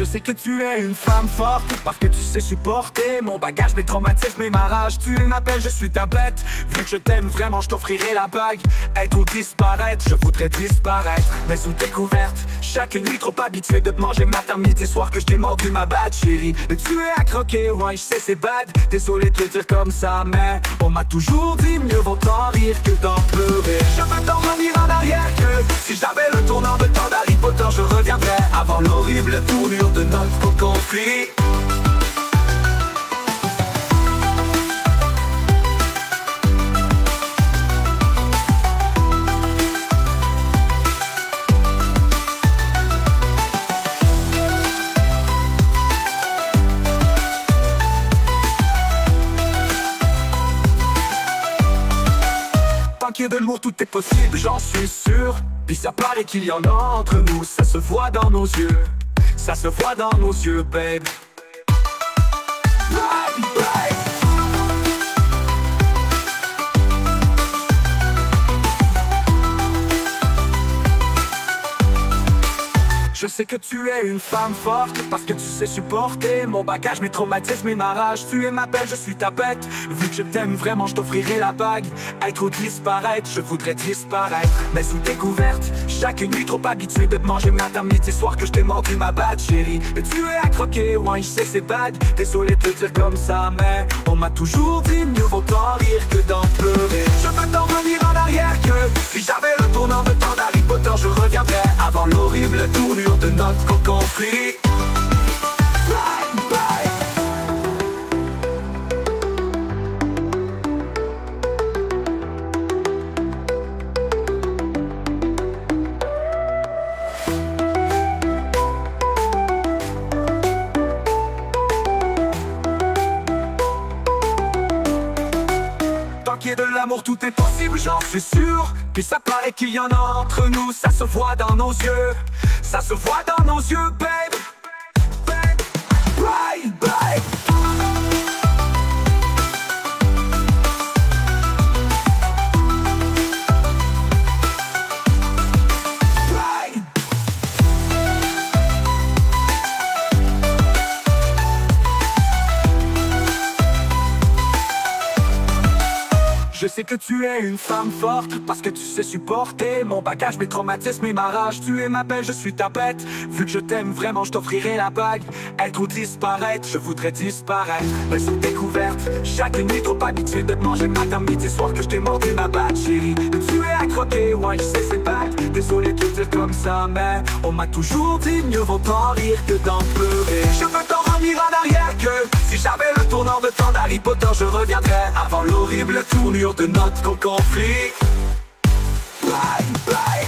Je sais que tu es une femme forte, parce que tu sais supporter mon bagage, mes traumatismes et ma rage. Tu m'appelles, je suis ta bête. Vu que je t'aime vraiment, je t'offrirai la bague. Être ou disparaître, je voudrais disparaître, mais sous tes couvertes. Chaque nuit trop habitué de te manger matin, midi, soir, que je t'ai mordu ma bad chérie. Mais tu es à croquer, ouais, je sais c'est bad. Désolé de te dire comme ça, mais on m'a toujours dit mieux vaut en rire que d'en pleurer. Je veux t'en revenir en arrière que si j'avais le tournant de temps d'Harry Potter, je reviendrais avant l'horrible tournure de notre conflit. Tant qu'il y a de l'amour, tout est possible, j'en suis sûr. Puis ça paraît qu'il y en a entre nous, ça se voit dans nos yeux. Ça se voit dans nos yeux, babe. Je sais que tu es une femme forte, parce que tu sais supporter mon bagage, mes traumatismes et ma rage. Tu es ma belle, je suis ta bête. Vu que je t'aime vraiment, je t'offrirai la bague. Être ou disparaître, je voudrais disparaître, mais sous tes couvertes. Chaque nuit trop habitué de te manger matin, midi, soir, que je t'ai mordu ma bad chérie. Mais tu es à croquer, ouais, je sais c'est bad. Désolé de te dire comme ça, mais on m'a toujours dit mieux vaut en rire que d'en pleurer. Je veux t'en revenir en arrière que si j'avais le tournant de temps d'Harry Potter, je reviendrais avant l'horrible tournure de notre conflit. Bye bye. Tant qu'il y a de l'amour, tout est possible, j'en suis sûr. Puis ça paraît qu'il y en a entre nous, ça se voit dans nos yeux. Ça se voit dans nos yeux, babe. Babe, bye bye. Je sais que tu es une femme forte, parce que tu sais supporter mon bagage, mes traumatismes et ma rage. Tu es ma belle, je suis ta bête. Vu que je t'aime vraiment, je t'offrirai la bague. Être ou disparaître, je voudrais disparaître, mais sous tes couvertes. Chaque nuit trop habitué de te manger matin, midi, soir, que je t'ai mordu ma bad chérie. Tu es à croquer, ouais, je sais c'est bad. Désolé de te dire comme ça, mais on m'a toujours dit mieux vaut en rire que d'en pleurer. Je veux t'en revenir en arrière que si j'avais le tournant de temps d'Harry Potter, je reviendrais avant l'horrible tournure de notre conflit. Bye bye.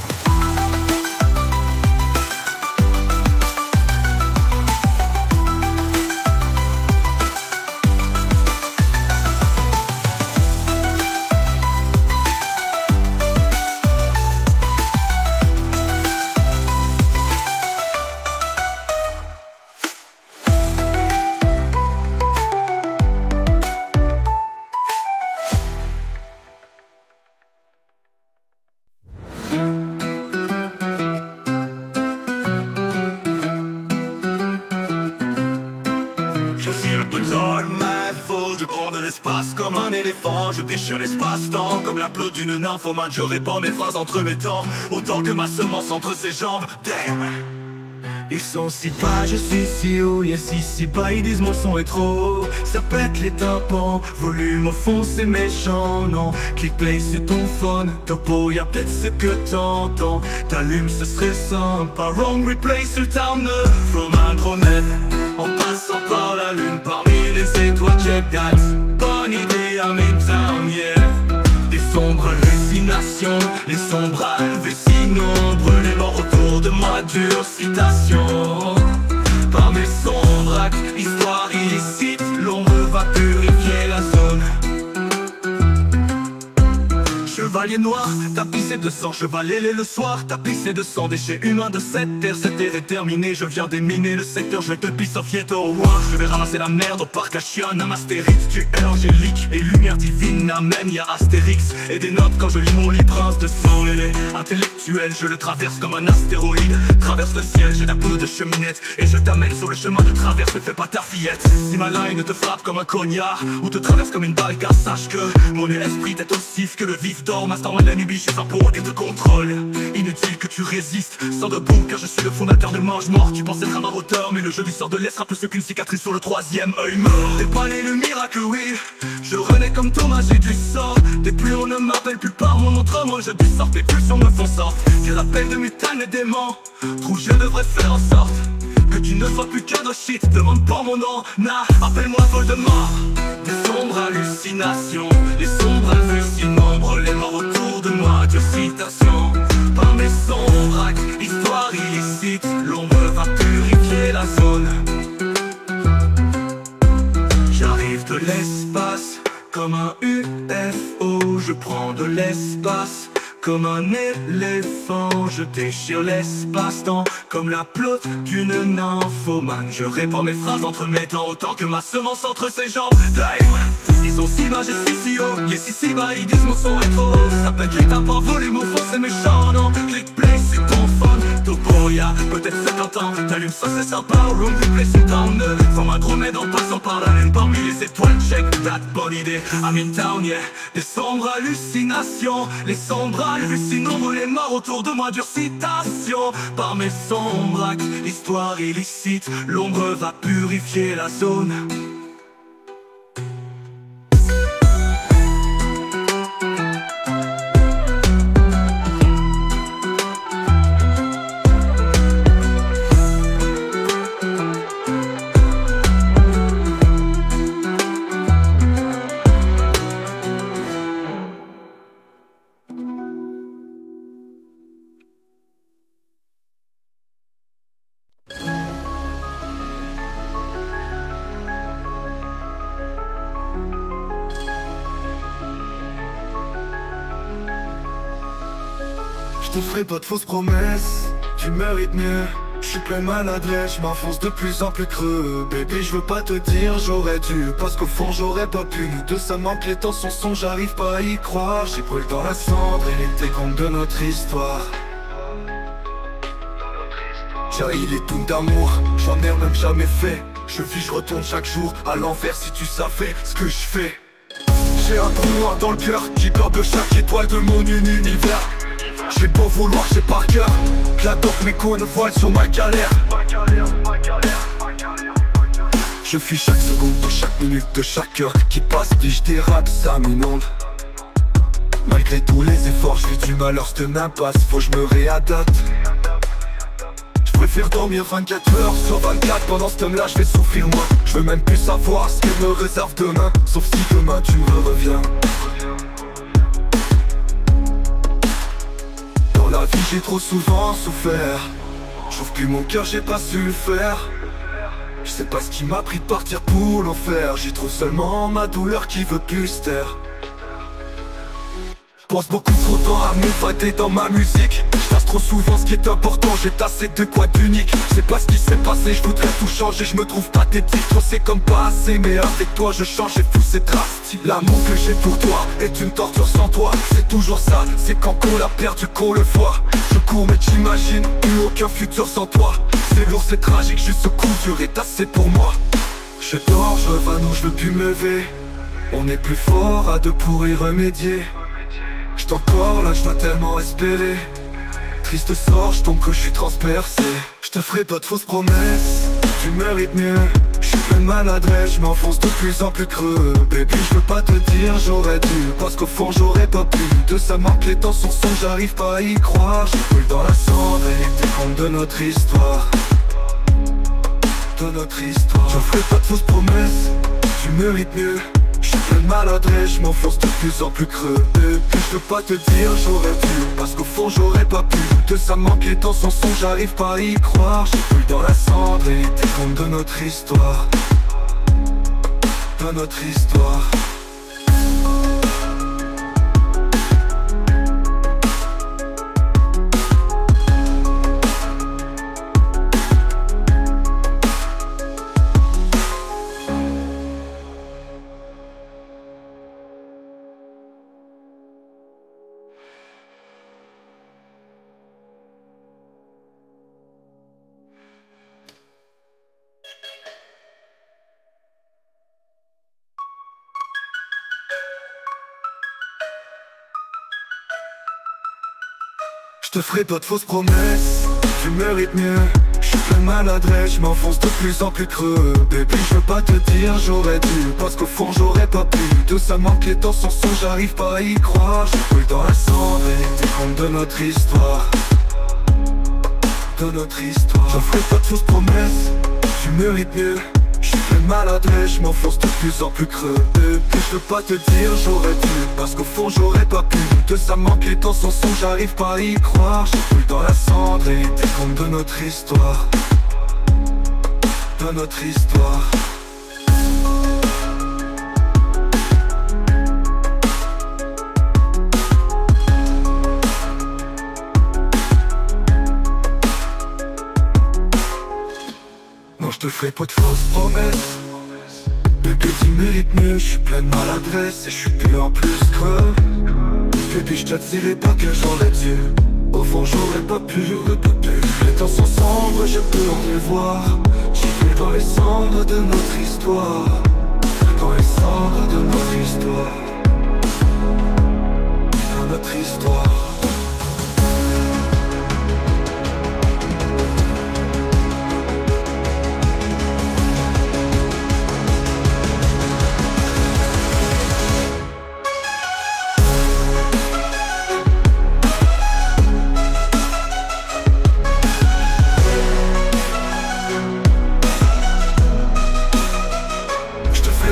Comme un éléphant, je déchire l'espace-temps. Comme la peau d'une nymphomane, je répands mes phrases entre mes temps, autant que ma semence entre ses jambes. Damn. Ils sont si bas, je suis si haut, yes, si bas, ils disent mon son est trop haut. Ça pète les tympans, volume au fond c'est méchant, non. Click play sur ton phone, topo, y'a peut-être ce que t'entends. T'allumes, ce serait simple, pas wrong replay sur Town 9. From Andromède, en passant par la lune, parmi les étoiles, check that. Bonne idée à Midtown, yeah. Des sombres hallucinations, les sombres alves et si nombreux, les morts autour de moi, dure citation. Par mes sombres actes, histoire illicite, l'ombre va purifier la zone. chevalier noir, tapissé de sang, chevalet le soir, tapissé de sang, déchets humains de cette terre est terminée, je viens déminer le secteur, je te pisse au fiette au roi. Je vais ramasser la merde au parc à chien, un Astérix, tu es angélique et lumière divine, amen, y'a Astérix et des notes quand je lis mon lit, prince de sang, les intellectuel, je le traverse comme un astéroïde, traverse le ciel, j'ai la peau de cheminette et je t'amène sur le chemin de traverse, ne fais pas ta fillette. Si ma line te frappe comme un cognard ou te traverse comme une balle, car sache que mon esprit est aussi vif que le vif d'or, master de la nuit, je suis un pot et te contrôle. Inutile que tu résistes, sors debout car je suis le fondateur de Mange-Mort. Tu penses être un maroteur mais le jeu du sort de l'Est plus qu'une cicatrice sur le troisième œil mort. T'es pas né le miracle, oui, je renais comme Thomas, j'ai du sort. Des plus on ne m'appelle plus par mon autre moi, je du sort, mes pulsions me font sorte. J'ai l'appel de mutane et démons, trou je devrais faire en sorte que tu ne sois plus que de shit, demande pas mon nom, nah, appelle-moi Voldemort. Des sombres hallucinations, les sombres vues si nombreux, les morts autour de moi, Dieu citation. Par mes sombres actes, histoire illicite, l'ombre va purifier la zone. J'arrive de l'espace, comme un UFO, je prends de l'espace. Comme un éléphant, je déchire l'espace-temps. Comme la pelote d'une nymphomane, je répands mes phrases entre mes dents autant que ma semence entre ses jambes. Ils sont si bas, je suis si haut. Yes, si bas, ils disent mon son est trop haut. Ça peut click, t'as pas volé mon fond, c'est méchant, non. Click play, c'est ton phone. Topo, y'a peut-être 50 ans. T'allumes ça, c'est sympa. Room replay, c'est en nœud. Forme un dromède en passant par la lune. Parmi les étoiles, check that bonne idée. I'm in town, yeah. Des sombres hallucinations, les sombres hallucinants, les morts autour de moi, dure citation. Par mes sombres actes, histoire illicite, l'ombre va purifier la zone. Je te ferai pas de fausses promesses, tu mérites mieux. Je suis plein de maladresse, je m'enfonce de plus en plus creux. Baby, je veux pas te dire j'aurais dû, parce qu'au fond j'aurais pas pu. Nous deux ça manque les temps sont son, j'arrive pas à y croire. J'ai brûlé dans la cendre et les décombres de notre histoire. J'haïs les tunes d'amour, j'en ai même jamais fait. Je vis, je retourne chaque jour à l'envers si tu savais ce que je fais. J'ai un trou noir dans le cœur qui pleure de chaque étoile de mon univers. J'ai beau vouloir, j'ai par cœur que la dope m'écho une voile sur ma galère. Je fuis chaque seconde de chaque minute de chaque heure qui passe, puis je dérape, ça m'inonde. Malgré tous les efforts, je vis du malheur, c'est une impasse, faut que je me réadapte. Je préfère dormir 24 heures sur 24, pendant ce temps-là je vais souffrir moins. Je veux même plus savoir ce que me réserve demain, sauf si demain tu me reviens. Dans la vie j'ai trop souvent souffert, j'ouvre plus mon cœur, j'ai pas su le faire. Je sais pas ce qui m'a pris de partir pour l'enfer. J'y trouve seulement ma douleur qui veut plus se taire. Pense beaucoup trop de temps à m'évader dans ma musique. Je tasse trop souvent ce qui est important, j'ai tassé de quoi d'unique. Je sais pas ce qui s'est passé, je voudrais tout changer. Je me trouve pathétique, trop c'est comme pas assez. Mais avec toi je change et fou c'est drastique. L'amour que j'ai pour toi est une torture sans toi. C'est toujours ça, c'est quand qu'on l'a perdu qu'on le voit. Je cours mais t'imagines, plus aucun futur sans toi. C'est lourd, c'est tragique, juste ce coup dur est assez pour moi. Je dors, je reviens, je veux plus me lever. On est plus fort à deux pour y remédier. J'suis encore là, j'dois tellement espérer. Triste sort, j'tombe que j'suis transpercé. J'te ferai pas de fausses promesses, tu mérites mieux. J'suis plein de maladresse, j'm'enfonce de plus en plus creux. Baby, j'peux pas te dire j'aurais dû, parce qu'au fond j'aurais pas pu. De ça manque les temps sont sombres, j'arrive pas à y croire. J'brûle dans la cendre et les décombres de notre histoire. De notre histoire. J'en ferai pas de fausses promesses, tu mérites mieux. J'suis plein de maladresse, j'm'enfonce de plus en plus creux. Et puis j'peux pas te dire j'aurais dû, parce qu'au fond j'aurais pas pu. De ça manque les temps sans son, j'arrive pas à y croire. J'ai brûlé dans la cendre et les décombres de notre histoire. De notre histoire. te ferai pas de fausses promesses, tu mérites mieux. Je suis plein de maladresse, je m'enfonce de plus en plus creux. Baby, je veux pas te dire j'aurais dû, parce qu'au fond j'aurais pas pu. Tout ça manque les temps sans son, j'arrive pas à y croire. Je brûle dans la cendre et t'es compte de notre histoire. De notre histoire. J'en ferai pas de fausses promesses, tu mérites mieux. Je suis plein de maladresse, je m'enfonce de plus en plus creux. Baby, je veux pas te dire j'aurais dû, parce qu'au fond j'aurais pas pu. Tout ça manque les temps sans son, j'arrive pas à y croire. Je brûle dans la cendre et t'es compte de notre histoire. De notre histoire. Non, je te ferai pas de fausses promesses. Bébé, tu mérites mieux, je suis plein de maladresse et je suis plus en plus creux. Bébé, je te dirai pas que j'aurais dû, au fond j'aurais pas pu. Les temps sont sombres, je peux en les voir. J'y vais dans les cendres de notre histoire. Dans les cendres de notre histoire. Dans notre histoire.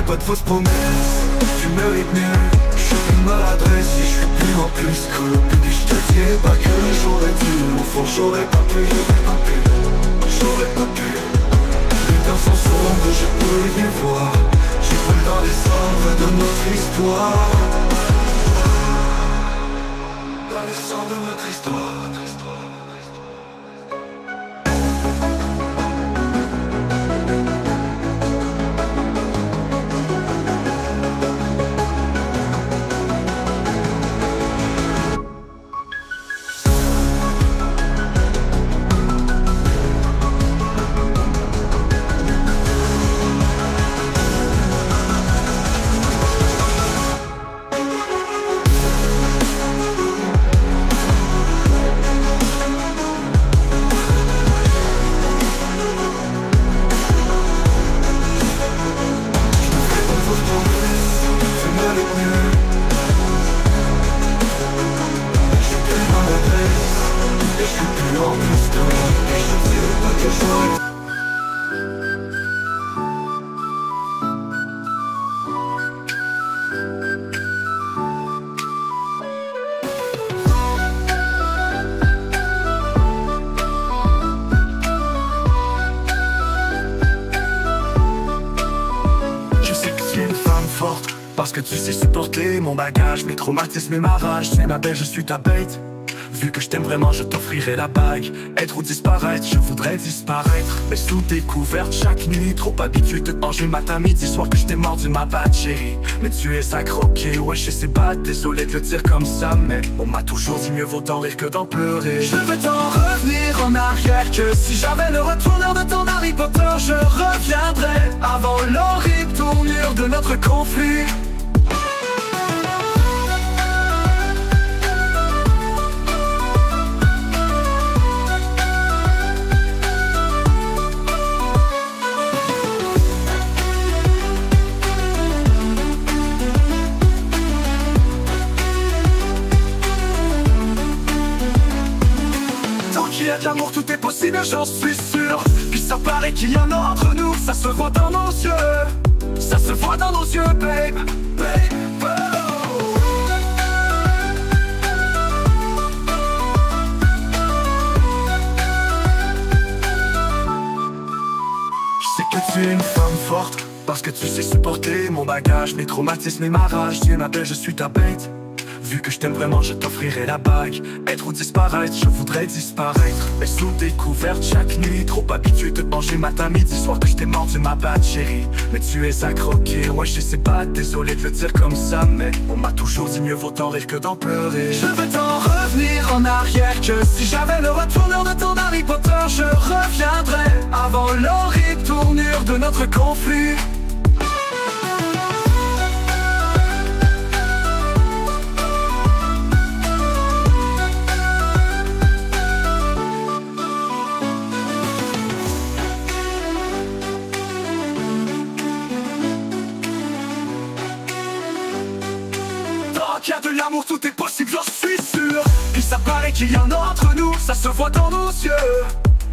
Pas de fausses promesses, tu mérites mieux. Je suis une maladresse et je suis plus en plus creux. Baby, je te dirai pas que j'aurais dû, au fond j'aurais pas pu, j'aurais pas pu. J'aurais pas pu. Les temps sont sombres, je peux les voir. J'ai brûle dans les cendres de notre histoire. Dans les cendres de notre histoire. Parce que tu sais supporter mon bagage, mes traumatismes et ma rage. Tu es ma belle, je suis ta bête. Vu que je t'aime vraiment, je t'offrirai la bague. Être ou disparaître, je voudrais disparaître. Mais sous tes couvertes chaque nuit, trop habitué de te manger matin, midi, soir que je t'ai mordu ma batte, chérie. Mais tu es à croquer, ouais je sais pas, désolé de le dire comme ça. Mais on m'a toujours dit mieux vaut d'en rire que d'en pleurer. Je veux t'en revenir en arrière, que si j'avais le retourneur de ton Harry Potter, je reviendrais avant l'horrible tournure de notre conflit. Qu'il y a de l'amour, tout est possible, j'en suis sûr. Puis ça paraît qu'il y en a entre nous, ça se voit dans nos yeux. Ça se voit dans nos yeux, babe, babe, oh. Je sais que tu es une femme forte, parce que tu sais supporter mon bagage, mes traumatismes et ma rage. Tu es ma belle, je suis ta bête. Vu que je t'aime vraiment, je t'offrirai la bague. Être ou disparaître, je voudrais disparaître. Mais sous tes couvertes chaque nuit, trop habitué de te manger matin, midi, soir que je t'ai mordu ma batte, chérie. Mais tu es à croquer, ouais je sais pas, désolé de le dire comme ça. Mais on m'a toujours dit mieux vaut d'en rire que d'en pleurer. Je veux t'en revenir en arrière, que si j'avais le retourneur de ton Harry Potter, je reviendrais avant l'horrible tournure de notre conflit. qu'il y en a entre nous. Ça se voit dans nos yeux,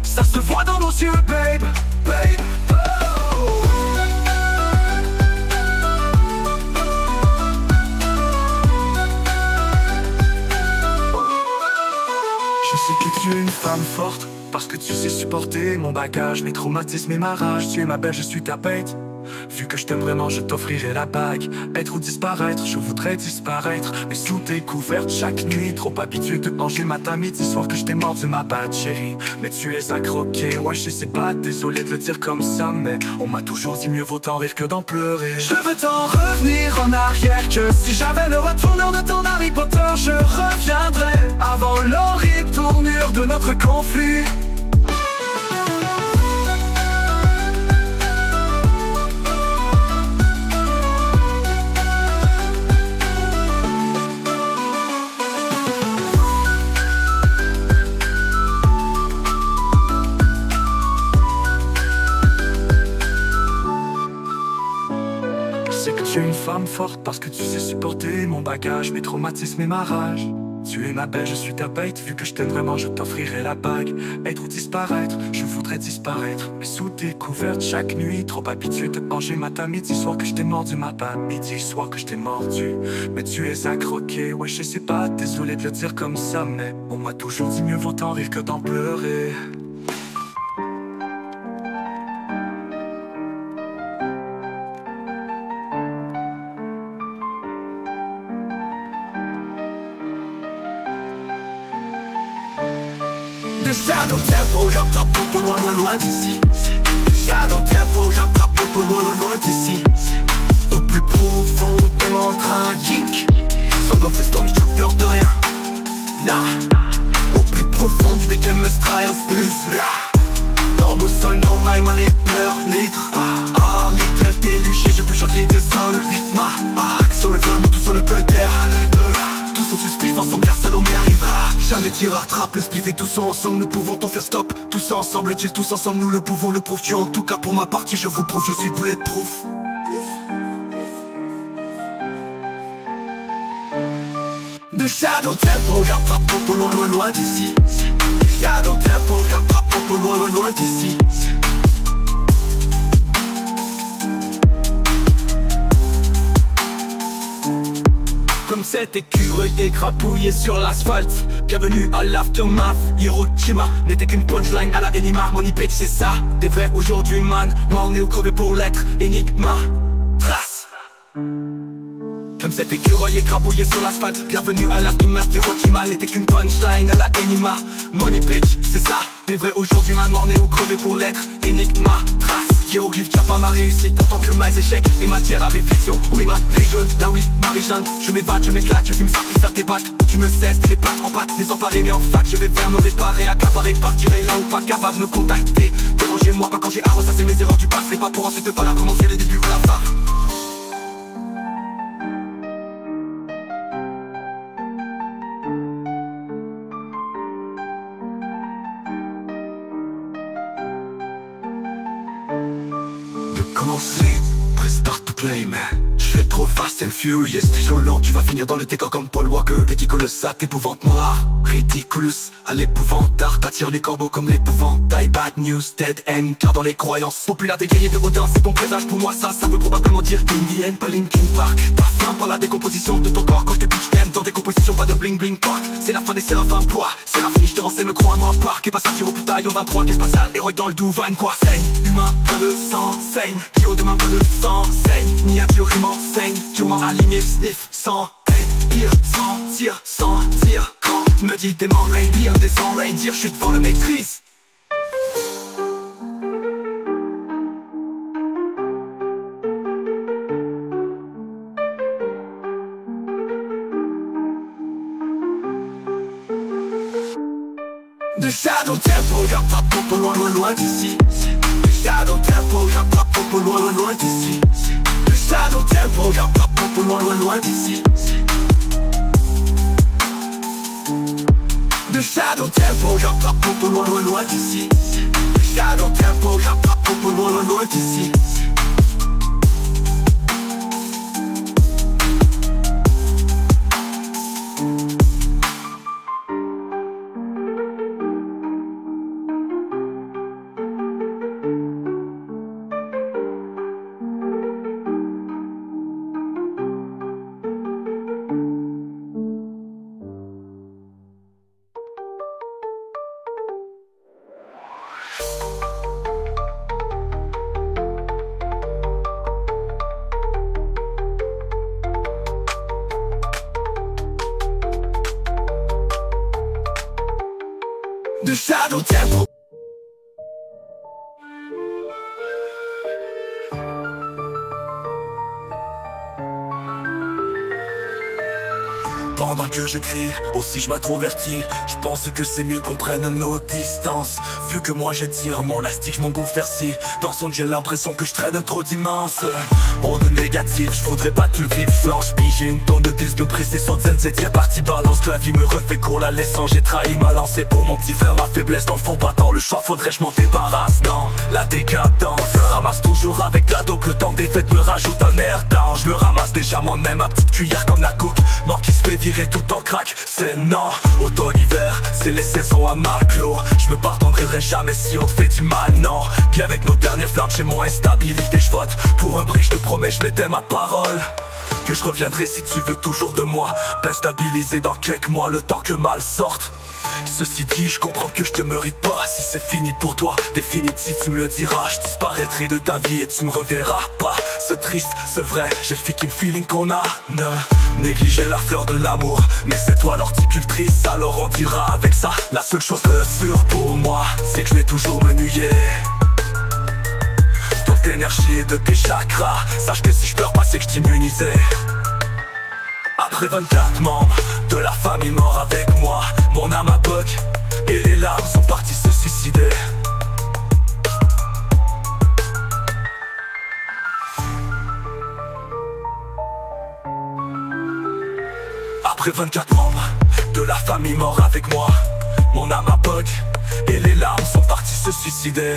ça se voit dans nos yeux, babe, babe. Oh. Je sais que tu es une femme forte, parce que tu sais supporter mon bagage, mes traumatismes et ma rage. Tu es ma belle, je suis ta bête. Vu que je t'aime vraiment, je t'offrirai la bague. Être ou disparaître, je voudrais disparaître, mais sous tes couvertes chaque nuit. Trop habitué de manger matin, midi, soir que je t'ai mordu ma batte, chérie. Mais tu es à croquer, ouais je sais pas, désolé de le dire comme ça, mais on m'a toujours dit mieux vaut en rire que d'en pleurer. Je veux t'en revenir en arrière, que si j'avais le retourneur de ton Harry Potter, je reviendrais avant l'horrible tournure de notre conflit. C'est que tu es une femme forte, parce que tu sais supporter mon bagage, mes traumatismes et ma rage. Tu es ma belle, je suis ta bête. Vu que je t'aime vraiment, je t'offrirai la bague. Être ou disparaître, je voudrais disparaître, mais sous tes couvertes chaque nuit. Trop habitué de manger matin, midi, soir que je t'ai mordu ma batte. Midi, soir que je t'ai mordu, mais tu es à croquer. Ouais je sais pas, désolé de le dire comme ça, mais on m'a toujours dit mieux vaut en rire que d'en pleurer. De shadow tempo, j'attrape beaucoup loin, loin d'ici. De shadow tempo, j'attrape beaucoup loin, loin d'ici. Au plus profond de mon tragique, sans nos festons, je n'ai peur de rien. Nah, au plus profond du BTM Style plus là. Dans mon sol, non, my man, les pleurs, litres. Litres déluchés, je peux chanter de sang, le rythme. Sur le flamme, tout sur le peu d'air. Tous sont suspects, ensemble, personne au arrivera. Jamais tir rattrape le spiff et tous ensemble, nous pouvons t'en faire stop. Tous ensemble, chill, tous ensemble, nous le pouvons, le prouves-tu. En tout cas pour ma partie, je vous prouve, je suis bulletproof. De shadow tempo, j'attrape beaucoup loin, loin, loin d'ici. Shadow tempo, j'attrape beaucoup loin, loin, loin d'ici. Comme cet écureuil écrapouillé sur l'asphalte. Bienvenue à l'aftermath. Hiroshima n'était qu'une punchline à la Enigma. Mon IP c'est ça, t'es vrai aujourd'hui man. Moi on est au crevé pour l'être, Enigma. Trace. Comme cet écureuil écrapouillé sur l'asphalte. Bienvenue à l'aftermath. Hiroshima n'était qu'une punchline à la Enigma. Mon IP c'est ça, t'es vrai aujourd'hui man. Moi on est au crevé pour l'être, Enigma. Trace. Hiéroglyphe, t'as pas ma réussite, en tant que mes échecs et matière à réflexion. Oui ma région, là oui, Marie-Jeanne. Je m'évade, je m'éclate, je fume ça, puis faire tes pattes. Tu me cesses, les pattes en pattes, désemparé mais en fac. Je vais faire me réparer, accaparer, partirai là ou pas capable de me contacter. Dérangez-moi pas quand j'ai arrosé, ça c'est mes erreurs du passé. Pas pour ensuite pas la commencer les débuts ou la fin. Commencer, press start to play man. Je vais trop fast and furious, t'es violent, tu vas finir dans le décor comme Paul Walker. Ridiculous, épouvante-moi, ridiculous. À l'épouvantard, t'attires les corbeaux comme l'épouvantail. Bad news, dead end, car dans les croyances populaires des guerriers de Odin, c'est bon présage pour moi. Ça veut probablement dire Indienne, pas Linkin Park. Parfum par la décomposition de ton corps. Quand je te pitch t'aime dans des compositions, pas de bling bling park. C'est la fin des séraphins poids, c'est la fin, je te renseigne, me crois moi park. Et pas ça, tire au poutaille au 23, qu'est-ce pas ça, héroïque dans le douvain, quoi. Saigne, humain, pas de sang, saigne. Qui au demain, pas de sang, saigne. Ni un théorie m'enseigne, tu m'en aligné, sniff, sans pire, sans tir, sans tir. Quand me dit des morts, reindeer, des sans reindeer, je suis devant le maîtrise. De shadow tempo, j'attrape beaucoup loin, loin, loin d'ici. De shadow tempo, j'attrape beaucoup loin, loin, loin d'ici. De shadow tempo, j'attrape beaucoup loin, loin, loin d'ici. De shadow tempo, j'attrape beaucoup loin, loin, loin d'ici. De shadow tempo, j'attrape beaucoup loin, loin, loin d'ici. de Shadow Tempo. Pendant que je crie, aussi je m'introvertis. Je pense que c'est mieux qu'on prenne nos distances. Vu que moi j'étire mon lastique, je m'en bouleverse. Dans son j'ai l'impression que je traîne trop d'immense. Onde négative, je voudrais pas tout vivre flanche. J'ai une tonne de disque pressé sur zen, c'est parti balance. Que la vie me refait court la laissant. J'ai trahi ma lancée pour mon petit frère, ma faiblesse dans le fond pas tant le choix, faudrait je m'en débarrasse. Non, la décadence, je ramasse toujours avec la dope. Le temps des fêtes me rajoute un air down. Je me ramasse déjà moi-même ma petite cuillère comme la coupe. Mort qui se fait virer tout en crack, c'est non. Automne-hiver, c'est les saisons à Marclos. Je me pardonnerai jamais si on te fait du mal, non. Puis avec nos dernières flammes, j'ai mon instabilité. Je vote pour un prix, je te promets, je mettais ma parole que je reviendrai si tu veux toujours de moi. Ben stabilisé dans quelques mois, le temps que mal sorte. Ceci dit, je comprends que je te mérite pas. Si c'est fini pour toi, définitif tu me le diras. Je disparaîtrai de ta vie et tu me reverras pas. C'est triste, c'est vrai, j'ai le fucking feeling qu'on a. Ne négligez la fleur de l'amour, mais c'est toi l'horticultrice, alors on dira avec ça. La seule chose de sûre pour moi, c'est que je vais toujours me nuyer toute l'énergie et de tes chakras. Sache que si je pleure pas, c'est que je t'immunisais. Après 24 membres de la famille morts avec moi, mon âme à bug et les larmes sont parties se suicider. Après 24 membres de la famille morts avec moi, mon âme à bug et les larmes sont parties se suicider.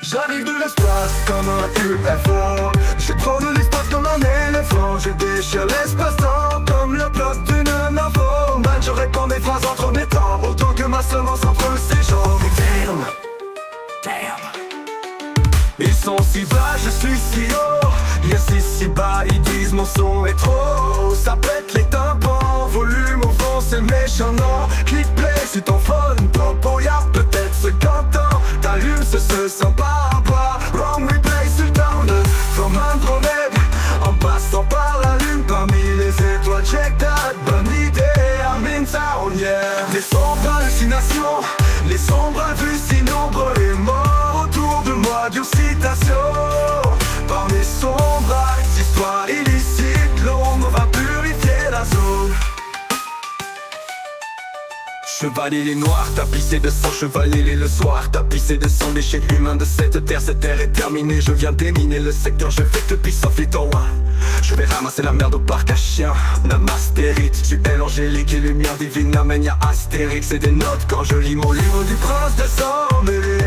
J'arrive de l'espace comme un UFO. J'ai trop de l'espace comme un éléphant. Je déchire l'espace-temps comme le bloc d'une info. Man, je réponds mes phrases entre mes temps, autant que ma semence entre ses jambes. Damn. Ils sont si bas, je suis si haut. Yes, si bas, ils disent mon son est trop. Ça pète les tympans, volume au fond, c'est méchant, non. Click play sur ton phone, topo, y'a peut-être 50 ans. T'allumes, ce sent pas à bas. Wrong replay sur le down, comme Andromède. En passant par la lune, parmi les étoiles, check that. Bonne idée, I'm in town, yeah. Des sombres hallucinations, les sombres vues si nombreux et morts autour de moi, dure citation. Par mes sombres histoires illicites, l'ombre va purifier la zone. Chevalier les noirs, tapissés de sang, chevalier le soir, tapissés de sang, déchets humains de cette terre est terminée. Je viens déminer le secteur, je fais te pisse off les toits. Je vais ramasser la merde au parc à chiens. Namastérite, duel angélique et lumière divine, amène y'a Astérix. C'est des notes quand je lis mon livre du prince de sang mêlé.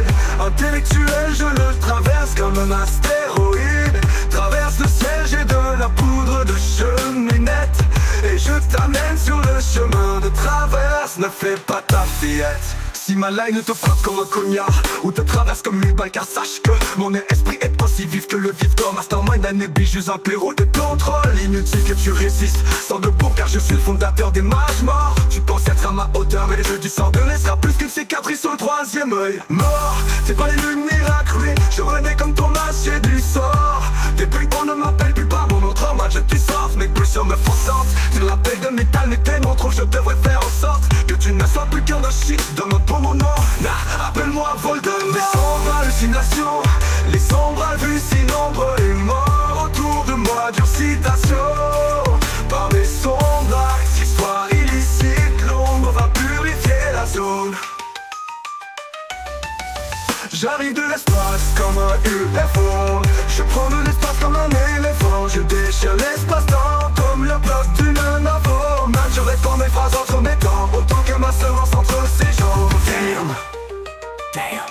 Intellectuel, je le traverse comme un astéroïde. Traverse le ciel, j'ai de la poudre de cheminette. Et je t'amène sur le chemin de traverse. Ne fais pas ta fillette. Si ma line te frappe comme un cognard ou te traverse comme une balle, car sache que mon esprit est aussi vif que le vif comme mastermind. Un juste un pérou de contrôle. Inutile que tu résistes, sans debout car je suis le fondateur des mages morts. Tu penses être à ma hauteur mais le jeu du sort de l'est sera plus qu'une cicatrice sur le troisième œil. Mort, c'est pas les lumières accrues. Je renais comme ton acier du sort. Depuis qu'on ne m'appelle plus par mon autre en match tu sors. Mes pulsions me font sorte. Sur la paix de métal n'est tellement trop. Je devrais faire en sorte que tu ne sois plus qu'un shit dans notre pour mon nom. Nah, appelle-moi Voldemort. Les sombres hallucinations, les sombres vues si nombreux et morts autour de moi, dure citation. Par mes sombres histoires illicites, l'ombre va purifier la zone. J'arrive de l'espace comme un UFO. Je prends de l'espace comme un éléphant. Je déchire l'espace-temps comme le bloc d'une info. Man, je réponds mes phrases entre mes temps, autant que ma semence entre ses jambes. Damn.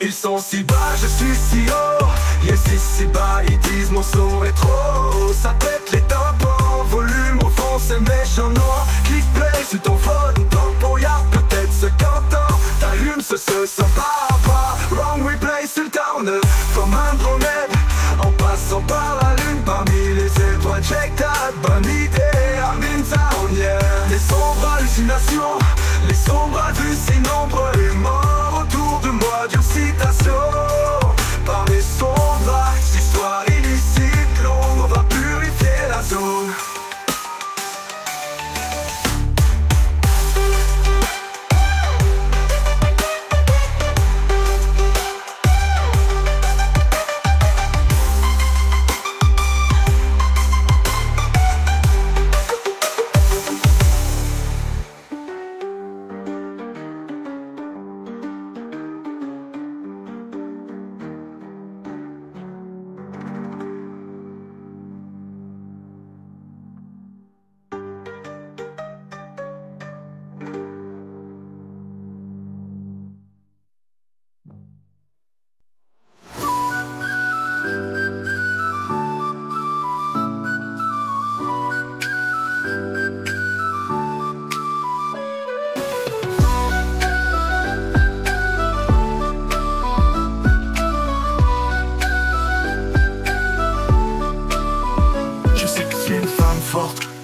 Ils sont si bas, je suis si haut. Yes, si bas, ils disent mon son est trop. Ça pète les tampons, volume au fond c'est méchant noir. Click play sur ton phone, ton y'a peut-être ce qu'entend. T'allumes ce sent pas. Wrong replay sur le town, comme un dromède. En passant par la lune, parmi les étoiles, check that, bonne idée, I'm in town, yeah. Les sombres hallucinations, les sombres vues si nombreux, les morts autour de moi, dure citation. Par mes sombres actes, histoire illicite, l'ombre va purifier la zone.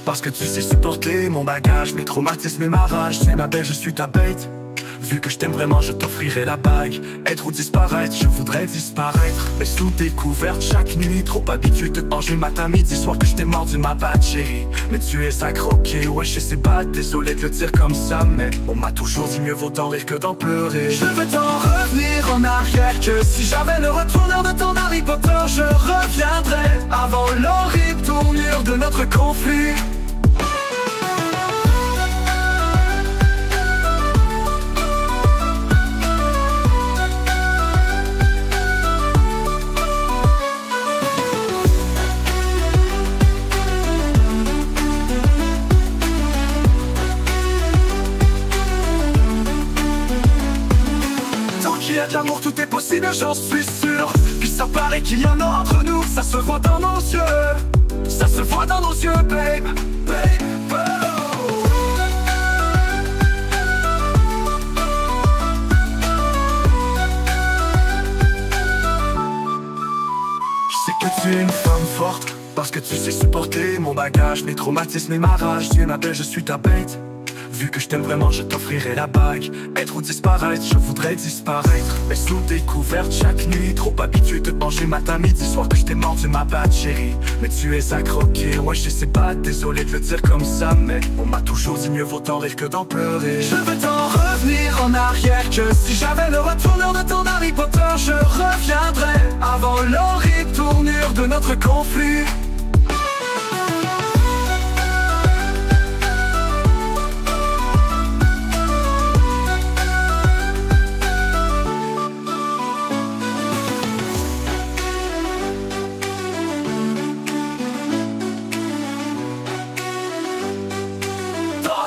Parce que tu sais supporter mon bagage, mes traumatismes et ma rage. Tu es ma belle, je suis ta bête. Vu que je t'aime vraiment, je t'offrirai la bague. Être ou disparaître, je voudrais disparaître. Mais sous tes couvertes chaque nuit, trop habitué de te manger matin, midi, soir que je t'ai mordu ma batte, chérie. Mais tu es accroqué, ouais je sais pas, désolé de le dire comme ça. Mais on m'a toujours dit mieux vaut en rire que d'en pleurer. Je veux t'en revenir en arrière, que si j'avais le retourneur de ton Harry Potter, je reviendrais avant l'horrible tournure de notre conflit. Il y a de l'amour, tout est possible, j'en suis sûr. Puis ça paraît qu'il y en a entre nous, ça se voit dans nos yeux. Ça se voit dans nos yeux, babe, babe, oh. Je sais que tu es une femme forte, parce que tu sais supporter mon bagage, mes traumatismes et ma rage. Tu es ma belle, je suis ta bête. Vu que je t'aime vraiment, je t'offrirai la bague. Être ou disparaître, je voudrais disparaître. Mais sous tes couvertes chaque nuit, trop habitué de te manger matin, midi, soir que je t'ai mordu ma batte, chérie. Mais tu es accroqué, ouais je sais pas, désolé de le dire comme ça. Mais on m'a toujours dit mieux vaut en rire que d'en pleurer. Je veux t'en revenir en arrière, que si j'avais le retourneur de ton Harry Potter, je reviendrais avant l'horrible tournure de notre conflit.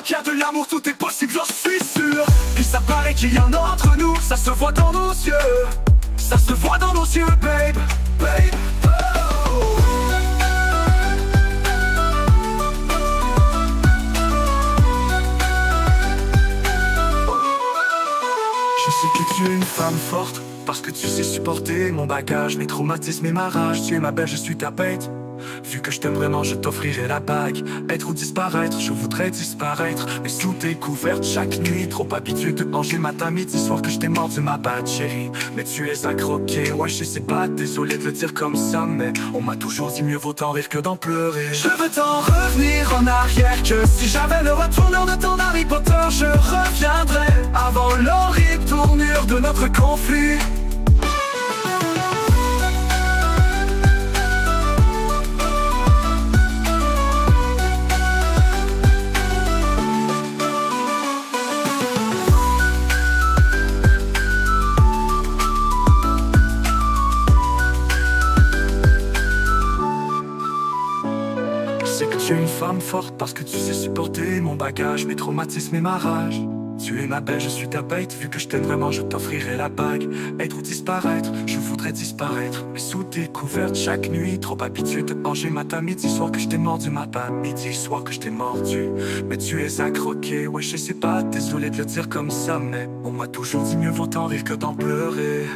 Qu'il y a de l'amour, tout est possible, j'en suis sûr. Puis ça paraît qu'il y en a entre nous, ça se voit dans nos yeux. Ça se voit dans nos yeux, babe, babe, oh. Je sais que tu es une femme forte, parce que tu sais supporter mon bagage, mes traumatismes et ma rage. Tu es ma belle, je suis ta bête. Vu que je t'aime vraiment, je t'offrirai la bague. Être ou disparaître, je voudrais disparaître. Mais sous tes couvertes chaque nuit, trop habitué de manger matin, midi, soir que je t'ai mordu ma batte, chérie. Mais tu es accroqué, ouais je sais pas, désolé de le dire comme ça. Mais on m'a toujours dit mieux vaut en rire que d'en pleurer. Je veux t'en revenir en arrière, que si j'avais le retourneur de ton Harry Potter, je reviendrais avant l'horrible tournure de notre conflit. Tu es une femme forte parce que tu sais supporter mon bagage, mes traumatismes et ma rage. Tu es ma belle, je suis ta bête. Vu que je t'aime vraiment, je t'offrirai la bague. Être ou disparaître, je voudrais disparaître. Mais sous tes couvertes chaque nuit, trop habitué de manger matin, midi, soir que je t'ai mordu. Matin, midi, soir que je t'ai mordu. Mais tu es à croquer, ouais je sais pas, désolé de le dire comme ça. Mais on m'a toujours dit mieux vaut en rire que d'en pleurer.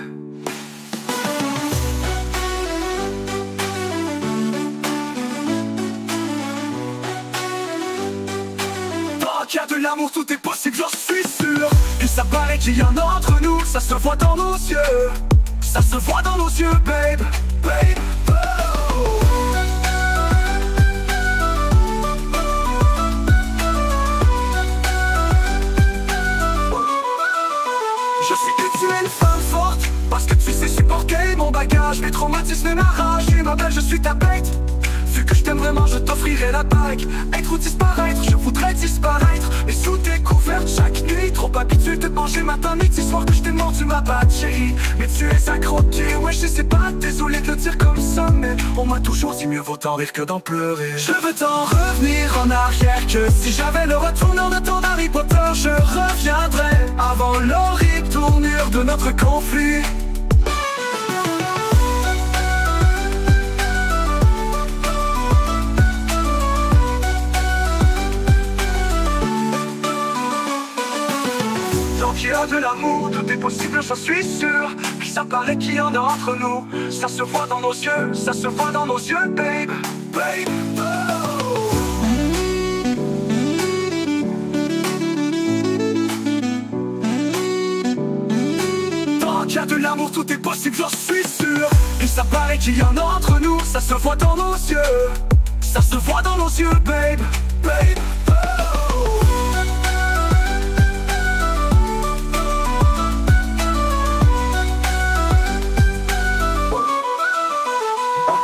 Qu'il y a de l'amour, tout est possible, j'en suis sûr. Et ça paraît qu'il y en a entre nous, ça se voit dans nos yeux. Ça se voit dans nos yeux, babe, babe, oh. Je sais que tu es une femme forte, parce que tu sais supporter mon bagage. Mes traumatismes et ma rage, et ma belle, je suis ta bête. Vu que je t'aime vraiment, je t'offrirai la bague. Être ou disparaître, je voudrais disparaître. Et sous tes couvertes chaque nuit, trop habitué de manger matin, midi, soir que je t'ai mordu ma batte, chérie. Mais tu es à croquer, ouais je sais pas, désolé de le dire comme ça. Mais on m'a toujours dit mieux vaut en rire que d'en pleurer. Je veux t'en revenir en arrière, que si j'avais le retournant de ton Harry Potter, je reviendrais avant l'horrible tournure de notre conflit. Qu'il y a de l'amour, tout est possible, j'en suis sûr. Puis ça paraît qu'il y en a entre nous. Ça se voit dans nos yeux, ça se voit dans nos yeux, babe, babe, oh. Tant qu'il y a de l'amour, tout est possible, j'en suis sûr. Puis ça paraît qu'il y en a entre nous. Ça se voit dans nos yeux, ça se voit dans nos yeux, babe, babe, oh.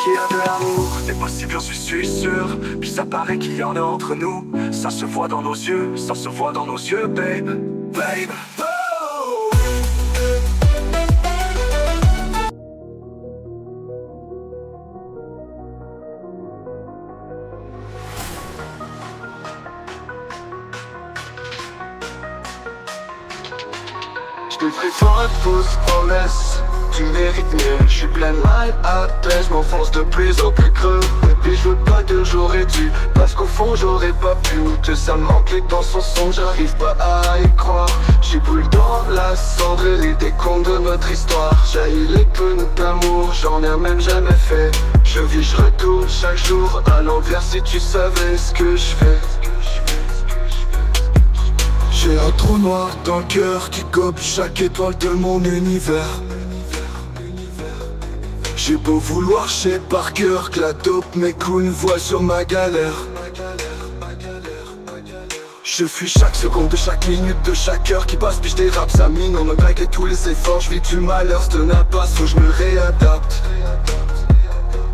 Qu'il y a de l'amour, c'est possible, j'en suis sûr. Puis ça paraît qu'il y en a entre nous. Ça se voit dans nos yeux, ça se voit dans nos yeux, babe, babe, oh. Je te ferai pas de fausses promesses, tu mérites mieux. Je suis plein de mal à l'aise, je m'enfonce de plus en plus creux. Et puis je veux pas dire j'aurais dû, parce qu'au fond j'aurais pas pu. Que ça me manque les dans son son, j'arrive pas à y croire. J'ai brûlé dans la cendre et les décombres de notre histoire. J'haïs les peu d'amour, j'en ai même jamais fait. Je vis, je retourne chaque jour à l'envers. Si tu savais ce que je fais. J'ai un trou noir dans le cœur qui gobe chaque étoile de mon univers. J'ai beau vouloir, je sais par cœur que la dope m'écoule une voile sur ma galère. Je fuis chaque seconde de chaque minute de chaque heure qui passe, puis je dérape, ça mine. On me malgré tous les efforts, je vis du malheur, c'est un impasse, faut que je me réadapte.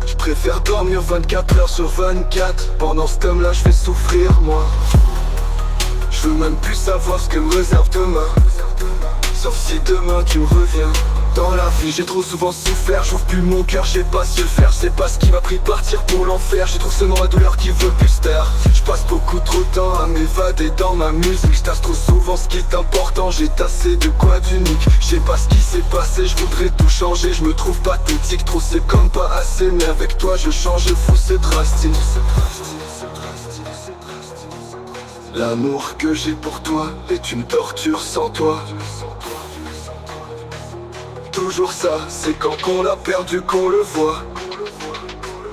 Je préfère dormir 24 heures sur 24. Pendant ce temps là je fais souffrir moi. Je veux même plus savoir ce que me réserve demain. Sauf si demain tu me reviens. Dans la vie j'ai trop souvent souffert, j'ouvre plus mon cœur, je sais pas se le faire. C'est pas ce qui m'a pris de partir pour l'enfer. J'ai trop seulement la douleur qui veut plus se taire. Je passe beaucoup trop de temps à m'évader dans ma musique. Je tasse trop souvent ce qui est important, j'ai tassé de quoi d'unique. Je sais pas ce qui s'est passé, je voudrais tout changer. Je me trouve pathétique, trop c'est comme pas assez. Mais avec toi je change, fou c'est drastique. L'amour que j'ai pour toi est une torture sans toi. Toujours ça, c'est quand qu'on l'a perdu qu'on le voit.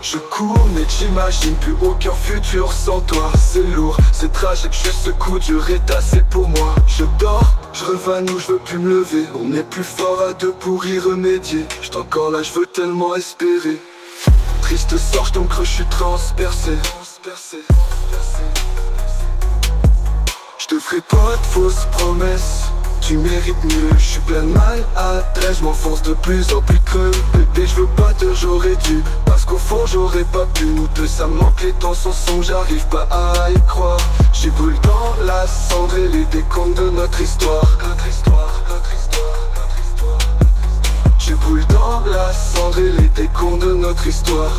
Je cours mais j'imagine plus aucun futur sans toi. C'est lourd, c'est tragique, juste ce coup dur est assez pour moi. Je dors, je revanous, je veux plus me lever. On est plus fort à deux pour y remédier. J'suis encore là, je veux tellement espérer. Triste sort, j'tombe creux, j'suis transpercé. Je te ferai pas de fausses promesses, tu mérites mieux. Je suis plein de mal à l'aise, je m'enfonce de plus en plus creux. Bébé je veux pas dire j'aurais dû, parce qu'au fond j'aurais pas pu. Nous deux ça me manque les temps sans son, j'arrive pas à y croire. J'ai brûlé dans la cendre et les décombres de notre histoire. J'ai brûlé dans la cendre et les décombres de notre histoire.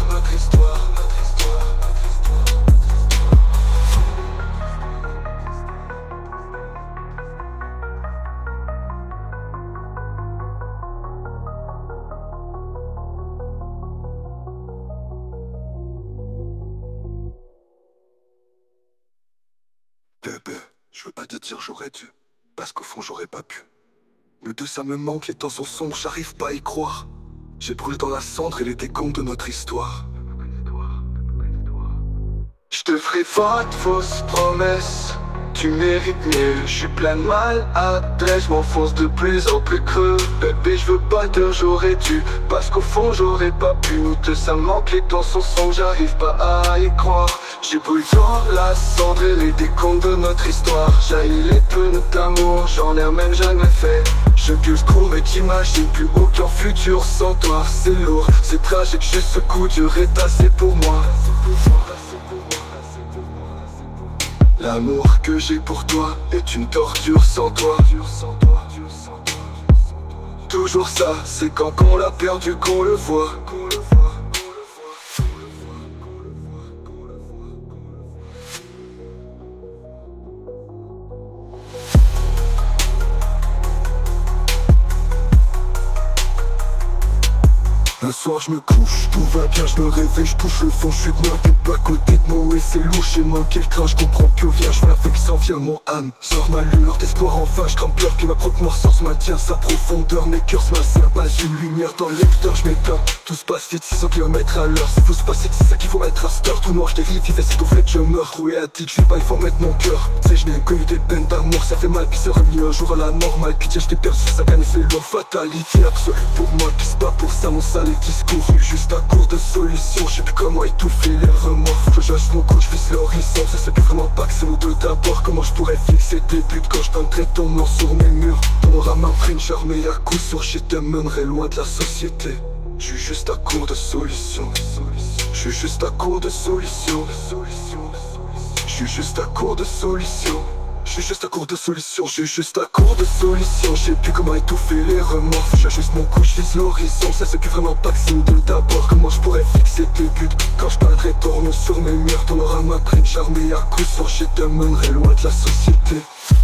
Je veux pas te dire j'aurais dû, parce qu'au fond j'aurais pas pu. Nous deux ça me manque, les temps sont sombres, j'arrive pas à y croire. J'ai brûlé dans la cendre et les décombres de notre histoire. Je te ferai pas de fausses promesses, tu mérites mieux. Je suis plein de mal à l'aise, je m'enfonce de plus en plus creux. Bébé, je veux pas dire j'aurais dû, parce qu'au fond j'aurais pas pu. Nous deux ça me manque, les temps sont sombres, j'arrive pas à y croire. J'ai brûlé dans la cendre et les décombres de notre histoire. J'haïs les pneus d'amour, j'en ai même jamais fait. Je gueule trop mais t'imagines plus aucun futur sans toi. C'est lourd, c'est tragique, juste ce coup dur est assez pour moi. L'amour que j'ai pour toi est une torture sans toi. Toujours ça, c'est quand on l'a perdu qu'on le voit. Un soir je me couche, tout va bien, je me réveille, je touche le fond, je suis de moi, t'es pas à côté de moi, et c'est louche, j'ai manqué le train, je comprends que vient, je vois que s'en vient mon âme. Sors ma lueur d'espoir enfin, je crains peur que ma propre mort se maintient sa profondeur, mes cœurs se massent, pas une lumière dans le lecteur, je m'éteins. Tout se passe vite, 600 km à l'heure, s'il faut se passer, c'est ça qu'il faut mettre à cette heure. Tout noir, je dérive, il fait si ton flèche, je meurs, roué à tic, je sais pas, il faut mettre mon cœur. Tu sais, je n'ai connu des peines d'amour, ça fait mal, puis c'est remis un jour à la normale, puis tiens, je t'ai perdu, ça gagne, c'est leur fatalité absolue. Pour moi, puis c'est pas pour ça mon sale discours. Juste à court de solutions, je sais plus comment étouffer les remords. Faut que j'ache mon coup, je vise l'horizon. C'est ce que vraiment pas que c'est nous deux d'abord. Comment je pourrais fixer des buts quand je donnerais ton nom sur mes murs. Ton aura m'imprime, mais à coup sûr je te mènerai loin de la société. Je suis juste à court de solutions. Je suis juste à court de solutions. Je suis juste à court de solutions. Je suis juste à court de solutions, je suis juste à court de solutions. Je sais plus comment étouffer les remords. J'ai juste mon coup, je vise l'horizon. C'est ce que vraiment pas que c'est nous deux d'abord. Comment je pourrais fixer tes buts quand je parlerai ton nom sur mes murs. Ton aura m'imprime, mais à coup sûr je te mènerai loin de la société.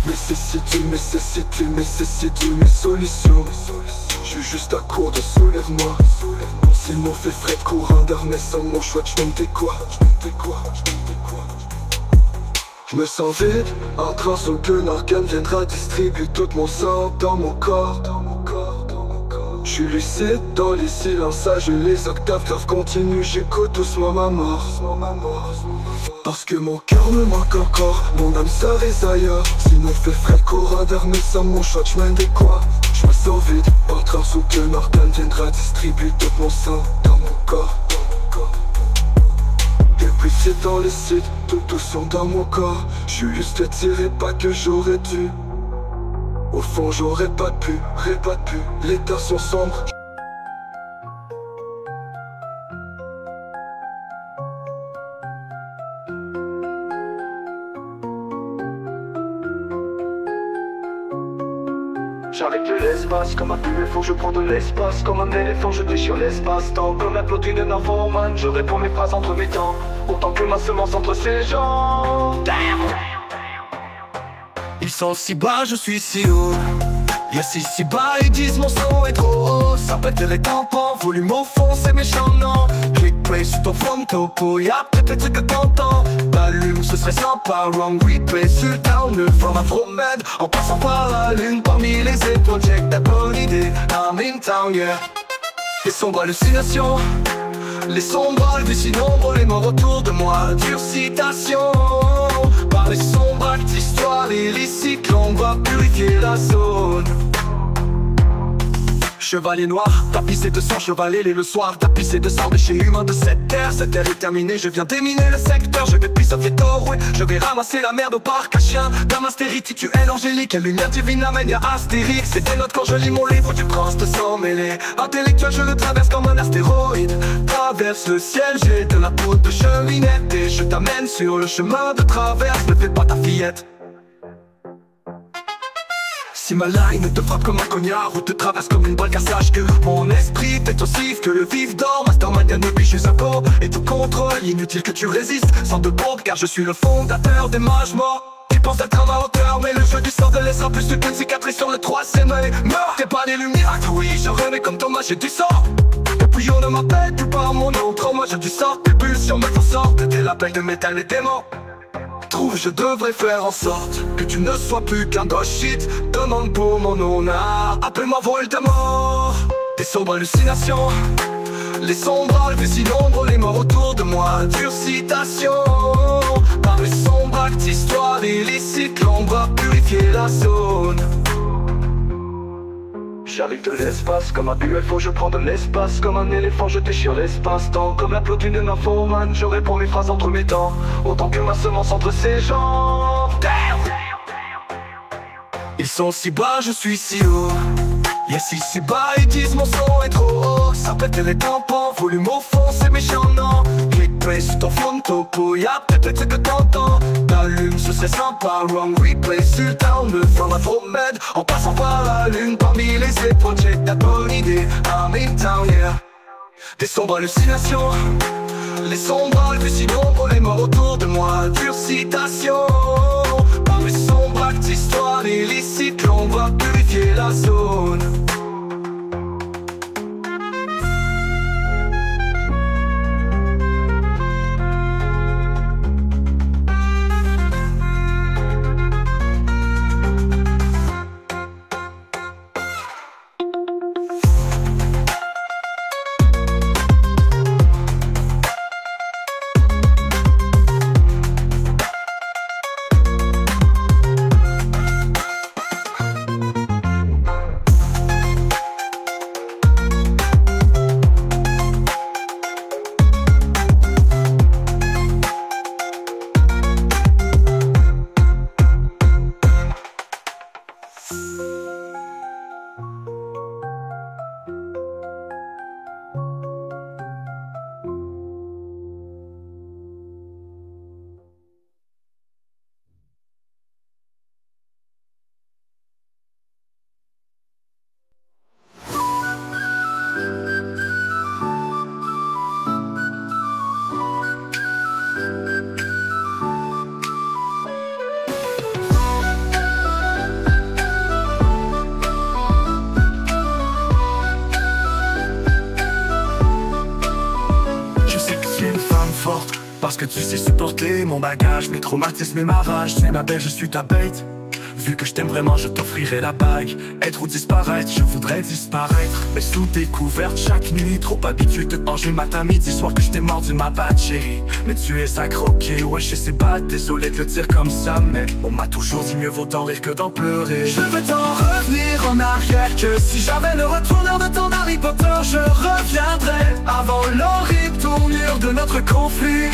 Nécessite mes solutions. Je suis juste à court de soulève-moi. S'ils m'ont fait frais de courant d'air, mais sans mon choix, je m'en quoi. Je me sens vide, en transe, aucun organe viendra distribuer tout mon sang dans mon corps. Je suis lucide dans les silençages et les octaves graves continuent, j'écoute doucement ma mort. Parce que mon cœur me manque encore, mon âme s'arrête ailleurs. Sinon fait frais le courant d'air, mais sans mon choix, je mène quoi. Je me sens vide, en transe, aucun organe viendra distribuer tout mon sang dans mon corps. Et puis c'est dans les sites, tout sont dans mon corps. Je suis juste tiré, pas que j'aurais dû. Au fond j'aurais pas pu, les temps sont sombres. J'arrête de l'espace comme un UFO, je prends de l'espace comme un éléphant, je déchire l'espace-temps. Comme la plotine d'un informant, je réponds mes phrases entre mes temps. Autant que ma semence entre ces gens. Damn. Ils sont si bas, je suis si haut. Yes, si bas, ils disent mon son est trop haut. Ça pète les tampons, volume au fond, c'est méchant, non. Click play sur ton phone topo, y'a peut-être des trucs que t'entends. T'allumes, ce serait sympa, wrong replay sur down, le from Afro-Med. En passant par la lune, parmi les étoiles, check ta bonne idée. I'm in town, yeah. Les sombres hallucinations, les sombres des si nombreux, les morts autour de moi. Dure citation, par les sombres actes d'histoire, les cyclones va purifier la zone. Chevalier noir, tapissé de sang, chevalier le soir, tapissé de sang, déchets humains de cette terre est terminée, je viens déminer le secteur, je vais puis ça fait ouais, je vais ramasser la merde au parc à chien. Dame astérite, tu es angélique, quelle lumière divine amène, y'a Astérix. C'est des notes quand je lis mon livre, tu trans te sens mêlé. Intellectuel, je le traverse comme un astéroïde. Traverse le ciel, j'ai de la poudre de cheminette et je t'amène sur le chemin de traverse, ne fais pas ta fillette. Si ma line te frappe comme un cognard ou te traverse comme une balle, car sache que mon esprit est aussi vif que le vif d'or. Mastermind, y'a ne suis un corps et tout contrôle, inutile que tu résistes sans de bombe, car je suis le fondateur des mages morts. Tu penses être à hauteur, mais le jeu du sort te laissera plus qu'une cicatrice sur le troisième œil. Meurs, t'es pas des lumières, oui, je remets comme Thomas, j'ai du sort. Et puis on ne m'appelle plus par mon nom, trop moi j'ai du sort, tes pulsions me font sortir, t'es l'appel de métal et démons. retrouve, je devrais faire en sorte que tu ne sois plus qu'un ghost shit. Demande pour mon honneur, appelle-moi Voldemort. Des sombres hallucinations, les sombres des si nombreux, les morts autour de moi. Dure citation, par les sombres actes, histoire illicite, l'ombre a purifié la zone. J'arrive de l'espace comme un UFO, je prends de l'espace comme un éléphant, je déchire l'espace-temps. Comme la peau d'une nymphomane, je réponds mes phrases entre mes dents, autant que ma semence entre ses jambes. Damn! Ils sont si bas, je suis si haut. Yes, ils si bas, ils disent mon son est trop haut. Ça pète les tampons, volume au fond, c'est méchant, non. Clickbait sur ton fond de topo, y'a peut-être ce que t'entends. T'allumes, ce c'est sympa, wrong replay sur down, me from Afro-Med, en passant par la lune. Parmi les étoiles, j'ai ta bonne idée, I'm in town, yeah. Des sombres hallucinations, les sombres du si nombreux, les morts autour de moi. Dure citation, par les sombres actes, histoire illicite, l'ombre va purifier la zone. Parce que tu sais supporter mon bagage, mes traumatismes et ma rage. Tu es ma belle, je suis ta bête. Vu que je t'aime vraiment, je t'offrirai la bague. Être ou disparaître, je voudrais disparaître. Mais sous tes couvertes chaque nuit, trop habitué de te manger matin, midi, soir que je t'ai mordu ma batte, chérie. Mais tu es à croquer, ouais je sais pas, désolé de le dire comme ça. Mais on m'a toujours dit mieux vaut d'en rire que d'en pleurer. Je veux t'en revenir en arrière, que si j'avais le retourneur de ton Harry Potter, je reviendrais avant l'horrible tournure de notre conflit.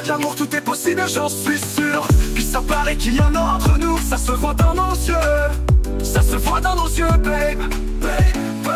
De l'amour, tout est possible, j'en suis sûr. Puis ça paraît qu'il y en a entre nous, ça se voit dans nos yeux. Ça se voit dans nos yeux, babe, babe, oh.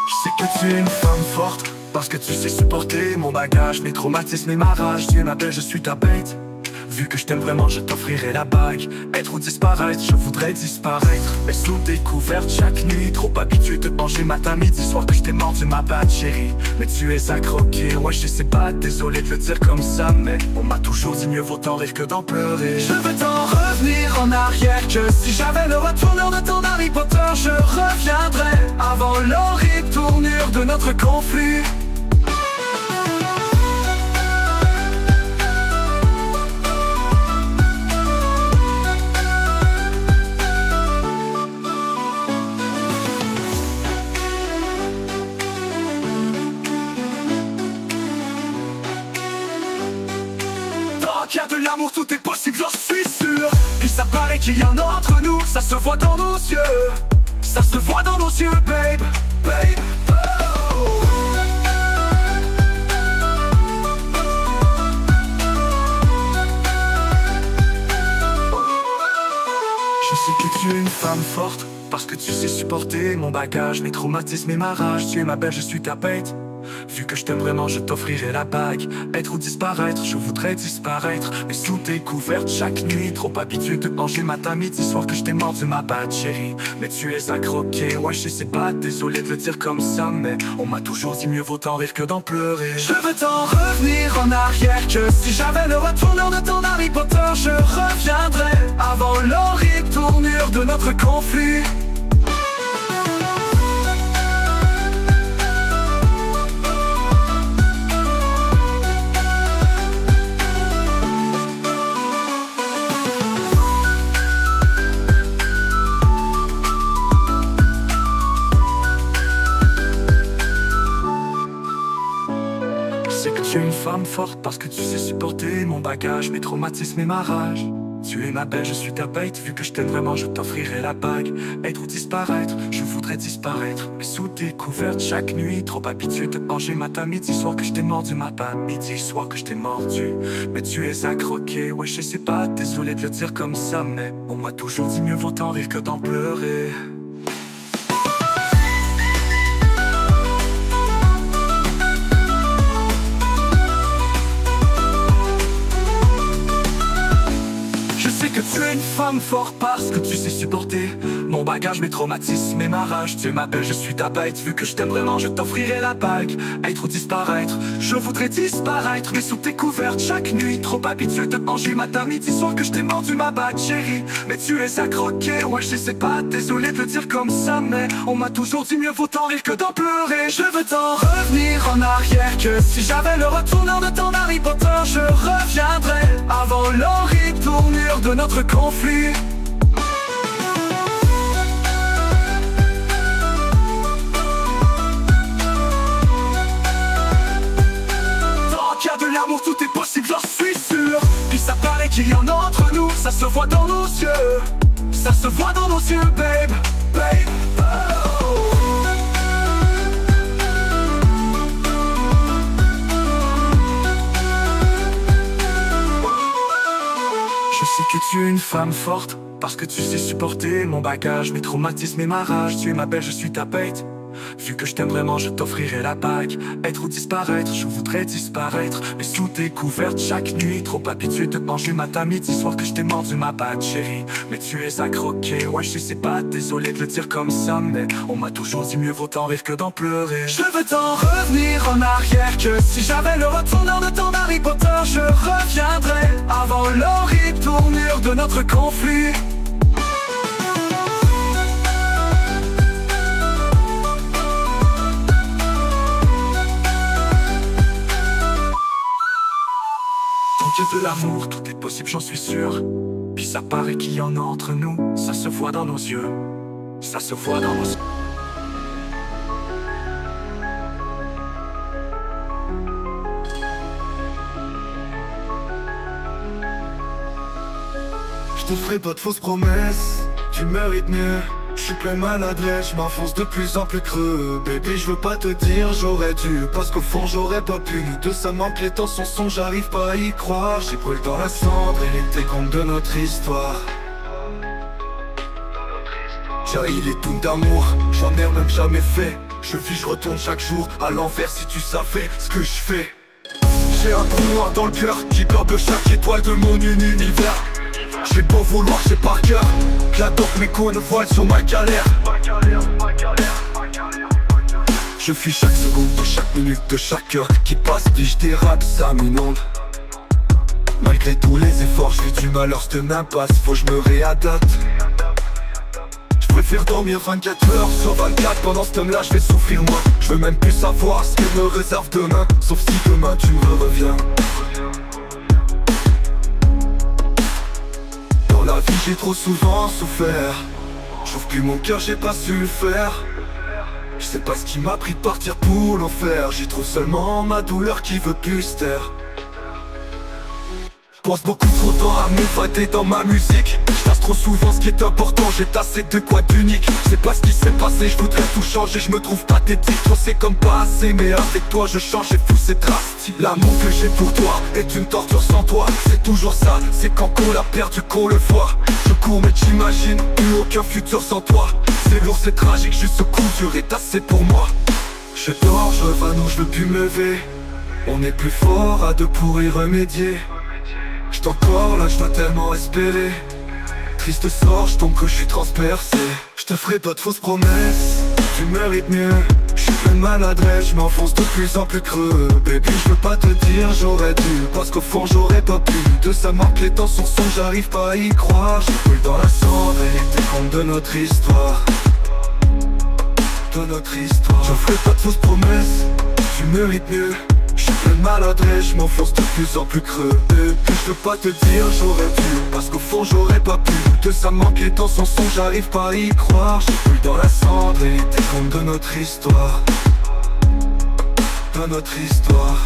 Je sais que tu es une femme forte, parce que tu sais supporter mon bagage, mes traumatismes et ma rage. Tu es ma belle, je suis ta bête. Vu que je t'aime vraiment, je t'offrirai la bague. Être ou disparaître, je voudrais disparaître. Mais sous tes couvertes chaque nuit, trop habitué de te manger matin, midi, soir que je t'ai mordu ma batte, chérie. Mais tu es à croquer, ouais je sais pas, désolé de le dire comme ça. Mais on m'a toujours dit mieux vaut d'en rire que d'en pleurer. Je veux t'en revenir en arrière, que si j'avais le retourneur de ton Harry Potter, je reviendrais avant l'horrible tournure de notre conflit. Qu'il y a de l'amour, tout est possible, j'en suis sûr. Puis ça paraît qu'il y en a entre nous, ça se voit dans nos yeux. Ça se voit dans nos yeux, babe, babe, oh. Je sais que tu es une femme forte, parce que tu sais supporter mon bagage, mes traumatismes et ma rage. Tu es ma belle, je suis ta bête. Vu que je t'aime vraiment, je t'offrirai la bague. Être ou disparaître, je voudrais disparaître. Mais sous tes couvertes chaque nuit, trop habitué de manger matin, midi, soir que je t'ai mordu ma batte, chérie. Mais tu es à croquer, ouais je sais pas, désolé de le dire comme ça, mais on m'a toujours dit mieux vaut en rire que d'en pleurer. Je veux t'en revenir en arrière, que si j'avais le retourneur de ton Harry Potter, je reviendrais avant l'horrible tournure de notre conflit. Je sais que tu es une femme forte parce que tu sais supporter mon bagage, mes traumatismes et ma rage. Tu es ma belle, je suis ta bête, vu que je t'aime vraiment, je t'offrirai la bague. Être ou disparaître, je voudrais disparaître. Mais sous tes couvertes chaque nuit, trop habitué de manger matin, midi, soir que je t'ai mordu ma batte, midi, soir que je t'ai mordu. Mais tu es à croquer, ouais je sais pas, désolé de le dire comme ça, mais on m'a toujours dit mieux vaut en rire que d'en pleurer. Que tu es une femme forte parce que tu sais supporter mon bagage, mes traumatismes et ma rage. Tu m'appelles, je suis ta bête, vu que je t'aime vraiment, je t'offrirai la bague. Être ou disparaître, je voudrais disparaître. Mais sous tes couvertes chaque nuit, trop habitué de manger matin, midi, soir que je t'ai mordu ma batte, chérie. Mais tu es à croquer, ouais je sais pas, désolé de le dire comme ça, mais on m'a toujours dit mieux vaut en rire que d'en pleurer. Je veux t'en revenir en arrière, que si j'avais le retourneur de ton Harry Potter, je reviendrais avant l'horrible tournure de notre conflit. Tant qu'il y a de l'amour, tout est possible, j'en suis sûr. Puis ça paraît qu'il y en a entre nous, ça se voit dans nos yeux. Ça se voit dans nos yeux, babe, babe, oh. Je sais que tu es une femme forte parce que tu sais supporter mon bagage, mes traumatismes et ma rage. Tu es ma belle, je suis ta bête. Vu que je t'aime vraiment, je t'offrirai la bague. Être ou disparaître, je voudrais disparaître. Mais sous tes couvertes chaque nuit, trop habitué de manger matin, midi, soir que je t'ai mordu ma batte, chérie. Mais tu es à croquer, ouais je sais pas, désolé de le dire comme ça, mais on m'a toujours dit mieux vaut en rire que d'en pleurer. Je veux t'en revenir en arrière, que si j'avais le retourneur de ton Harry Potter, je reviendrais avant l'horrible tournure de notre conflit. Tant qu'il y a de l'amour, tout est possible, j'en suis sûr. Puis ça paraît qu'il y en a entre nous, ça se voit dans nos yeux. Ça se voit dans nos yeux. Je te ferai pas de fausses promesses, tu mérites mieux. Je suis plein maladroit, je m'enfonce de plus en plus creux. Baby, je veux pas te dire j'aurais dû, parce qu'au fond j'aurais pas pu. Nous deux ça manque, les temps sont sombres, j'arrive pas à y croire. J'ai brûlé dans la cendre et les décomptes de notre histoire. Jaillit les tunes d'amour, j'en ai même jamais fait. Je vis, je retourne chaque jour à l'envers, si tu savais ce que je fais. J'ai un trou noir dans le cœur qui pleure de chaque étoile de mon univers. J'ai beau vouloir, j'ai par cœur j'adore mes cônes voilent sur ma galère. Je fuis chaque seconde de chaque minute de chaque heure qui passe, puis je dérape, ça m'inonde. Malgré tous les efforts, j'ai du malheur, cette impasse, faut que je me réadapte. Je préfère dormir 24 heures sur 24, pendant ce temps-là je vais souffrir moins. Je veux même plus savoir ce que me réserve demain, sauf si demain tu me reviens. Dans la vie j'ai trop souvent souffert, j'ouvre plus mon cœur, j'ai pas su le faire. Je sais pas ce qui m'a pris de partir pour l'enfer. J'y trouve seulement ma douleur qui veut plus se taire. Pense beaucoup trop de temps à m'évader dans ma musique. Je tasse trop souvent ce qui est important, j'ai tassé de quoi d'unique. Je sais pas ce qui s'est passé, je voudrais tout changer, je me trouve pathétique. Trop c'est comme pas assez, mais avec toi je change et fou c'est drastique. L'amour que j'ai pour toi est une torture sans toi. C'est toujours ça, c'est quand on l'a perdu qu'on le voit. Je cours mais j'imagine plus aucun futur sans toi. C'est lourd, c'est tragique, juste ce coup dur est assez pour moi. Je dors, je revano, je veux plus me lever. On est plus fort à deux pour y remédier. J'suis encore là, j'dois tellement espérer. Triste sort, j'tombe que j'suis transpercé. J'te ferai pas de fausses promesses, tu mérites mieux. J'suis plein de maladresse, j'm'enfonce de plus en plus creux. Baby, j'veux pas te dire j'aurais dû, parce qu'au fond j'aurais pas pu. De ça manque les temps sont sombres, j'arrive pas à y croire. J'brûle dans la cendre et t'es compte de notre histoire. De notre histoire. J'en ferai pas de fausses promesses, tu mérites mieux. J'suis plein de maladresse, j'm'enfonce de plus en plus creux. Et puis j'veux pas te dire j'aurais dû, parce qu'au fond j'aurais pas pu. De ça manque les temps sans son, j'arrive pas à y croire. J'brûle dans la cendre et t'es compte de notre histoire. De notre histoire.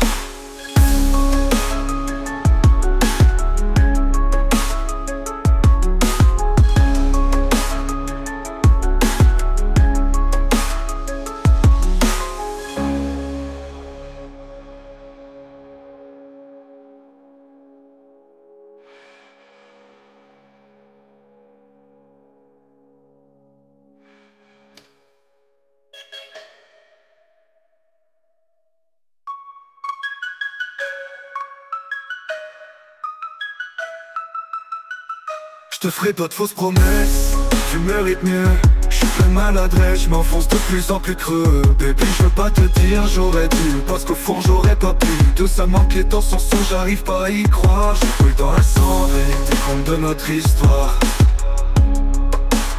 J'te ferai pas de fausses promesses, tu mérites mieux. J'suis plein de maladresse, j'm'enfonce de plus en plus creux. Baby, j'veux pas te dire j'aurais dû, parce qu'au fond j'aurais pas pu. De ça manque les temps sans son, j'arrive pas à y croire. J'brûle dans la cendre et t'es compte de notre histoire.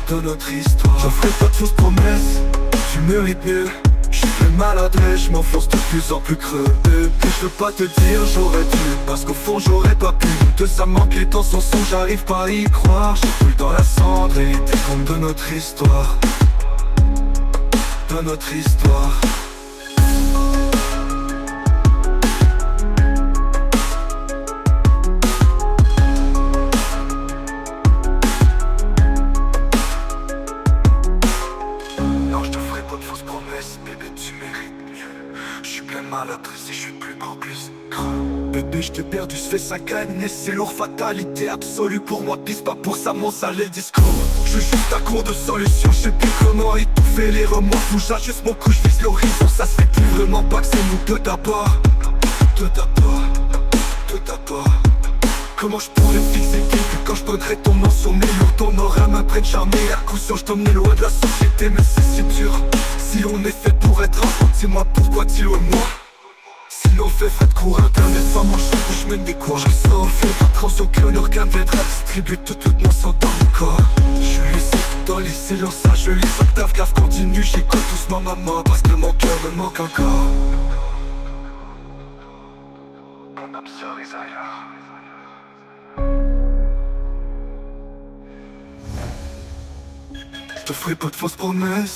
De notre histoire. J'en ferai pas de fausses promesses, tu mérites mieux. J'suis plein de maladresse, j'm'enfonce de plus en plus creux. Et puis j'veux pas te dire j'aurais dû, parce qu'au fond j'aurais pas pu. De ça manque les temps sans son, j'arrive pas à y croire. J'brûle dans la cendre et t'es compte de notre histoire. De notre histoire. Maladresse et j'suis plus en plus. Bébé, j't'ai perdu, j'fais 5 années, c'est lourd, fatalité absolue pour moi, pisse pas pour ça mon sale discours. J'suis juste à court de solution, j'sais plus comment étouffer les remords. Faut j'ajuste mon cou, j'vise l'horizon, ça se fait plus vraiment pas que c'est nous de ta part. De ta part, de ta part. Comment j'pourrais fixer qui quand j'pondrais ton nom sur mes murs. Ton aura m'imprègne charmé, à coup sûr j't'emmène loin de la société. Mais c'est si dur, si on est fait pour être ensemble, dis-moi pourquoi t'es loin de moi. Si l'on fait frais de cours internet, sans mon champ où j'mène des cours. Je sors au feu, pas trans, aucun organe viendra distribuer tout mon sang dans mon corps. J'suis ici dans les silences, ça je lis octave grave continue. J'écoute doucement maman parce que mon cœur me manque encore. Mon âme sœur est ailleurs. J'te ferai pas de fausses promesses,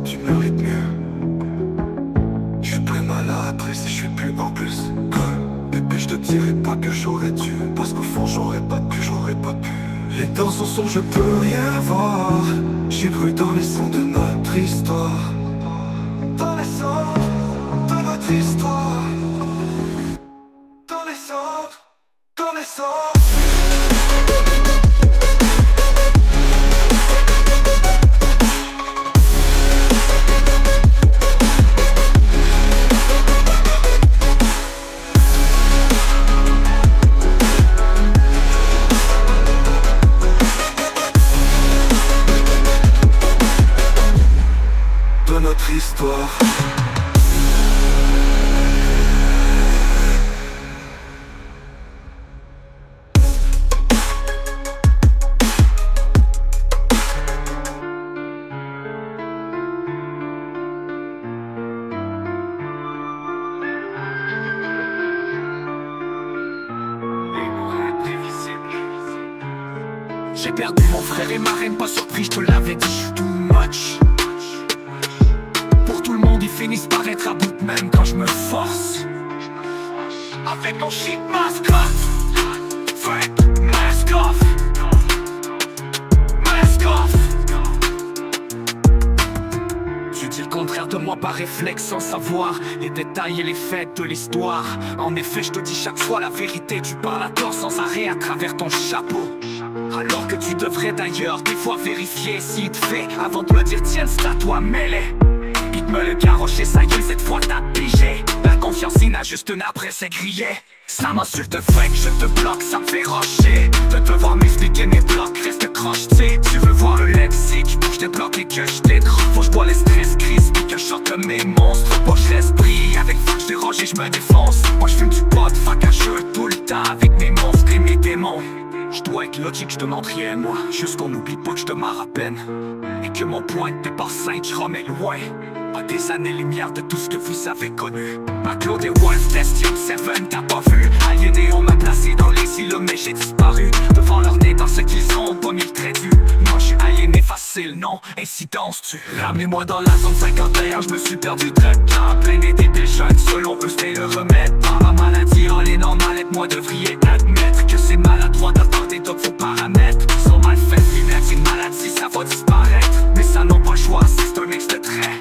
tu mérites mieux. J'suis très maladresse et j'suis plus en plus. Bébé, j'te dirai pas que j'aurais dû, parce qu'au fond j'aurais pas pu, j'aurais pas pu. Les temps sont sombres, je peux rien voir. J'ai brûlé dans les sons de notre histoire. Dans les sons de notre histoire. Dans les sons, dans les sons. Notre histoire. J'ai perdu mon frère et ma reine, pas surpris, je te l'avais dit, j'suis too much. Tout le monde ils finissent par être à bout même quand je me force. Avec mon shit mask off, Frank, mask off, mask off. Tu dis le contraire de moi par réflexe sans savoir les détails et les faits de l'histoire. En effet je te dis chaque fois la vérité, tu parles à tort sans arrêt à travers ton chapeau. Alors que tu devrais d'ailleurs des fois vérifier s'il te fait avant de me dire tiens c'est à toi mêlé. Me le garrocher, ça y est, cette fois t'as pigé. La confiance il n'a juste une après c'est grillé. Ça m'insulte vrai que je te bloque, ça me fait rocher. De devoir m'expliquer mes blocs, reste croche, t'sais. Tu veux voir le lexique, pour que je débloque et que je détruis. Faut que je bois les stress crises, puis que je sorte mes monstres. Poche l'esprit, avec fuck je déroge et je me défonce. Moi je fume du pot, fuck à jeu tout le temps avec mes monstres et mes démons. Je dois être logique, je demande rien moi. Juste qu'on n'oublie pas que je te marre à peine. Et que mon point dépasse 5, je remets loin. À des années-lumière de tout ce que vous avez connu. Ma Claude et Wolf, Destium 7, t'as pas vu. Aliéné, on m'a placé dans les îlots mais j'ai disparu. Devant leur nez dans ce qu'ils ont pas mis le trait du. Moi je suis aliéné facile, non, incidence tu. Ramenez-moi dans la zone 51, je me suis perdu très temps. Plein d'idées des jeunes, selon eux c'était le remède. Par ma maladie, oh les normalettes, moi devriez admettre que c'est maladroit d'accorder d'autres faux paramètres. Ils sont mal faits, lunettes, c'est une maladie, ça va disparaître. Mais ça n'ont pas le choix, c'est un mix de traits.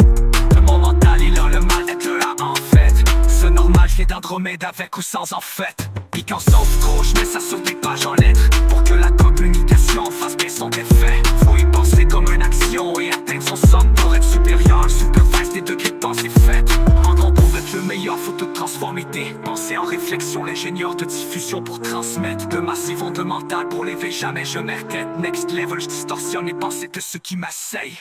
Mon mental il a le mal-être là en fait. Ce normal je viens d'Andromède avec ou sans en fait. Pis quand sauf trop je mets ça sur des pages en lettres. Pour que la communication fasse bien son effet. Faut y penser comme une action et atteindre son somme pour être supérieur. Supervise des degrés de pensée faite. En gros pour être le meilleur faut tout transformer tes pensées en réflexion. L'ingénieur de diffusion pour transmettre de massif fondamental pour l'éveil jamais je m'arrête. Next level je distorsionne les pensées de ceux qui m'asseyent.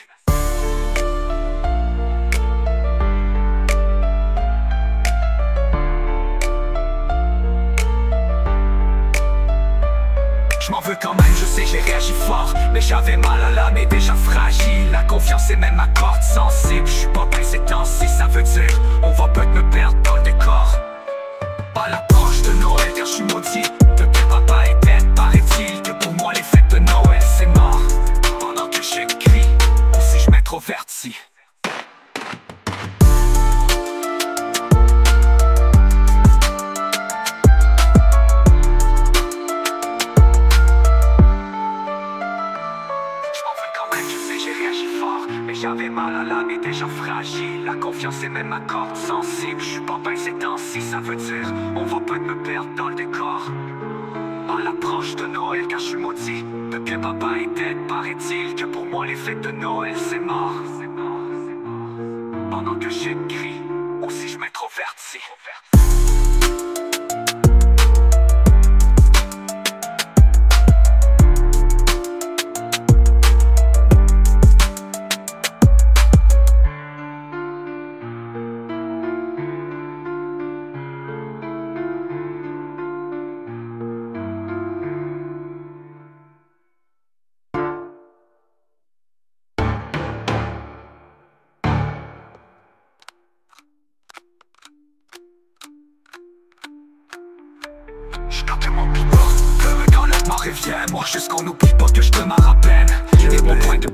Je m'en veux quand même, je sais j'ai réagi fort. Mais j'avais mal à l'âme et déjà fragile. La confiance est même ma corde sensible. Je suis pas bien ces temps-ci, ça veut dire on va peut-être me perdre dans le décor. À l'approche de Noël car je suis maudit. Depuis papa est bête, paraît-il que pour moi les fêtes de Noël c'est mort. Pendant que j'écris, ou si je m'introvertis. J'avais mal à l'âme et déjà fragile. La confiance est même ma corde sensible. Je suis pas bien ces temps-ci, ça veut dire on va peut-être me perdre dans le décor. À l'approche de Noël car je suis maudit. Depuis papa est dead, paraît-il que pour moi les fêtes de Noël c'est mort. Pendant que j'écris, aussi je m'introvertis. Reviens-moi jusqu'on n'oublie pas que je te marre à peine. Et mon point de...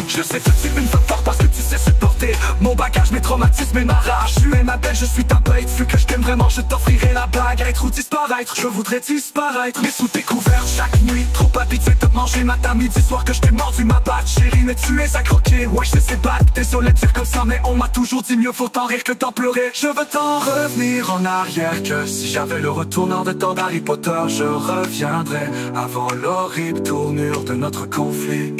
Je sais que tu une femme forte parce que tu sais supporter mon bagage, mes traumatismes et ma rage. Tu es ma belle, je suis ta bête. Vu que je t'aime vraiment, je t'offrirai la bague. Être ou disparaître, je voudrais disparaître. Mais sous tes couverts chaque nuit, trop habitué de te manger matin, midi, soir que je t'ai mordu ma batte. Chérie, mais tu es à croquer, ouais je sais battre. Désolé de dire comme ça, mais on m'a toujours dit mieux vaut t'en rire que t'en pleurer. Je veux t'en revenir en arrière, que si j'avais le retourneur de temps d'Harry Potter, je reviendrais avant l'horrible tournure de notre conflit.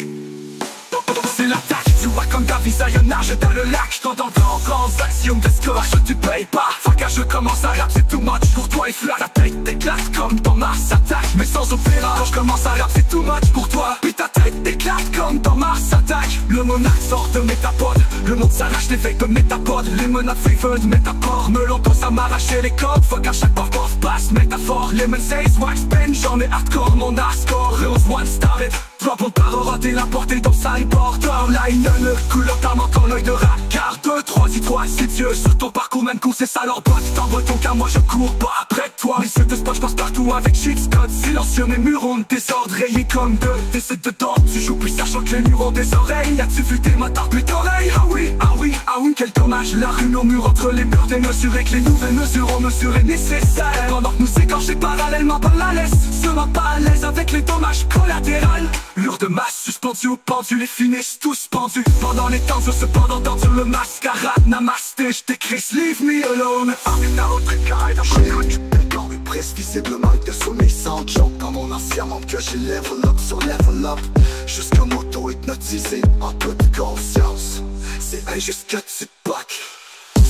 C'est l'attaque du Wakanda, visayonnage dans le lac. J't'entends en transaction de score, je tu payes pas. Fuck à je commence à rap, c'est too much pour toi et flat. La tête t'éclate comme ton Mars attaque, mais sans opéra. Quand je commence à rap, c'est too much pour toi. Puis ta tête t'éclate comme ton Mars attaque. Le monarque sort de métapode, le monde s'arrache des veilles de métapode. Les menaces favored, métaphore, melon tous à m'arracher les codes. Fuck à chaque paf paf passe, métaphore. Lemon says, wax pen, j'en ai hardcore, mon ascore. Rose one started. Drop on part rater la portée dans sa porteur. Line le couleur ta ton œil de rat. Car 2, 3 Choisis-toi, c'est Dieu sur ton parcours, même qu'on sait ça leur botte. T'envoies ton cas, moi je cours pas après toi. Les yeux de spot, je passe partout avec cheat code silencieux, mes murs ont désordre rayés comme deux. T'essaies de tordre, tu joues puis sachant que les murs ont des oreilles. As-tu vu tes motards plus d'oreilles? Ah oui, ah oui, ah oui, quel dommage. La rue, nos murs entre les murs démesurés, que les nouvelles mesures ont mesuré nécessaire. Pendant que nous écorcher parallèlement par la laisse, sera pas à l'aise avec les dommages collatéraux. Lourde masse suspendue au pendu, les finissent tous pendus. Pendant les temps, je cependant d'endure le mascarade. Namasté, je t'écris, leave me alone. I'm not guide, I'm dans le presse, visiblement de soumission. Joke dans mon ancien monde que j'ai level up sur level up. Jusqu'à m'auto-hypnotiser en toute conscience. C'est injuste que tu te back.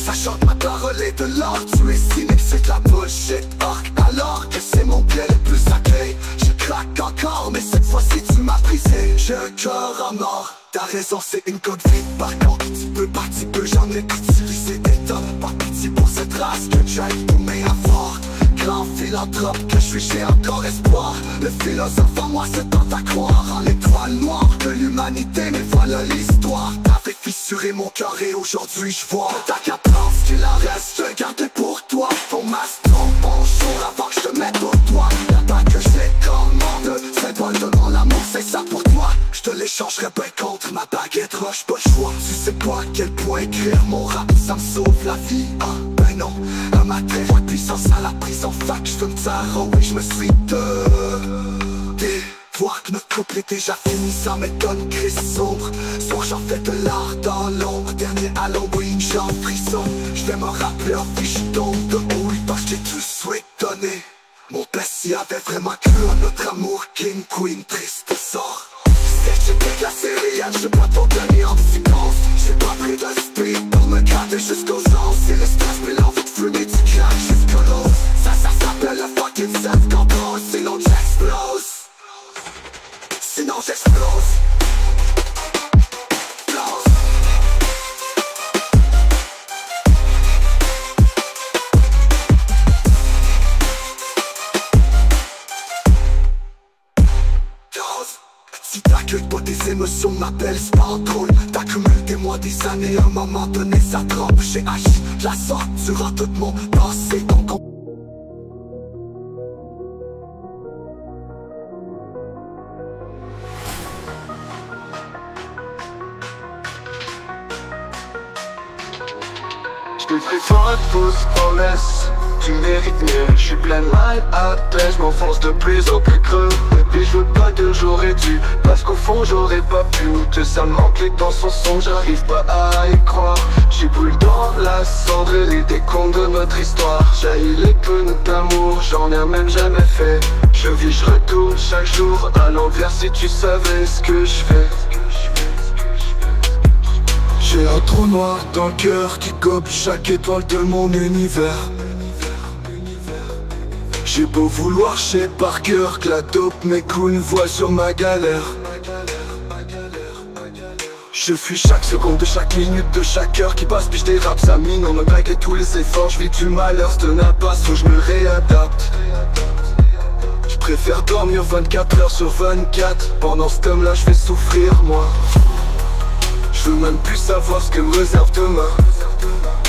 Sachant que ma parole est de l'or, tu es cynique, c'est de la bullshit. Alors que c'est mon pied le plus sacré, je craque encore, mais cette fois-ci tu m'as brisé. J'ai un cœur à mort, ta raison c'est une code vide. Par contre, petit peu, j'en ai utilisé des tonnes. Par pitié pour cette race que j'aille tous mes avoirs. Grand philanthrope que je suis, j'ai encore espoir. Le philosophe en moi se tente à croire en l'étoile noire de l'humanité, mais voilà l'histoire. T'avais fissuré mon cœur et aujourd'hui je vois ta cadence, qu'il en reste, je gardais pour toi. Ton mastron, bonjour avant que je te mette au doigt. Y'a pas que j'ai commande, symbole de mon amour, c'est ça pour toi. Je te l'échangerai bien contre ma baguette roche, pas le choix. Tu sais pas à quel point écrire mon rap, ça me sauve la vie. Ah, ben non, à ma tête, puissance à la prison, fac, je veux me taire, oh oui, je me suis voir que notre couple est déjà fini, ça m'étonne, crise sombre. Soir j'en fais de l'art dans l'ombre, dernier Halloween, j'en frisson. Je vais me rappeler en fiche tombe de haut, oui, parce que j'ai tout souhaité. Mon père s'y avait vraiment cru à notre amour, King, Queen, triste sort. J'étais de la série, je bois ton dernier en psychose. J'ai pas pris de speed pour me garder jusqu'aux os. C'est le stress, mais l'envie de fumer, tu claques jusqu'à l'os. Ça s'appelle le fucking self-control, sinon j'explose. Sinon j'explose. Si t'accueilles pas tes émotions, m'appelle Spandrouille. T'accumules des mois, des années, à un moment donné ça trempe. J'ai haché la sorte durant tout mon passé, donc on... J'te fais pas de fausses promesses, tu mérites mieux. J'suis plein de mal à tête, j'm'enfonce de plus en plus creux. Et puis j'veux pas dire j'aurais dû, parce qu'au fond j'aurais pas pu. Que ça me manque dans son son, j'arrive pas à y croire. J'ai brûlé dans la cendre et les décombres de notre histoire. J'haïs les pneus d'amour, j'en ai même jamais fait. Je vis, je retourne chaque jour à l'envers si tu savais ce que je fais. J'ai un trou noir dans le cœur qui gobe chaque étoile de mon univers. J'ai beau vouloir, j'sais par cœur que la dope m'écoule une voix sur ma galère. Je fuis chaque seconde de chaque minute de chaque heure qui passe, puis j'dérape, ça mine, on me braque tous les efforts. J'vis du malheur, c'te n'a pas, faut que j'me réadapte. J'préfère dormir 24 heures sur 24. Pendant ce temps là j'fais souffrir moi. Je veux même plus savoir ce que me réserve demain.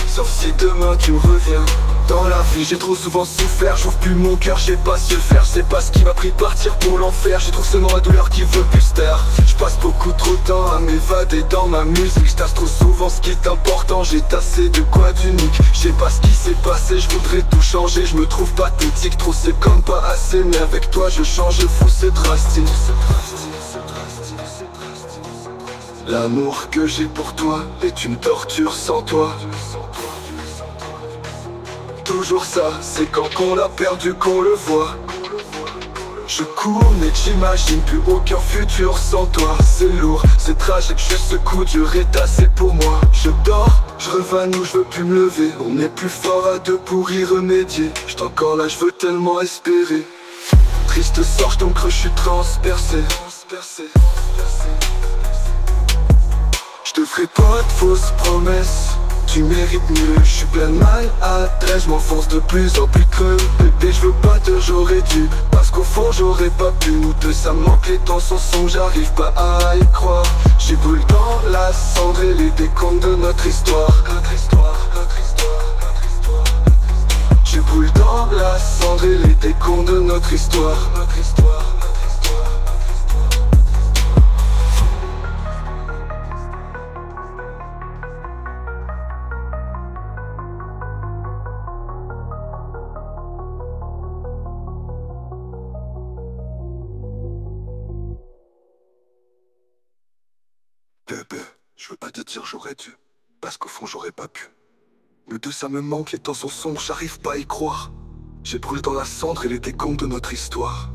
Sauf si demain tu reviens. Dans la vie j'ai trop souvent souffert, j'ouvre plus mon cœur, je sais pas se faire. C'est pas ce qui m'a pris de partir pour l'enfer. J'ai trop seulement la douleur qui veut plus se taire. Je passe beaucoup trop de temps à m'évader dans ma musique. Je tasse trop souvent ce qui est important, j'ai tassé de quoi d'unique. Je sais pas ce qui s'est passé, je voudrais tout changer. Je me trouve pathétique, trop c'est comme pas assez. Mais avec toi je change, je fous, c'est drastique. L'amour que j'ai pour toi est une torture sans toi. Toujours ça, c'est quand on l'a perdu qu'on le voit. Je cours mais j'imagine plus aucun futur sans toi. C'est lourd, c'est tragique, juste ce coup dur est assez pour moi. Je dors, je revanous, je veux plus me lever. On est plus fort à deux pour y remédier. J'suis encore là, je veux tellement espérer. Triste sort, j'tombe creux, j'suis transpercé. Je te ferai pas de fausses promesses, tu tu mérites mieux. Je suis plein de maladresse, je m'enfonce de plus en plus creux. Bébé, je veux pas te, j'aurais dû, parce qu'au fond j'aurais pas pu. Nous deux ça me manque, les temps sont sombres, j'arrive pas à y croire. J'ai brûlé dans la cendre et les décombres de notre histoire. Je brûle dans la cendre et les décombres de notre histoire. Bébé, je veux pas te dire j'aurais dû, parce qu'au fond j'aurais pas pu. Nous deux ça me manque, les temps sont sombres, j'arrive pas à y croire. J'ai brûlé dans la cendre et les décombres de notre histoire.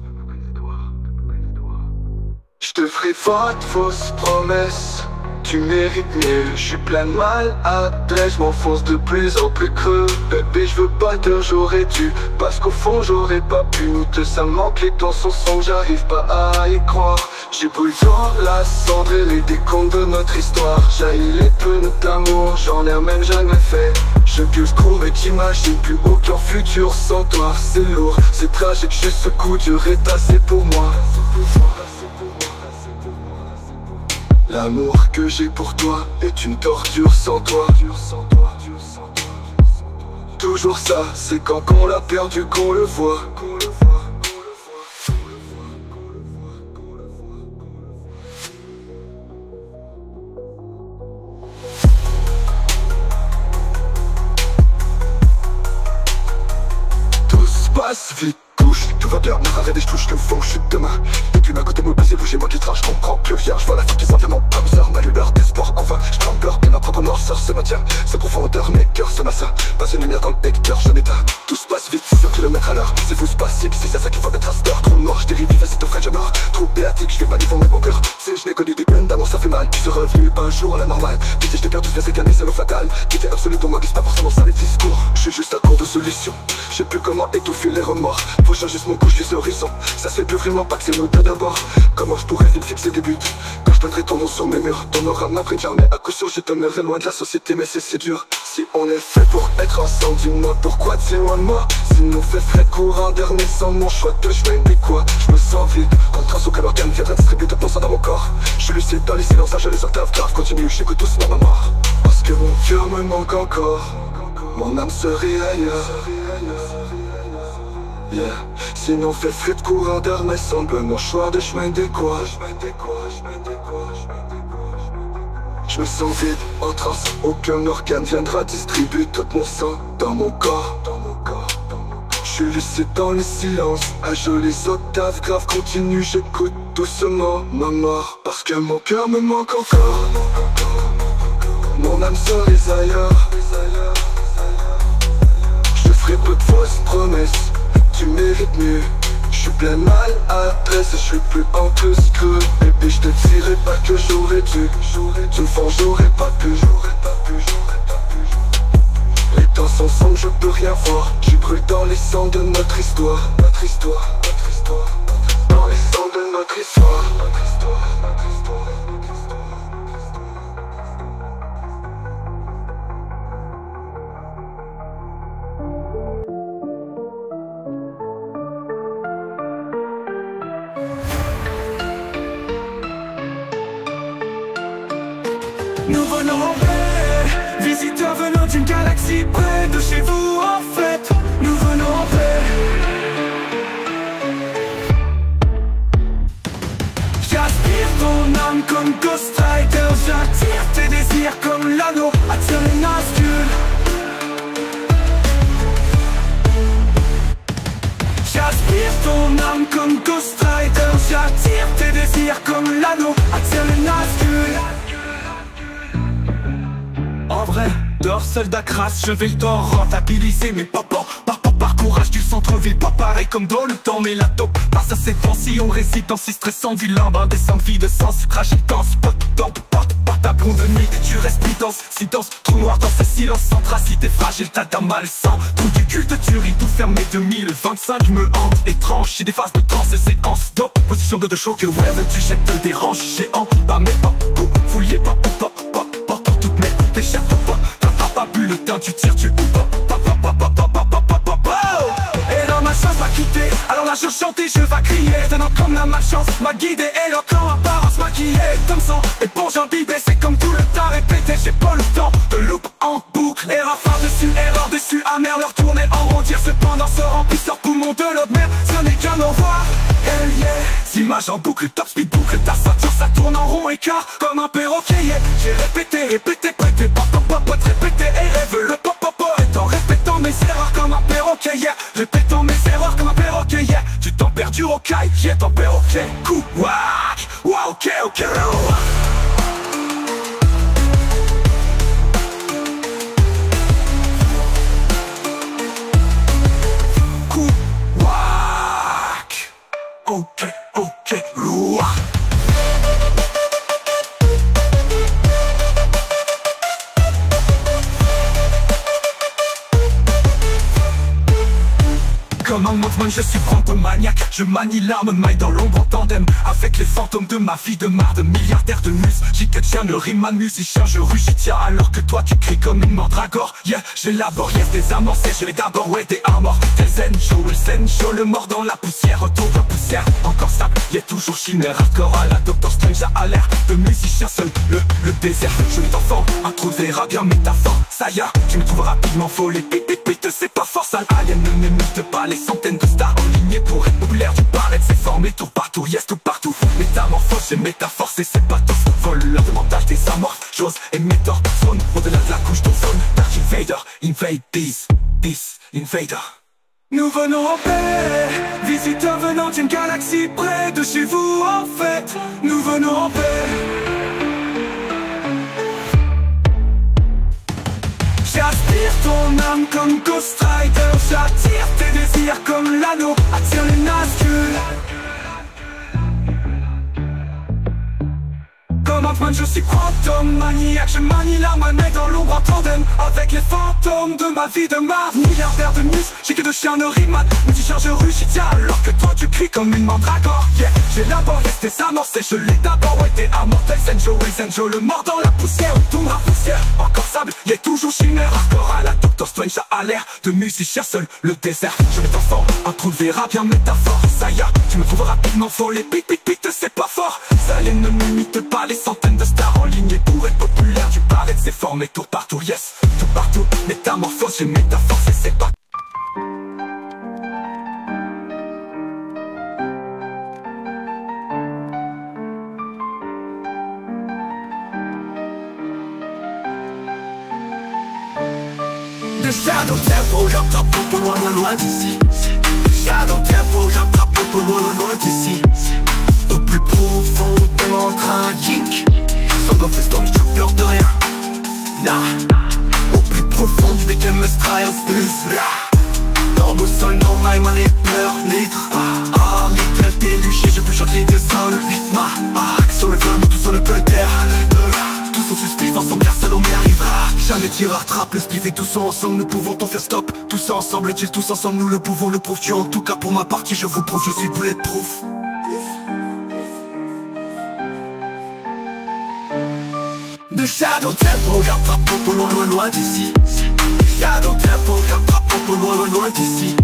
Je te ferai pas de fausses promesses, tu mérites mieux. Je suis plein de maladresse, je m'enfonce de plus en plus creux. Bébé, je veux pas te, j'aurais dû, parce qu'au fond j'aurais pas pu. Nous deux ça me manque, les temps sont sombres, j'arrive pas à y croire. J'ai brûlé dans la cendre et les décombres de notre histoire. Jaillit les pneus d'amour, j'en ai même jamais fait. Je pulse trop et t'imagines plus aucun futur sans toi. C'est lourd, c'est tragique, juste ce coup dur est assez pour moi. L'amour que j'ai pour toi est une torture sans toi. Toujours ça, c'est quand on l'a perdu qu'on le voit. Tout se passe vite. Tout va bien, arrête et je touche le fond, je suis demain. Depuis ma côté mobile, c'est vous, j'ai moi qui trace, je comprends plus rien. Je vois la fin qui simplement comme ça, ma lueur d'espoir. Enfin, je prends peur que ma propre noirceur se maintient. Sa profondeur, mes cœurs se massent. Passe une lumière dans le hectare, je m'éteins. Tout se passe vite, 600 km à l'heure. C'est vous, c'est pas si c'est ça qu'il faut mettre à cette heure. Trop noir, je dérive, c'est au frais, je meurs. Trop béatique, je fais mal, ils vont mettre mon cœur. Si je n'ai connu des peines d'amour, ça fait mal. Puis ce revenu, pas un jour à la normale. Puis si je t'ai perdu, viens cette année, c'est le fatal. Qui était absolu pour moi, qui pas forcément ça les discours. Je suis juste à court de solutions. Je sais plus comment étouffer les remords. Faut changer mon couche, les horizons. Ça se fait plus vraiment pas que c'est nous deux d'abord. Comment je pourrais vite fixer des buts quand je peindrai ton nom sur mes murs. Ton aura m'apprend jamais à coup sûr je t'emmènerai loin de la société. Mais c'est dur. Si on est fait pour être ensemble, dis-moi pourquoi t'es loin de moi. Si nous fait frais courant dernier sans mon choix de chemin. Mais quoi, je me sens vide. Quand trace aucun organe viendra distribuer de sang dans mon corps. Je suis lucide dans les silences, je les octaves graves. Continue, j'écoute doucement ma mort. Parce que mon cœur me manque encore. Mon âme serait ailleurs. Yeah. Sinon fait frais de courant d'air, mais semble mon choix de chemin adéquat. Je me sens vide, en transe, aucun organe viendra distribuer tout mon sang dans mon corps. Je suis lucide dans les silences, à jouer les octaves graves, continue, j'écoute doucement ma mort. Parce que mon cœur me manque encore. Mon âme serait ailleurs. Je ferai peu de fausses promesses. Tu mérites mieux, je suis plein de maladresse, je suis plus en plus creux. Et puis je te dirai pas que j'aurais dû, tu me fends, j'aurais pas pu. Les temps sont sombres, je peux rien voir. Je brûle dans les sangs de notre histoire. Dans les sangs de notre histoire. Nous venons en paix, visiteurs venant d'une galaxie près de chez vous en fait. Nous venons en paix. J'aspire ton âme comme Ghost Rider. J'attire tes désirs comme l'anneau attire les Nazgûl. J'aspire ton âme comme Ghost Rider. J'attire tes désirs comme l'anneau attire les Nazgûl. En vrai, dehors soldat crasse, je vais le temps rentabiliser mes papas. Par courage du centre-ville, pas pareil comme dans le temps. Mais la taupe, par ça c'est temps si on réside dans si stressant vilain. Bain descend vie de sang, sucrage intense. Pas tout temps, par ta blonde de nuit. Tu restes dense, si dense, trou noir dans ce silence. Sans trace, si t'es fragile, t'as d'un malsain. Trou du culte, tu ris, tout fermé 2025 me hante. Étrange, j'ai des phases de trans et séquences d'opposition de choc. Que ouais, tu jettes te dérange, géant. Pas mes pas, fouillez pas, toutes mes, t'échappes pas. T'as pas bu tu tires, tu et là ma chance m'a quitté, alors là je chantais, je vais crier. D'un an comme la malchance m'a guidé, et leur camp apparence maquillée. Comme sang, éponge imbibée, c'est comme tout le temps répété. J'ai pas le temps de loop en boucle. Erreur erreur dessus, amer, leur tourner en rondir. Cependant se remplissent leurs poumons de l'autre mer. Ce n'est qu'un au revoir, hell yeah. Images en boucle, top speed boucle, ta ceinture ça tourne en rond écart comme un perroquet, yeah. J'ai répété, prêté, pop, répété et rêve le pop, et en répétant mes erreurs comme un perroquet, yeah. Répétant mes erreurs comme un perroquet, yeah. Tu t'en perds du rocaille, yeah, ton perroquet. Coup, wack, wow, ok, coup, wack, ok, louah. Comme un mouvement, je suis fantomaniaque. Je manie l'arme, maille dans l'ombre en tandem avec les fantômes de ma vie de marde, milliardaire de muse. J'y que tiens le rime, un musicien, je rugis tiens alors que toi tu cries comme une mandragore. Yeah, j'élabore, yes, des amorcés, je les d'abord, ouais, des armors. Tel Zencho, le mort dans la poussière, retour de poussière, encore stable, yeah, toujours chimère, hardcore à la Doctor Strange à l'air de musicien seul, le désert, je t'enfant, un trou de verra bien métaphore. Ça y est, tu me trouves rapidement faux, les pit, c'est pas fort, sale alien, ne m'émute pas, les centaines de stars alignées pour être populaire. Tu parlais de ces formés tour partout, yes, tout partout. Métamorphose, j'ai métaphore, c'est pas tous voleurs de mental, des amorphes, j'ose et méthode. Zone, au-delà de la couche d'ozone. Dark Invader, invade this invader. Nous venons en paix, visiteurs venant d'une galaxie près de chez vous en fait. Nous venons en paix. J'aspire ton âme comme Ghost Rider. J'attire tes désirs comme l'anneau attire les Nazgûl. Comme Ant-Man, je suis quantum maniaque. Je manie la manette dans l'ombre en tandem avec les fantômes de ma vie de marde. Milliardaire de muse, j'ai que de chiens de rime. Musicien, je rugis tiens alors que toi tu cries comme une mandragore, yeah. J'ai d'abord resté amorcé, je l'ai d'abord, ouais, t'es immortel. Zencho, le mort dans la poussière, tombe la poussière, encore sable, y'a toujours chimère. Hardcore à la Doctor Strange, ça a l'air de musicien seul, le désert. Je mets en fort, un trou de verra bien métaphore. Ça y est, tu me trouves rapidement faux, les pit, c'est pas fort. Ça les ne m'imite pas, les centaines de stars en ligne. Et pour être populaire, tu parlais de ces formes et tour partout, yes, tout partout. Métamorphose, j'ai métaphore, c'est pas. De Shadow Tempo, j'attrape pour loin d'ici. Shadow Tempo, j'attrape pour loin d'ici. Au plus profond de mon train kick. Sans go feston, j'ai peur de rien. Nah. Au plus profond du BTM Striles plus là. Dans le sol, non, my man, les pleurs, litres. Litres déluchés, je peux chanter des sols. Sur le flamme, tout sur le peu d'air. Tous sont suspects, ensemble, personne au arrivera. Jamais tir rattrape le spiff et tous ensemble, nous pouvons t'en faire stop. Tous ensemble, chill, tous ensemble, nous le pouvons, le prouves-tu. En tout cas pour ma partie, je vous prouve, je suis bulletproof. De Shadow Tempo, j'attrape pour loin d'ici. Shadow Tempo, j'attrape pour loin d'ici.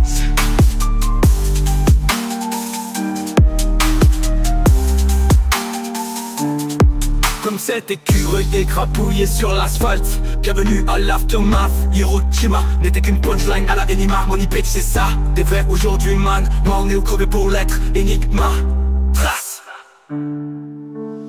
Comme cet écureuil écrapouillé sur l'asphalte. Bienvenue à l'aftermath. Hiroshima n'était qu'une punchline à la Enigma. Money Page c'est ça, des vrais aujourd'hui man. Moi on est au crevé pour l'être, Enigma. Trace.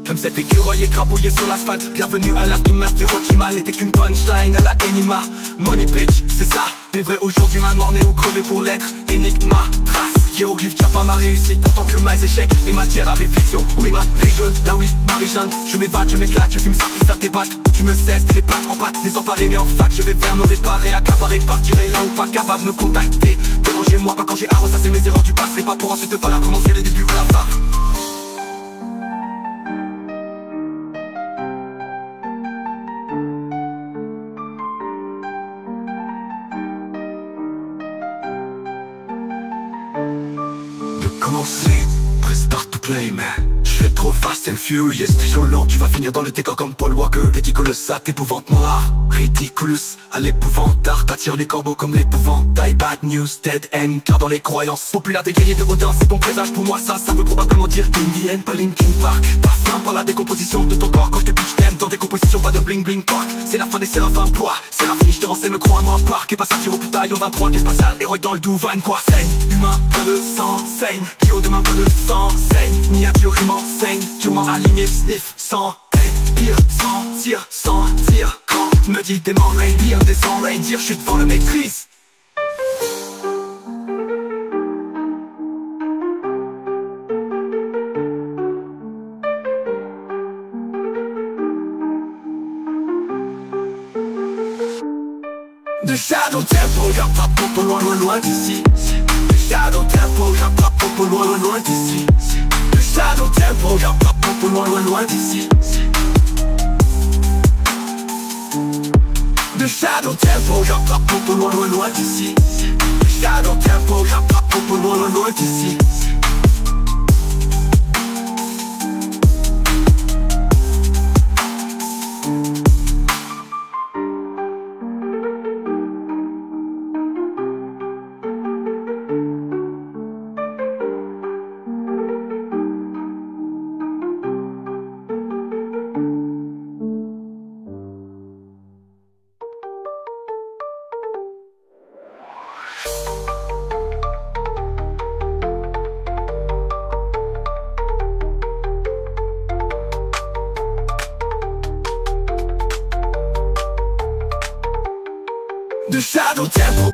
Comme cet écureuil écrapouillé sur l'asphalte. Bienvenue à l'aftermath. Hiroshima n'était qu'une punchline à la Enigma. Money Page c'est ça, des vrais aujourd'hui man. Moi on est au crevé pour l'être, Enigma. Trace. Hiéroglyphe, tu as pas ma réussite en tant que mes échecs et matière à réflexion. Oui ma région, là oui, Marie-Jeanne. Je m'évade, je m'éclate, je fume ça, ça tes pattes. Tu me cesses, les pattes en pattes, désemparé mais en fac. Je vais vers me réparer, accaparer, partirai là ou pas capable de me contacter. Dérangez-moi pas quand j'ai arrosé, ça c'est mes erreurs, tu passerais pas pour ensuite pas la commencer les débuts à la fin. Commencer, press start to play man. Je fais trop trop fast and furious. Violent, tu vas finir dans le décor comme Paul Walker. Ridiculous, ça t'épouvante moi. Ridiculous, à l'épouvantard. T'attires les corbeaux comme l'épouvantail. Bad news, dead end, car dans les croyances populaires des guerriers de Odin, c'est bon présage pour moi. Ça veut probablement dire Indienne, pas Linkin Park. Pas fin par la décomposition de ton corps. Quand je te pitch t'aime dans des compositions, pas de bling bling park. C'est la fin des séraphins, toi. C'est la fin, je te renseigne, me crois-moi, parc. Et pas sortir au putaille au 23, qu'est-ce pas ça, héroïque dans le Douvain, quoi. Saigne, humain, pas de sang, saigne. Qui au demain, pas de sang, saigne. Miniature, humain, saigne. Durement aligné, sniff, sans pire, sans tir, sans tir. Quand me dit démon, reindeer, descend, reindeer, je suis devant le maîtrise. De Shadow Temple, j'attrape un peu loin, loin, loin d'ici. De Shadow Temple, j'attrape un peu loin, loin, loin d'ici. De Shadow Temple, j'attrape un peu loin, loin, loin d'ici. De Shadow Temple, j'attrape un peu loin, loin, loin d'ici. De Shadow Temple, j'attrape un peu loin, loin, loin d'ici. De Shadow Temple.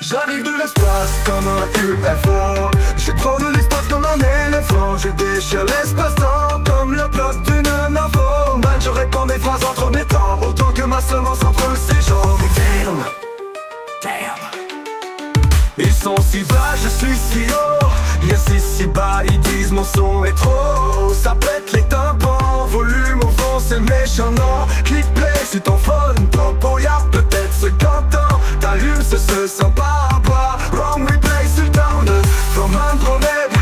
J'arrive de l'espace comme un UFO. Je prends de l'espace comme un éléphant. Je déchire l'espace-temps comme le bloc d'une info. Man, je répands mes phrases entre mes temps, autant que ma semence entre ses jambes. Damn, damn. Ils sont si bas, je suis si haut. Yes, si bas, ils disent mon son est trop. Ça pète les tympans, volume au fond, c'est méchant, non. Click play sur ton phone, tempo, y'a peut-être 50 ans. T'allumes, ce sent pas à bas. Wrong replay sur le down, comme Andromède.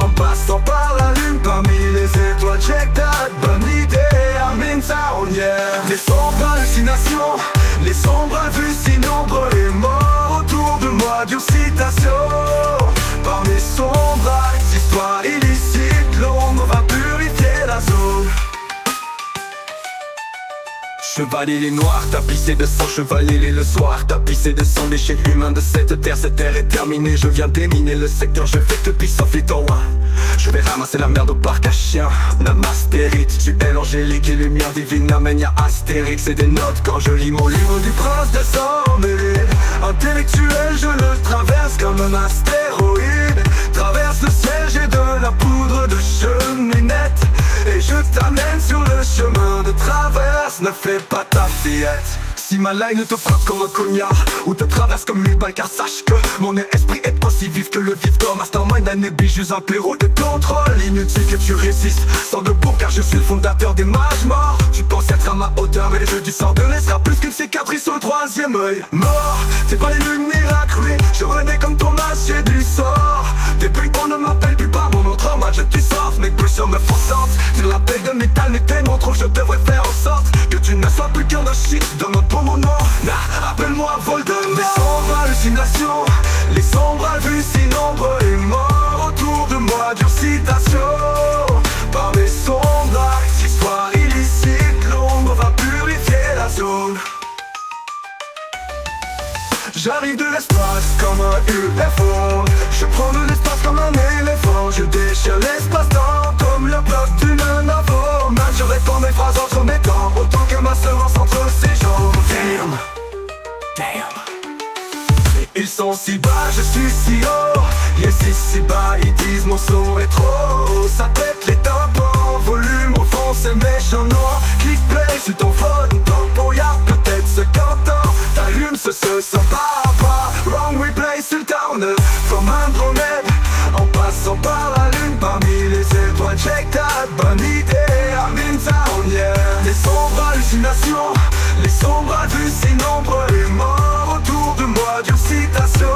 En passant par la lune, parmi les étoiles, check that. Bonne idée, I'm in town, yeah. Les sombres hallucinations, les sombres vues si nombreux. Les morts autour de moi, dure citation. Par mes sombres histoires illicites, l'ombre va purifier la zone. Chevalier les noirs, tapissés de sang, chevalier le soir. Tapissés de sang, déchets humains de cette terre est terminée. Je viens déminer le secteur, je fais te piece of it, oh. Je vais ramasser la merde au parc à chiens. Namastérite, duel angélique et lumière divine. Amen, y'a Astérix et des notes quand je lis mon livre du prince de sang mêlé. Intellectuel, je le traverse comme un astéroïde. Traverse le ciel, j'ai de la poudre de cheminette. Et je t'amène sur le chemin de traverse. Ne fais pas ta fillette. Si ma line te frappe comme un cognard ou te traverse comme une balle, car sache que mon esprit est aussi vif que le vif comme Mastermind. Un ébis, juste un blaireau de contrôle. Inutile que tu résistes, sans de beau car je suis le fondateur des mages morts. Tu penses être à ma hauteur mais le jeu du sort de l'est sera plus qu'une cicatrice sur le troisième œil. Mort, c'est pas les lumières oui. Je renais comme Thomas, j'ai du sort. Depuis qu'on ne m'appelle plus par mon autre en match tu sors. Mes pulsions me font sur la paix de métal n'est tellement trop. Je devrais faire en sorte que tu ne sois plus qu'un shit dans notre mon nom, appelle-moi Voldemort. Les sombres hallucinations, les sombres vues si nombreux. Les morts autour de moi, dure citation. Par mes sombres actes, histoires illicites, l'ombre va purifier la zone. J'arrive de l'espace comme un UFO. Je prends de l'espace comme un éléphant. Je déchire l'espace-temps comme le bloc d'une info. Man, je répands mes phrases entre mes temps, autant que ma semence entre ses jambes. Damn, damn. Ils sont si bas, je suis si haut. Yes, si bas, ils disent mon son est trop. Ça pète les tympans, volume au fond, c'est méchant, non. Click play sur ton phone, tempo, y'a peut-être 50 ans. T'allumes, ce sent pas à pas. Wrong replay sur le down, comme Andromède. En passant par la lune, parmi les étoiles, check that. Bonne idée, I'm in town, yeah. Les sombres hallucinations, les sombres vues si nombreux. Les morts autour de moi, dure citation.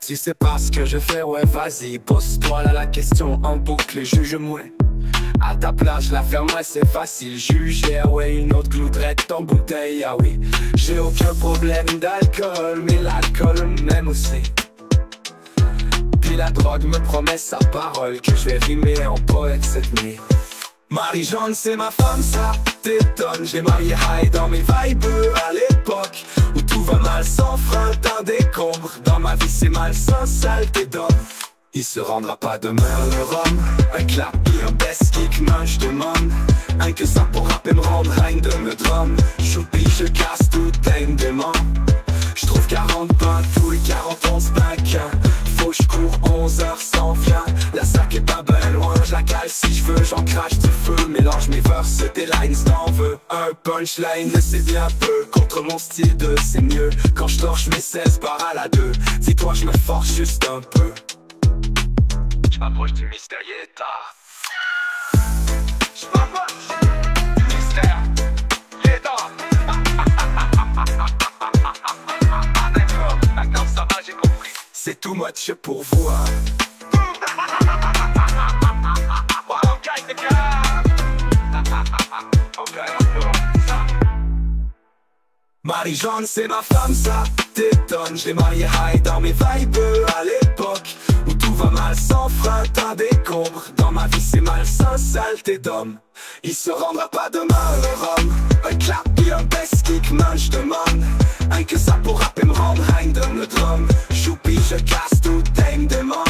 Tu sais pas ce que je fais, ouais vas-y, pose-toi là la question en boucle et juge-moi. À ta place, je la ferme, c'est facile, juger, ouais une autre clouderait en bouteille, ah oui. J'ai aucun problème d'alcool, mais l'alcool m'aime aussi. Puis la drogue me promet sa parole, que je vais rimer en poète cette nuit. Marie-Jeanne c'est ma femme, ça t'étonne. J'ai marié high dans mes vibes à l'époque où tout va mal sans frein, d'un décombre. Dans ma vie c'est malsain, saleté d'homme. Il se rendra pas demain le rhum. Un clap et un best kick, main je demande. Un que ça pour rapper me rendre reine de me drum. Choupi je casse tout un démon. Je trouve 40 pains, tous les 40 on se qu'un. Faut je cours 11 heures sans vient. La sac est pas ben loin, je la cale si je veux, j'en crache du feu. Mélange mes verses, des lines t'en veux. Un punchline c'est bien peu, contre mon style de c'est mieux. Quand je torche mes 16 barres à la 2, dis-toi je me force juste un peu. Je m'approche du mystère, il est tard. Je m'approche du mystère, il est tard. D'accord, maintenant ça va, j'ai compris. C'est too much pour vous, hein. Marie-Jeanne c'est ma femme, ça t'étonne. J'ai marié high dans mes vibes à l'époque où tout va mal sans frein, d'un décombre. Dans ma vie c'est malsain, saleté d'homme. Il se rendra pas demain le rhum. Un clap et un best kick, main je demande. Un que ça pour rapper me rendre reine de me drum. Choupi je casse tout un démon.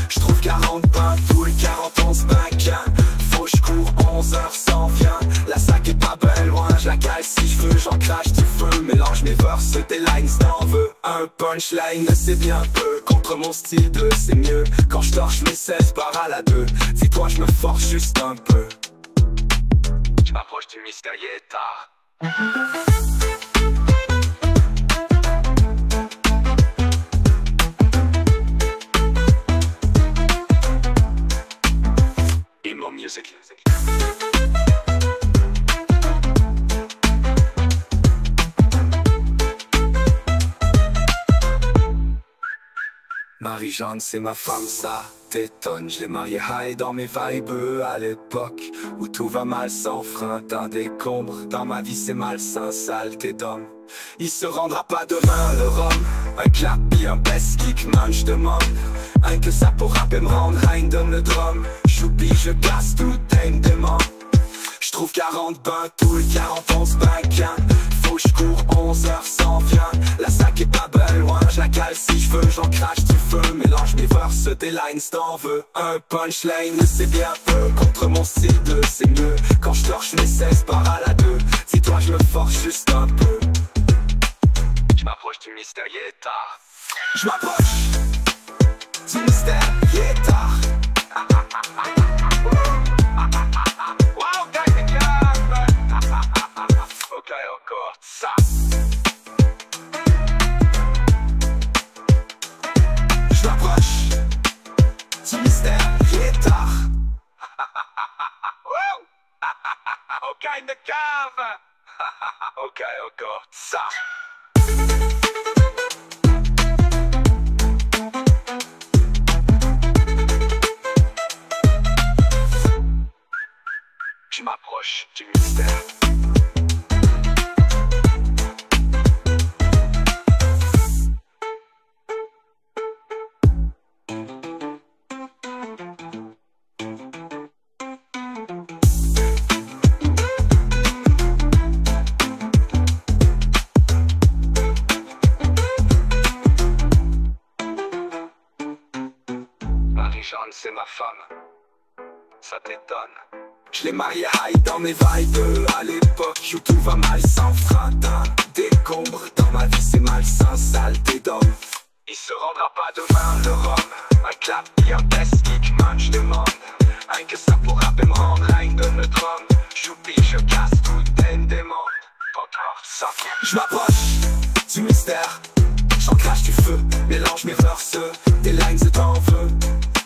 Je trouve 40 pains, tous les 40 on se qu'un. Faut je cours 11 heures sans vient. La sac est pas ben loin, je la cale si je veux, j'en crache du feu. Mélange mes verses, des lines t'en veux. Un punchline c'est bien peu, contre mon style de c'est mieux. Quand je torche mes 16 barres à la 2, dis-toi je me force juste un peu. Je m'approche du mystère, il est tard. Emo music. Marie-Jeanne c'est ma femme, ça t'étonne. Je l'ai marié high dans mes vibes à l'époque où tout va mal sans frein, d'un décombre. Dans ma vie c'est malsain, saleté d'homme. Il se rendra pas demain le rhum. Un clap et un best kick, man je demande. Un que ça pour rapper me rendre reine de le drum. Choupi je casse tout un démon. Je trouve 40 bains, tous les 40 on se qu'un. Faut je cours 11 heures sans vient. La sac est pas ben loin, je la cale si je veux, j'en crache du feu. Mélange mes verses, des lines t'en veux. Un punchline c'est bien peu, contre mon style de c'est mieux. Quand je torche mes 16 barres à la 2, dis-toi je me force juste un peu. Je m'approche du mystère, il est tard. Je m'approche du mystère, il est tard. Ok, encore ça. Je m'approche du mystère, il est tard. Ok, in the cave. Ok, encore ça. Je m'approche du mystère. Marie-Jeanne c'est ma femme, ça t'étonne. Je l'ai marié high dans mes vibes à l'époque où tout va mal sans frein, d'un décombre. Dans ma vie c'est malsain, saleté d'homme. Il se rendra pas demain le rhum. Un clap et un best kick, man je demande. Un que ça pour rapper me rendre reine de me drum. Choupi je casse tout un démon. Encore ça. Je m'approche du mystère, j'en crache du feu. Mélange mes verses, des lines t'en veux.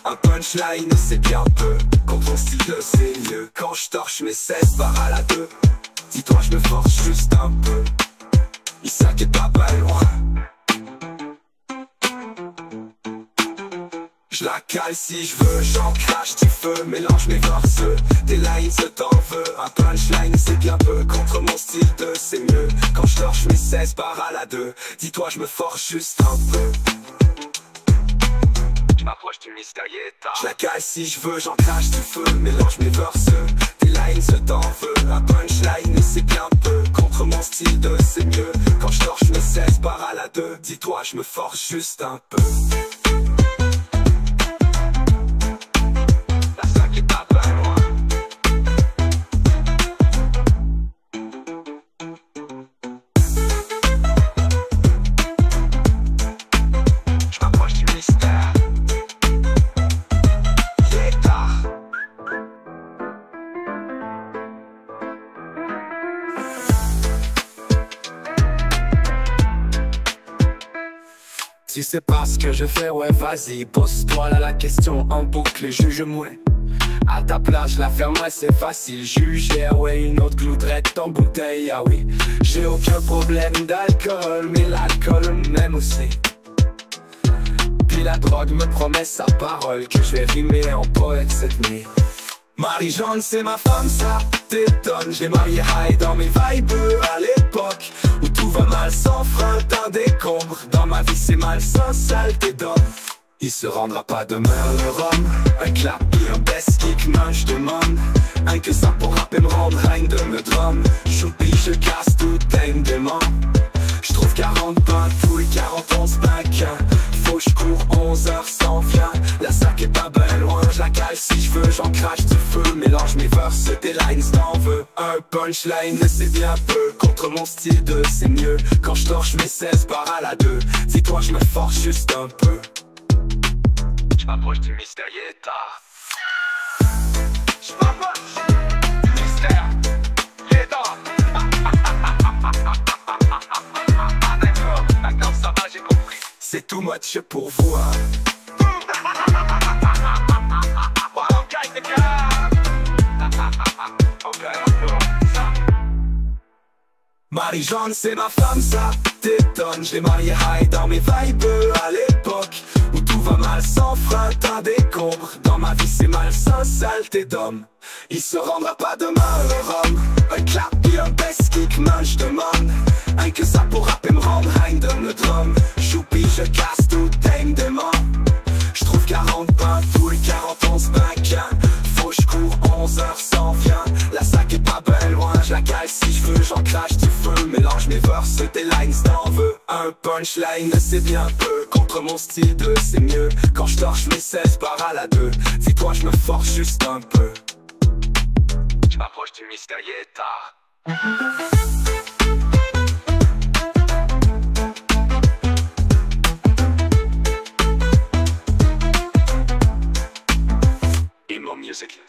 Un punchline c'est bien peu, contre mon style c'est mieux. Quand je torche mes 16 barres à la 2, dis-toi je me force juste un peu. Il s'inquiète pas loin. Je la cale si je veux, j'en crache du feu, mélange mes verses. Des lines, je t'en veux, un punchline c'est bien peu. Contre mon style de c'est mieux, quand je torche mes 16 barres à la 2. Dis-toi je me force juste un peu. Je m'approche du mystérieux. Je la cale si je veux, j'en crache du feu, mélange mes verses. Des lines, je t'en veux, un punchline c'est bien peu. Contre mon style de c'est mieux, quand je torche mes 16 barres à la 2. Dis-toi je me force juste un peu. Tu sais pas ce que je fais, ouais vas-y, pose-toi là la question en boucle et juge-moi. À ta place je la ferme, ouais c'est facile, juger, ouais une autre cloudrette en bouteille, ah oui. J'ai aucun problème d'alcool, mais l'alcool m'aime aussi. Puis la drogue me promet sa parole, que je vais rimer en poète cette nuit. Marie-Jeanne c'est ma femme, ça t'étonne. J'ai marié high dans mes vibes à l'époque où tout va mal sans frein, d'un décombre. Dans ma vie c'est malsain, saleté d'homme. Il se rendra pas demain le rhum. Un clap et un best kick, man je demande. Un que ça pour rapper me rendre reine de me drum. Choupi je casse tout dingue dément. Je trouve 40 pains touilles, 40 11 paquins. Faut je cours 11 heures sans vient. La sac est pas ben loin, je la cale si je veux, j'en crache du feu. Mélange mes verses, des lines t'en veux. Un punchline c'est bien peu, contre mon style de c'est mieux. Quand je torche mes 16 barres à la 2. Dis-toi je me force juste un peu. Je m'approche du mystérieux tard. Je m'approche du mystère tard. D'accord, ça va, j'ai compris. C'est too much pour vous, hein. Marie-Jeanne c'est ma femme, ça t'étonne. J'ai marié high dans mes vibes à l'époque où tout va mal sans frein, d'un décombre. Dans ma vie c'est malsain, saleté d'homme. Il se rendra pas demain le rhum. Un clap et un best kick, man je demande. Un que ça pour rapper me rendre reine de me drum. Choupi je casse tout dingue dément. Je trouve 40 pains touilles, 40 11 paquins. Faut je cours 11 heures sans vient. La sac est pas ben loin, je la cale si je veux, j'en crache du feu. Mélange mes verses, des lines t'en veux. Un punchline c'est bien peu, contre mon style de c'est mieux. Quand je torche mes 16 barres à la 2. Dis-toi je me force juste un peu. Je m'approche du mystérieux tard. Emo music.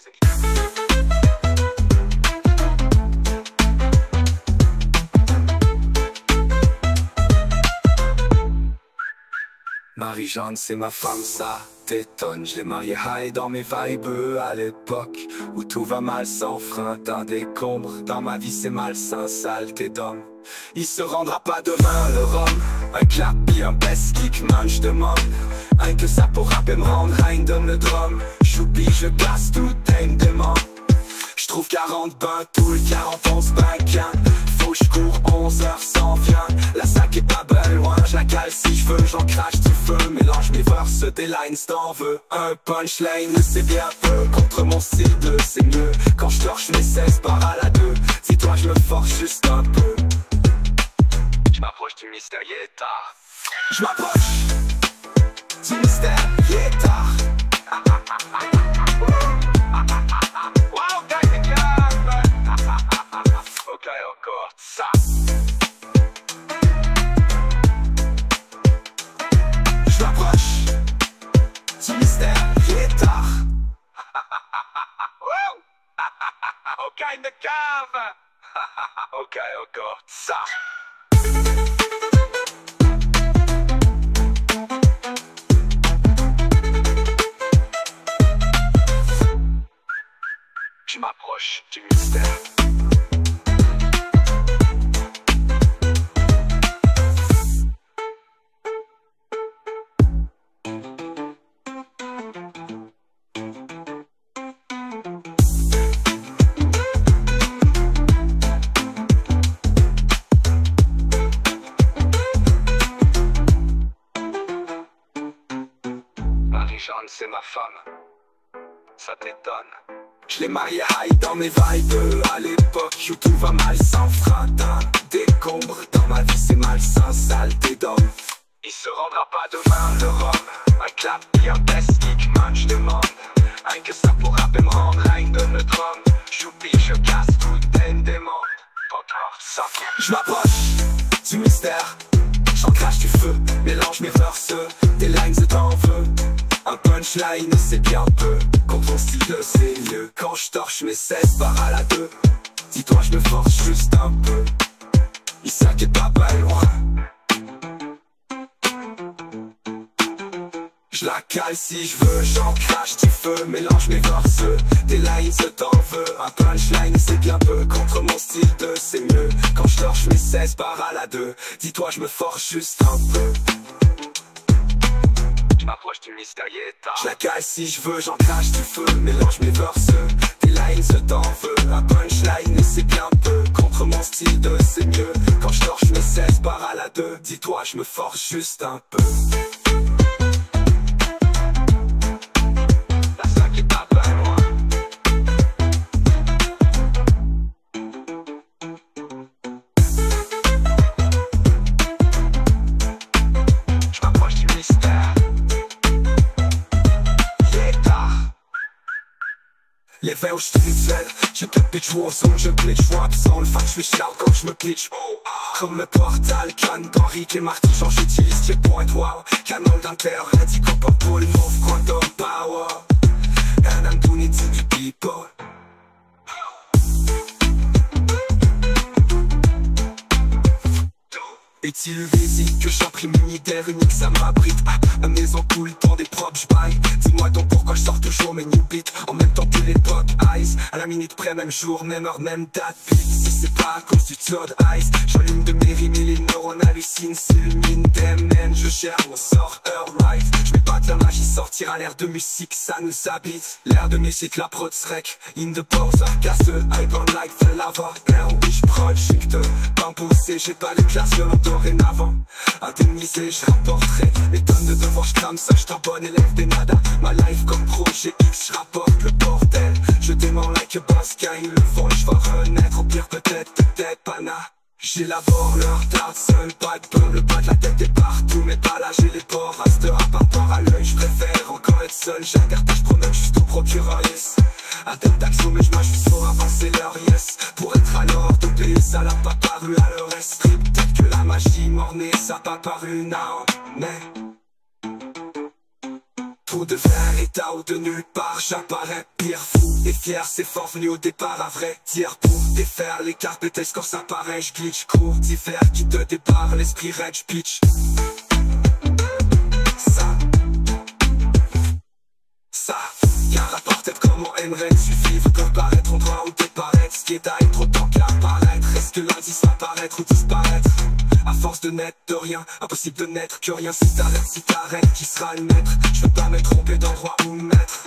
Marie-Jeanne c'est ma femme, ça t'étonne. Je l'ai marié high dans mes vibes à l'époque où tout va mal sans frein, d'un décombre. Dans ma vie c'est malsain, saleté d'homme. Il se rendra pas demain le rhum. Un clap et un best kick, man je demande. Un que ça pour rapper me rendre reine de me drum. Choupi je casse tout dingue dément. Je trouve 40 bains touilles, 40 11 paquins. Faut je cours 11 heures sans vient. La sac est pas ben loin, je la cale si je veux, j'en crache du feu. Mélange mes verses, des lines t'en veux. Un punchline c'est bien peu, contre mon style de c'est mieux. Quand je torche mes 16 barres à la 2. Dis-toi je me force juste un peu. Je m'approche du mystérieux tard. Je m'approche du mystérieux tard. Ok, encore ça. Je m'approche du mystérieux tard. Ok, in the cave. Ok, encore ça. Je m'approche du mystère. Jeanne, c'est ma femme. Ça t'étonne? Je l'ai marié high dans mes vibes. À l'époque où tout va mal sans frein. Décombre dans ma vie, c'est malsain, saleté d'homme. Il se rendra pas demain, le rhum. Un clap et un plastique, man, je demande. Rien que ça pourra me rendre, rien de me drum. J'oublie, je casse tout, t'aimes des mondes. Encore ça. Je m'approche du mystère. J'en crache du feu, mélange mes verses. Des lines t'en veux. Un punchline c'est bien peu. Contre ton style c'est mieux. Quand je torche mes 16 barres à la 2. Dis-toi je me force juste un peu. Il s'inquiète pas loin. Je la cale si je veux, j'en crache du feu. Mélange mes verses, des lines t'en veux. Un punchline c'est bien peu, contre mon style de c'est mieux. Quand je torche mes 16 barres à la 2. Dis-toi je me force juste un peu. Je m'approche du mystérieux état. Je la cale si je veux, j'en crache du feu. Mélange mes verses, des lines t'en veux. Un punchline c'est bien peu, contre mon style de c'est mieux. Quand je torche mes 16 barres à la 2. Dis-toi je me force juste un peu. Les verres spirituels, je te pitch au son, je glitch, vois sans le fac, je suis shout quand je me pitch. Comme le portal, canne d'Henri et Marty, genre j'utilise tes points, wow. Canon d'inter, ready copper pour le move, quantum power. And I'm doing it to the people. Est-il visible que j'imprime une idée unique, ça m'abrite. Ma maison coule dans des propres j'baille. Dis-moi donc pourquoi je sors toujours mes new beats en même temps que les pop eyes. À la minute près, même jour, même heure, même date. Beat, si c'est pas à cause du Todd Ice. J'allume de mes rimes et les neurones hallucinent. S'illuminent, damn man, je cherche mon sort, right. Je mets pas de la magie, sortir à l'air de musique, ça nous habite. L'air de musique, la prod srec. In the pause, casse I burn like the lava. Now we project, bambousé, j'ai pas les classes, dorénavant. Indemnisé, je rapporterai les tonnes de devoirs, je crame ça, je t'en bon élève des nada. Ma life comme projet X, je rapporte le bordel. Je dément like a boss, gagne le vent, je vais renaître. Au pire peut-être pas na. J'élabore leur tarte, seul pas de peur, le bas de la tête est partout. Mais pas là, j'ai les ports, restera par rapport à l'œil. Je préfère encore être seul, j'interprète, je promets juste au procureur, yes. Adepte d'action, mais je mâche juste pour avancer leur yes. Pour être à l'ordre, payer ça n'a pas paru à leur esprit. Peut-être que la magie mornée, ça n'a pas paru now, mais trop de verre et tao de nulle part, j'apparais pire fou et fier, c'est fort venu au départ à vrai dire pour défaire les carpettes quand ça paraît, je glitch, cours d'hiver qui te départ, l'esprit red, pitch. Ça, y'a un rapport tête comme on aimerait suivre, comparaître, on doit ou déparaître, ce qui est à être autant qu'apparaître, est-ce que l'indice va paraître ou disparaître? À force de naître de rien, impossible de naître que rien. Si t'arrêtes, si t'arrêtes, qui sera le maître? Je veux pas me tromper d'endroit où me mettre.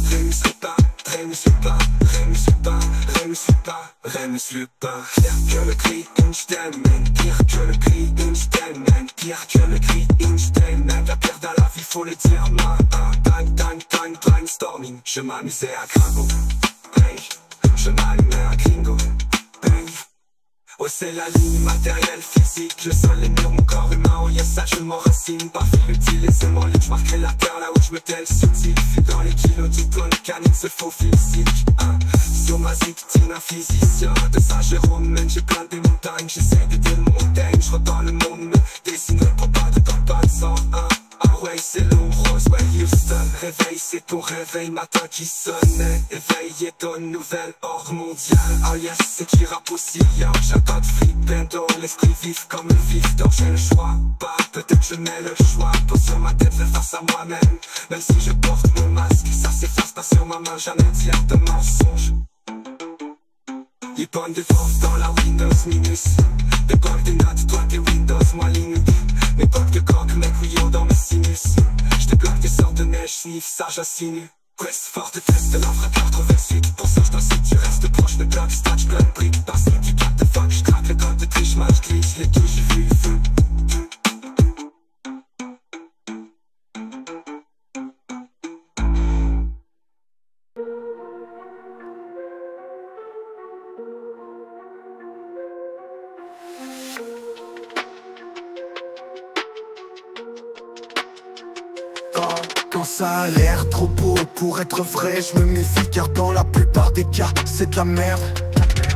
Rémus Lupin, Rémus Lupin, Rémus Lupin, Rémus Lupin, Rémus Lupin. Pire que le cri Einstein, pire que le cri Einstein, pire que le cri Einstein. La perte à la vie, faut le dire, brainstorming. Je m'amusais à Gringo, je m'allumais à Gringo. Oh c'est la ligne matérielle physique. Je sens les murs, mon corps humain. Oh y'a ça je m'enracine. Pas utile et mon lit. J'marquerai la terre là où je me tel subtil. Fut dans les kilos du tonne canine se faux physique. Sur ma zictine un physicien. De ça Jérôme mène, j'ai plein des montagnes. J'essaie de démonter, je redans le monde. Mais dessine pour pas de temps pas de sang. Ah ouais c'est long rose, ouais Houston. Réveil c'est ton réveil matin qui sonnait. Éveil et donne nouvelle hors mondiale. Ah yes c'est qui rap aussi, j'attends de flip bendo. L'esprit vif comme le vif d'or, j'ai le choix. Pas peut-être je mets le choix. Pose sur ma tête, fais face à moi-même. Même si je porte mon masque, ça s'efface pas sur ma main. Jamais dire de mensonge. Ils pondent des profs dans la Windows Minus. Des blocs des notes, toi t'es Windows, moi Linux. Mes blocs de coque, mec couillon dans mes sinus. J'débloque des sortes de neige, sniff, ça j'assinue. Quest fort de test de la vraie carte suite. Pour ça j't'incite, tu restes proche de bloc, stage plein de briques. Parce que tu captes de fuck, j'craque le code de triche, mal j'glisse, les touches, vu feu. Quand ça a l'air trop beau pour être vrai, je me méfie car dans la plupart des cas c'est de la merde.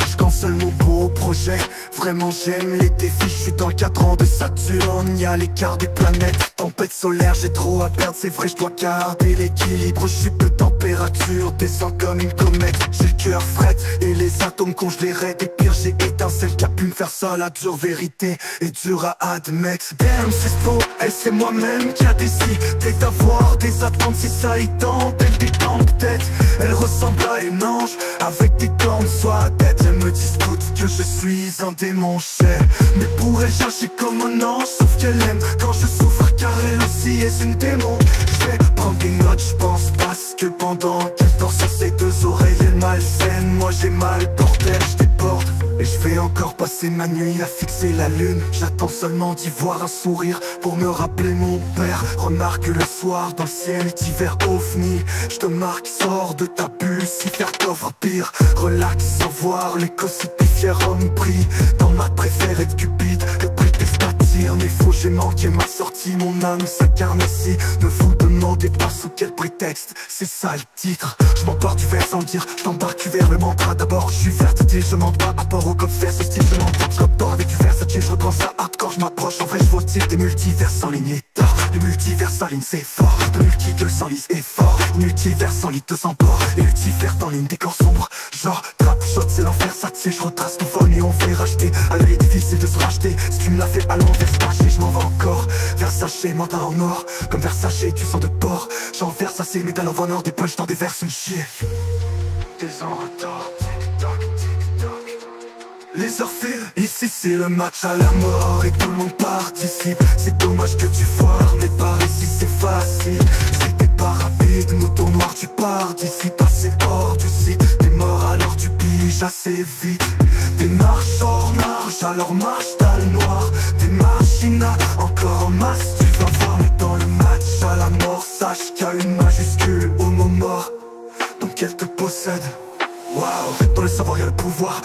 Je cancelle mon beau projet, vraiment j'aime les défis. Je suis dans le cadran de Saturne, y a l'écart des planètes. Tempête solaire, j'ai trop à perdre, c'est vrai je dois garder l'équilibre. Chute de température, descend comme une comète. J'ai le cœur fret et les atomes congelés raides. Et pire j'ai éteint celle qui a pu me faire ça. La dure vérité est dure à admettre. Damn c'est faux, et c'est moi-même qui a décidé d'avoir des attentes. Si ça y tente, elle détend peut-être. Elle ressemble à une ange avec des cornes soit tête. Elle me dispute que je suis un démon cher, mais pour elle chercher comme un ange. Sauf qu'elle aime quand je souffre car elle aussi est une démon. Je vais prendre des notes, je pense, parce que pendant qu'elle dort sur ses deux oreilles elle malsaine. Moi j'ai mal bordel, je déborde. Et je vais encore passer ma nuit à fixer la lune. J'attends seulement d'y voir un sourire pour me rappeler mon père. Remarque le soir dans le ciel d'hiver ovni. Je te marque, sors de ta bulle si faire t'offre pire. Relax sans voir les crucifiés hommes pris dans ma préférée de Cupide. Le prétexte attire, mais faux j'ai manqué ma sortie. Mon âme s'incarne ici. Ne vous demandez pas sous quel prétexte, c'est ça le titre. Je m'empare du verre sans le dire, je t'embarque vers le mantra. D'abord je suis versatile, je m'en pas rapport au code faire ce style. Je m'entends, je repars avec du versatile, je reprends ça hardcore. Je m'approche en vrai, je vois le style des multivers sans ligne et tard. Le multivers sans ligne c'est fort, le multigueule sans lise est fort. Multivers sans lit 200 bords, et multivers en ligne décor sombre. Genre trap shot c'est l'enfer, ça tire, je retrace ton phone et on fait racheter. À l'œil difficile de se racheter, si tu me l'as fait à l'envers c'est je m'en vais encore. Versace, mental en or, comme Versace du sang de porc. J'en verse assez, métal en voie nord, des punch dans des vers une chier. T'es en retard, les heures filent, ici c'est le match à la mort et tout le monde participe. C'est dommage que tu foires, mais par ici c'est facile. C'était pas rapide, mouton noir tu pars d'ici. Passé hors du site, t'es mort alors tu piges assez vite. Des marches hors marche, alors marche t'as le noir. Des marginales, encore en masse, tu vas voir. Mais dans le match à la mort, sache qu'il y a une majuscule au mot mort, donc elle te possède. Wow. Dans le savoir y'a le pouvoir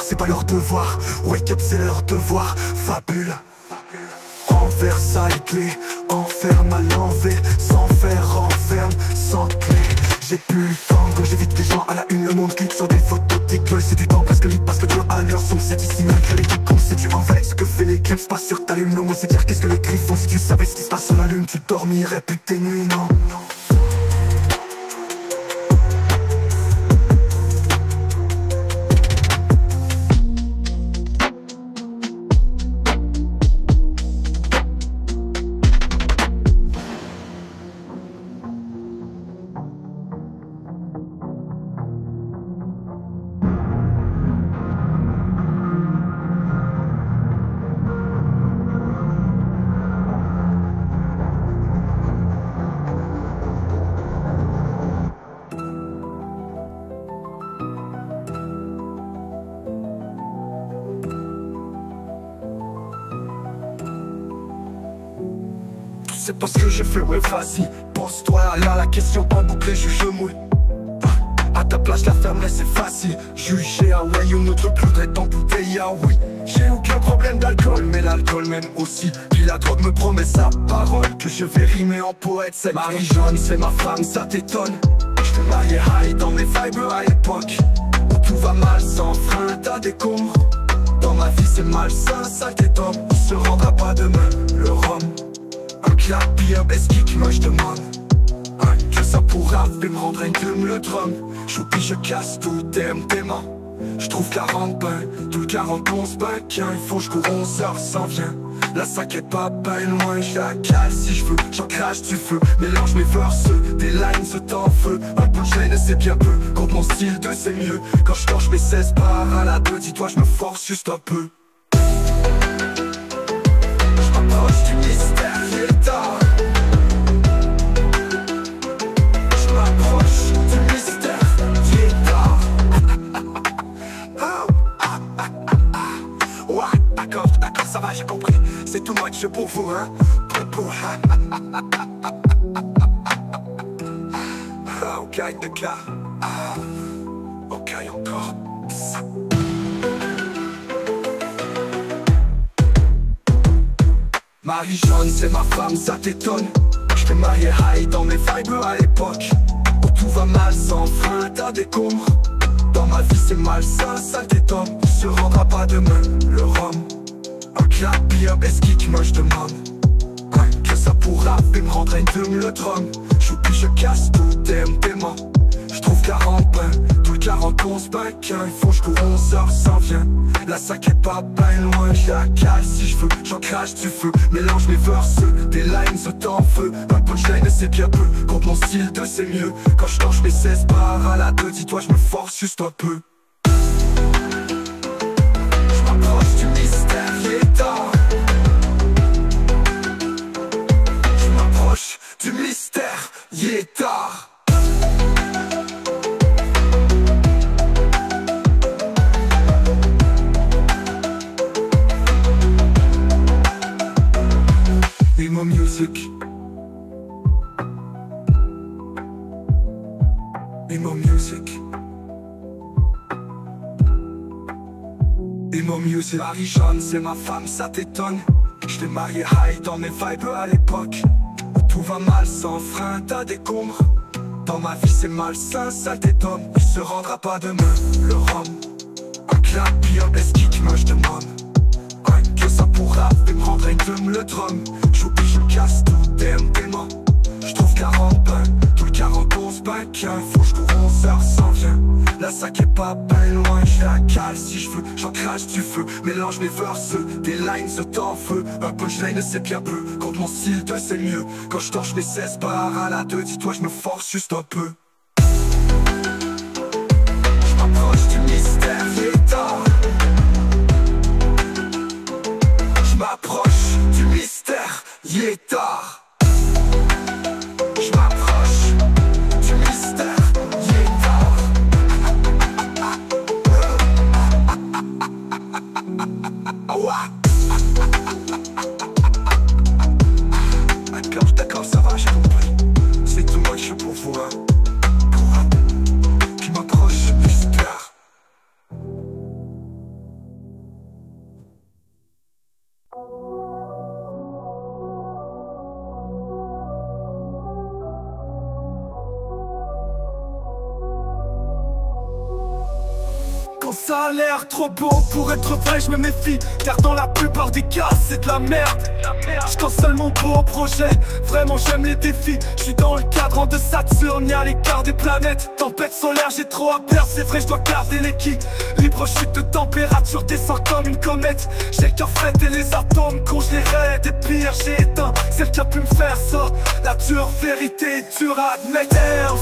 c'est pas leur devoir. Wake up c'est leur devoir, fabule. Envers ça les clés, enferme à l'envers. Sans faire enferme, sans clé. J'ai plus le temps, donc j'évite les gens à la une. Le monde clique sur des photos, tes gueules c'est du temps. Parce que vite, parce que tu as l'heure son c'est ici. Malgré les trucs c'est du en fait. Ce que fait les clips, c'est pas sûr que t'allumes. Le mot c'est dire qu'est-ce que les griffes font. Si tu savais ce qui se passe sur la lune, tu dormirais plus tes nuits, non. C'est parce que j'ai fait ouais vas-y. Pose-toi là la question en boucle, juge mouille. À ta place la fermerai c'est facile. Juger ah ouais une autre poudre dans tout pays ah oui. J'ai aucun problème d'alcool mais l'alcool m'aime aussi. Puis la drogue me promet sa parole que je vais rimer en poète. C'est Marie-Jeanne, c'est ma femme, ça t'étonne. J'te mariais high dans mes vibes à l'époque où tout va mal sans frein, t'as des cons. Dans ma vie c'est malsain, ça t'étonne. On se rendra pas demain, le rhum. Un clap, puis un best-kick, moi je demande que ça pourra me rendre un plume le drum. J'oublie, je casse tout, t'aimes, t'aimant. Je trouve 40 bains, tout le 41 bain qu'un il faut je cours 11 heures, s'en vient. La s'inquiète pas, ben loin, je la cale si je veux, j'en crache du feu. Mélange mes verses, des lines se en feu. Un peu de gêne c'est bien peu, contre mon style de c'est mieux. Quand je torche mes 16 barres à la 2, dis-toi je me force juste un peu. Je m'approche du mystère. Je m'approche du mystère qui est tard. Ouais, d'accord, ça va, j'ai compris. C'est tout much pour vous, hein. Ok, de cas. Ok, encore. Marie-Jeanne, c'est ma femme, ça t'étonne. J'étais marié high dans mes vibes à l'époque, où tout va mal sans frein, t'as des combres. Dans ma vie c'est malsain, saleté d'homme, se rendra pas demain, le rhum. Un clap, un besquick, moi je demande que ça pourra me rendre un dum le drum. J'oublie, je casse tout, t'aimes, t'aimant. J'trouve 40 pains, tout le 41 ben qu'un. Il faut j'cours 11 heures, s'en vient. La sac est pas ben loin, j'la cale si j'veux. J'en crache du feu, mélange mes verses, des lines au temps feu. Un punchline c'est bien peu, contre mon style de c'est mieux. Quand j'torche mes 16 barres à la 2, dis-toi j'me force juste un peu. J'm'approche du mystère, il est tard. J'm'approche du mystère, il est tard. Emo music. Emo music. Emo music. Marie-Jeanne, c'est ma femme, ça t'étonne. J't'ai marié high dans mes vibes à l'époque, où tout va mal sans frein, t'as des combres. Dans ma vie c'est malsain, saleté d'homme, il se rendra pas demain, le rhum. Un clap, un besquick, moi j'demande que ça pourra me rendre un dum le drum. J'oublie, je casse tout, t'aimes, t'aimant. J'trouve 40 pains, tout le 41 ben qu'un. Faut j'cours 11 heures, s'en vient. La sac est pas ben loin, j'la cale si j'veux. J'en crache du feu, mélange mes verses, des lines au temps feu. Un punchline c'est bien peu, contre mon style de c'est mieux. Quand j'torche mes 16 barres à la 2, dis-toi j'me force juste un peu. J'm'approche du mystère, il est tard. J'm'approche du mystère, il est tard. J'm'approche du mystère, il est tard. D'accord, ça va, j'ai compris. C'est tout moi que je suis pour vous, hein. Qui m'approche du mystère. Quand ça a l'air trop beau pour être vrai, je me méfie. Car dans la plupart des cas, c'est de la merde. Je cancelle mon beau projet, vraiment j'aime les défis. Je suis dans le cadran de Saturne, y'a l'écart des planètes. Tempête solaire, j'ai trop à perdre, c'est vrai, je dois garder l'équipe. Libre chute de température, descend comme une comète. J'ai le cœur fret et les atomes congelés. Des pires, j'ai éteint celle qui a pu me faire ça. La dure vérité est dure à admettre.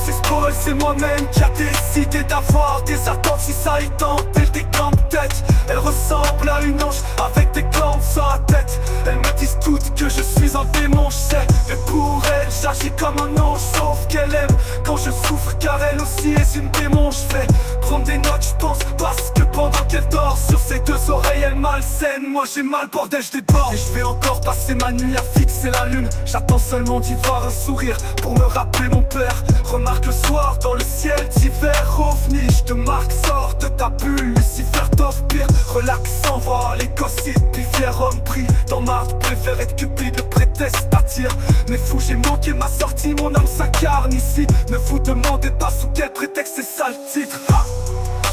C'est spoil, c'est moi-même qui a décidé d'avoir des attentes. Si ça y tente, elle décampe tête. Elle ressemble à une ange avec des cornes sur la tête. Elles me disent toutes que je suis un démon, je sais. Mais pour elle, j'agis comme un ange, sauf qu'elle aime quand je souffre, car elle aussi est une démon. Je fais prendre des notes, je pense, parce que pendant qu'elle dort sur ses deux oreilles, elle malsaine. Moi j'ai mal, bordel, je déborde. Et je vais encore passer ma nuit à fixer la lune. J'attends seulement d'y voir un sourire pour me rappeler mon père. Remarque le soir dans le ciel d'hiver, ovni. Je te marque, sors de ta bulle, Lucifer t'offre pire. Relax, envoie les cossides, puis fier homme pris dans marde, préfère être cupide, le prétexte t'attire. Mais fou, j'ai manqué ma sortie, mon âme s'incarne ici. Ne vous demandez pas sous quel prétexte c'est ça le titre.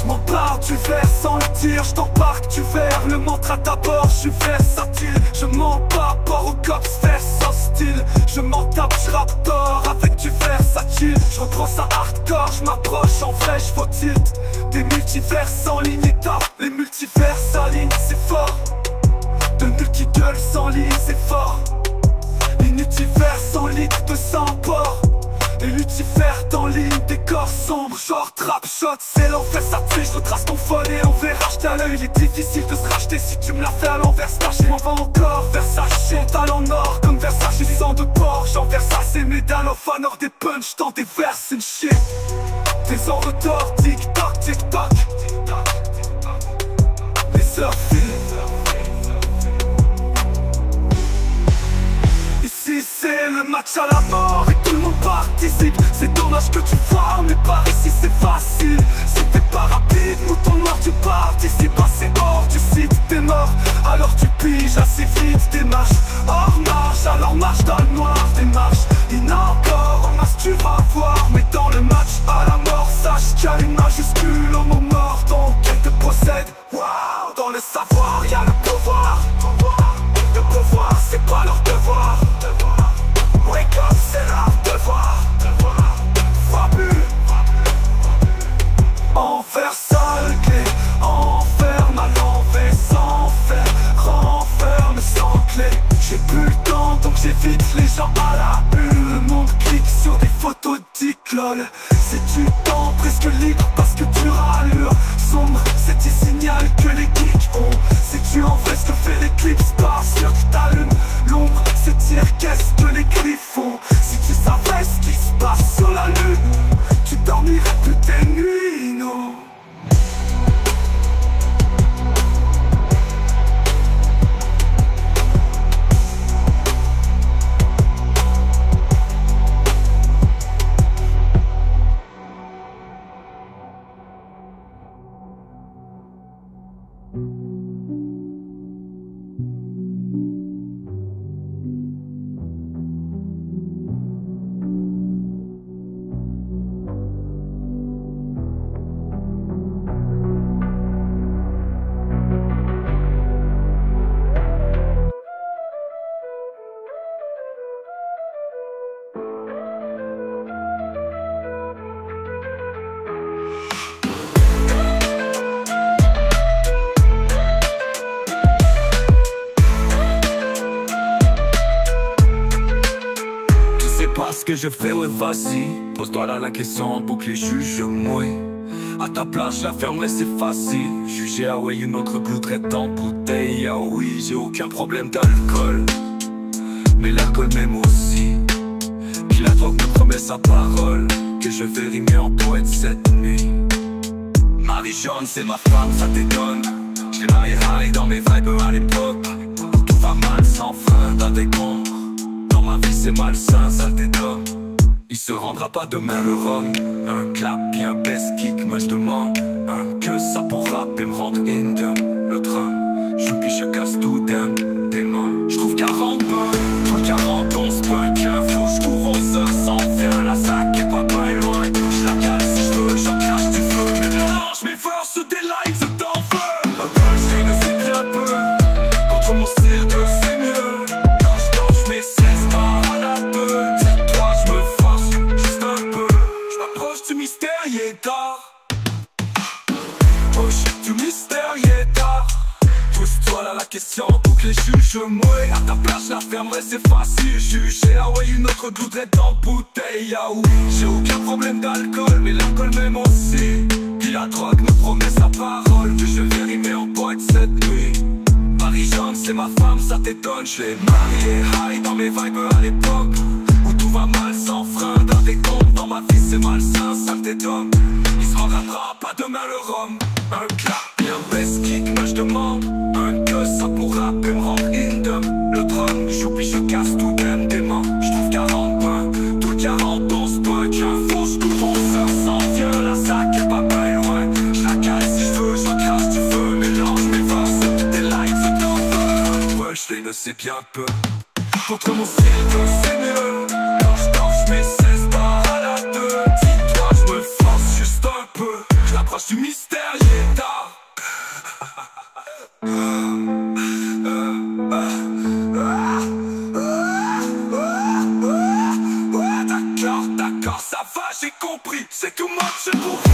Je m'empare du verre sans le dire, je t'embarque du verre, le mantra d'abord, je suis versatile. Je mens pas rapport au cops, verse hostile. Je m'en tape, je rappe tort avec du versatile. Je reprends ça hardcore, je m'approche en vrai, je faut tilt. Des multivers sans ligne et tape, les multivers s'alignent, c'est fort. De multigueules sans ligne, c'est fort. Les multivers sans litre de sang port. Et Lucifer dans ligne, décor sombre, genre trap shot, c'est l'enfer, ça tue, je retrace ton phone et on verra, j'étais à l'œil, il est difficile de se racheter si tu me l'as fait à l'envers, je m'en vais encore, Versace, talent en or, comme Versace, j'ai sang de porc, j'en Versace et médailles of honor, des punch dans des vers, c'est une shit. Des en retard, tic-tac, tic-tac, les heures filent. Ici c'est le match à la mort et tout le monde participe. C'est dommage que tu vois, mais par ici c'est facile. C'était pas rapide, mouton noir tu participes. C'est hors du site, t'es mort, alors tu piges assez vite. Démarche hors marche, alors marche dans le noir. Démarche déjà à la une. Le monde clique sur des photos d'iclol. C'est du temps presque libre parce que tu râles. Sombre, c'est tes signal que les geeks ont. Si tu en vrai ce que fait l'éclipse par sur ta lune. L'ombre, c'est dire qu'est-ce que les griffons. Si tu savais ce qui se passe sur la lune, tu dormirais plus tes nuits, non? Ce que je fais, ouais vas-y, pose-toi là la question en boucle et juge-moi. À ta place, je la fermerai, c'est facile. Juger, ah ouais, une autre gouttelette en bouteille. Ah oui, j'ai aucun problème d'alcool, mais l'alcool m'aime aussi. Puis la drogue me promet sa parole, que je vais rimer en poète cette nuit. Marie jaune, c'est ma femme, ça t'étonne. J'ai high dans mes vibes à l'époque. Tout va mal sans frein dans des comptes. Ma vie c'est malsain, saleté d'homme. Il se rendra pas demain le rhum. Un clap et un best kick, moi je demande un que ça pour rapper me rendre indem. Le train, je puis je casse tout d'un des mains. Je trouve 40 bonnes, toi 40 11 bonnes. Qu'un flou, je cours aux heures sans faire la sac et pas pas loin. Je la casse si je veux, j'en crache du feu. Mais mélange mes forces, des likes d'en feu. Un peu, c'est une fille bien peu. Contre mon style de c'est mieux. Quand je danse mes 16 du mystère, il est tard. Oh shit, du mystère, il est tard. Pousse-toi là la question, boucle les juge-moi. À ta place, je la fermerai, c'est facile. Juger, ah ouais, une autre gouttelette en bouteille. Ah oui, j'ai aucun problème d'alcool, mais l'alcool m'aime aussi. Puis la drogue me promet sa parole, que je vais rimer en poète cette nuit. Marie jaune, c'est ma femme, ça t'étonne. Je l'ai mariée, high dans mes vibes à l'époque. Où tout va mal sans frein, dans des comptes. Dans ma vie c'est malsain, saleté d'homme. Il se rendra pas demain le rhum. Un clap et un best kick, moi je demande un que ça pour rapper me rendre indem. Le drum, joue puis je casse tout d'un des mains. Je trouve 40 points, tout 40 11 points. Qu'un faux, je cours 11 heures sans vieux. La sac est pas bien loin. Je la casse si je veux, j'en crache du feu. Mélange mes verses, des likes d'en feu. Ouais, je les ne sais bien peu. Contre mon style, c'est mieux. Quand je danse mes 16 bars à la 2. Dis-toi, je me force juste un peu. Je l'approche du mystère, il est tard. D'accord, ça va, j'ai compris. C'est tout much pour vous.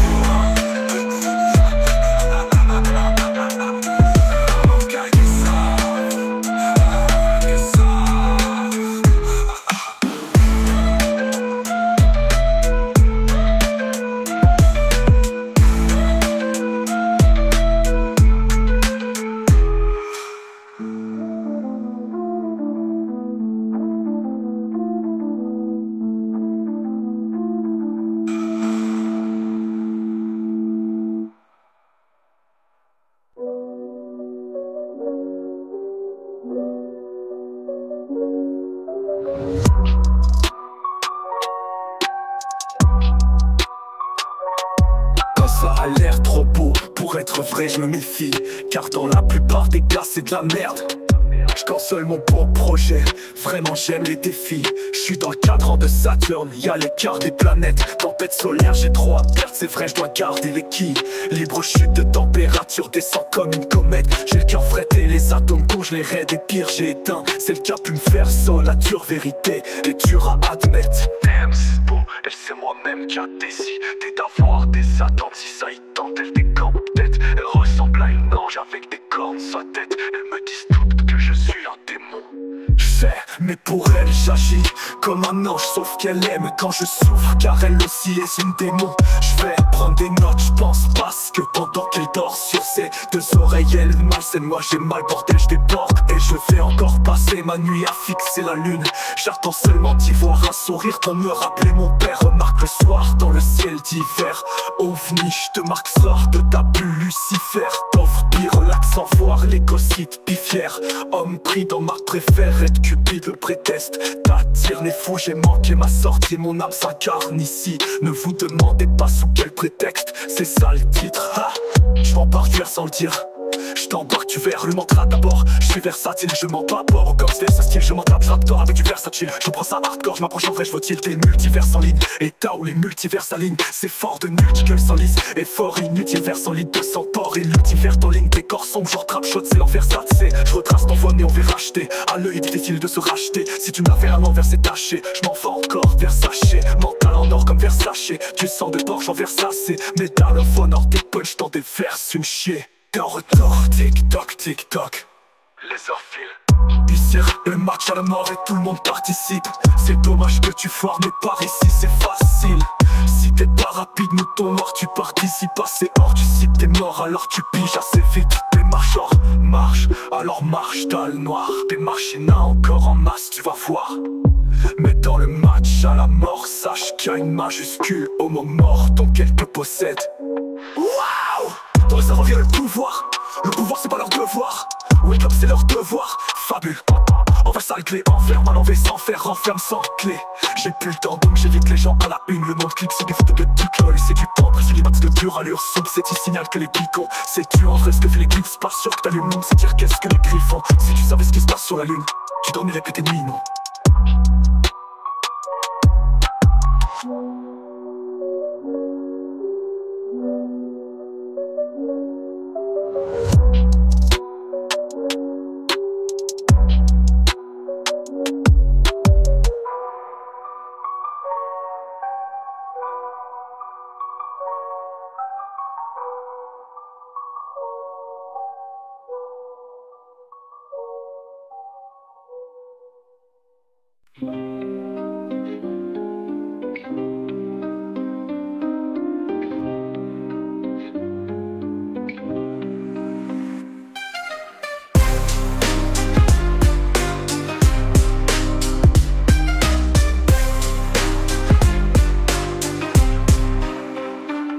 Ça a l'air trop beau pour être vrai, je me méfie. Car dans la plupart des cas c'est de la merde. Je cancelle mon beau projet, vraiment j'aime les défis. Je suis dans le cadran de Saturne, y'a l'écart des planètes. Tempête solaire, j'ai trop à perdre, c'est vrai je dois garder les quilles. Libre chute de température, descend comme une comète. J'ai le cœur fretté, les atomes congelés, raides et pire j'ai éteint. C'est le cap, une verso, la dure vérité est dure à admettre. Damn c'est beau, elle c'est moi-même qui a décidé d'avoir des attentes. Si ça y tente, elle décampe peut-être. Elle ressemble à une ange avec des cornes sa tête. Elle me disent toutes que je suis un démon. Je fais, mais pour elle j'agis comme un ange, sauf qu'elle aime quand je souffre, car elle aussi est une démon. Je vais prendre des notes, je pense parce que pendant qu'elle dort sur ses deux oreilles, elle malsaine, moi j'ai mal, bordel, je déborde. Et je vais encore passer ma nuit à fixer la lune. J'attends seulement d'y voir un sourire pour me rappeler mon père. Remarque le soir dans le ciel d'hiver, ovni, je te marque sort de ta bulle Lucifer. T'offre pire, relax sans voir l'égocyte pifière. Homme pris dans ma préfère, être cupide le prétexte. T'attires les fous, j'ai manqué ma sortie, mon âme s'incarne ici. Ne vous demandez pas sous quel prétexte, c'est ça le titre. Je m'embarque vers sans le dire. Je t'embarque du verre, le mantra d'abord. Je suis versatile, je m'en vapore. Au gangster, ce style, je m'en tape, j'adore avec du versatile. Je prends ça hardcore, je m'approche en vrai, je veux des multivers en ligne. État où les multivers s'alignent, c'est fort de nul, gueule sans lice. Effort inutile, vers en ligne, 200 ports et l'ultivers en ligne. Décor sombre, genre trap shot, c'est l'enfer, ça c'est. Je retrace ton voix, mais on verra racheter. À l'œil, difficile de se racheter. Si tu me la fais à l'envers, c'est taché. Je m'en fais encore, Versace. Mental en or comme Versace. Du sang de porc, j'en Versace. Métal of honor, des punch dans des verses, une chier. T'es en retard, tic-toc, tic-toc. Les heures filent. Ici, le match à la mort et tout le monde participe. C'est dommage que tu foires, mais par ici c'est facile. Si t'es pas rapide, mouton noir, tu participes pas, c'est hors. Tu cibles t'es mort, alors tu piges assez vite. T'es marcheur, marche, alors marche dans le noir. T'es marché nain encore en masse, tu vas voir. Mais dans le match à la mort, sache qu'il y a une majuscule au mot mort, donc elle te possède. Waouh! Dans ça revient le pouvoir. Le pouvoir c'est pas leur devoir. Wake up c'est leur devoir. Fabule. On va sale clé, enferme à l'envers sans faire, renferme sans clé. J'ai plus le temps donc j'évite les gens à la une. Le monde clique, c'est des photos de Duclol et c'est du temps. C'est des maths de dure allure, soupe, c'est qui signale que les picons. C'est tu en ce que fait les clips, pas sûr que t'allumes, non, c'est dire qu'est-ce que les griffes font. Si tu savais ce qui se passe sur la lune, tu dormirais que tes nuits, non.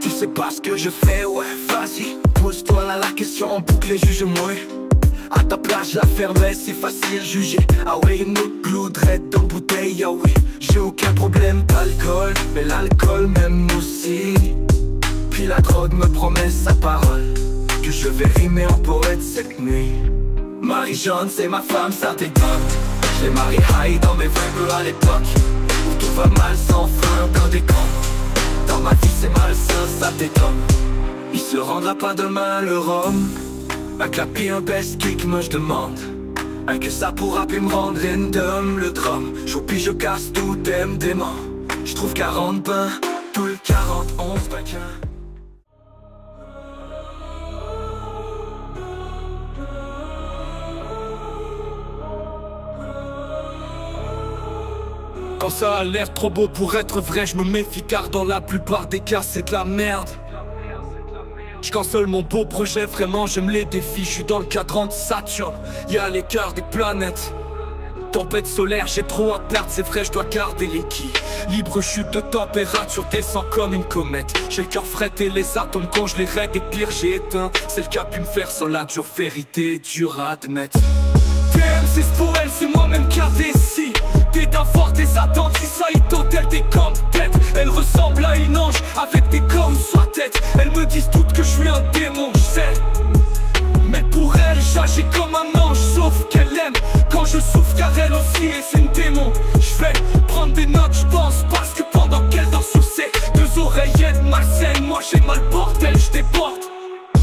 Tu sais pas ce que je fais, ouais, vas-y. Pose-toi là la question en boucle et juge-moi. À ta place, la fermais, c'est facile juger. Ah ouais, une autre cloudrette dans bouteille, ah oui. J'ai aucun problème d'alcool, mais l'alcool m'aime aussi. Puis la drogue me promet sa parole, que je vais rimer en poète cette nuit. Marie-Jeanne, c'est ma femme, ça t'étonne. Je l'ai mariée high dans mes vœux à l'époque, où tout va mal sans fin dans des camps. Dans ma vie c'est malsain, ça t'étonne. Il se rendra pas demain le rhum. Un clapi, un best kick, moi je demande. Un que ça pourra plus me rendre random le drum. J'oublie, je casse tout, t'aimes dément. Je trouve 40 bains, tout le 41 baquin. Quand ça a l'air trop beau pour être vrai, je me méfie car dans la plupart des cas c'est de la merde. Je cancelle mon beau projet, vraiment j'aime les défis. Je suis dans le cadran de Saturne, y'a l'écart des planètes. Tempête solaire, j'ai trop à perdre, c'est vrai je dois garder l'équilibre. Libre chute de température, descend comme une comète. J'ai le cœur fret et les atomes congelés, et pire j'ai éteint. C'est le cas pu me faire sans la vérité, dur à admettre. TM c'est pour elle, c'est moi-même qui a décidé. T'es d'un fort, des attentes, si ça y t'hôtel des camps tête. Elle ressemble à une ange, avec des cornes sur la tête. Elles me disent toutes que je suis un démon, je sais. Mais pour elle, j'agis comme un ange, sauf qu'elle aime quand je souffre, car elle aussi est une démon. Je vais prendre des notes, je pense, parce que pendant qu'elle dort sur ses deux oreillettes malsaines, moi j'ai mal bordel, je déborde.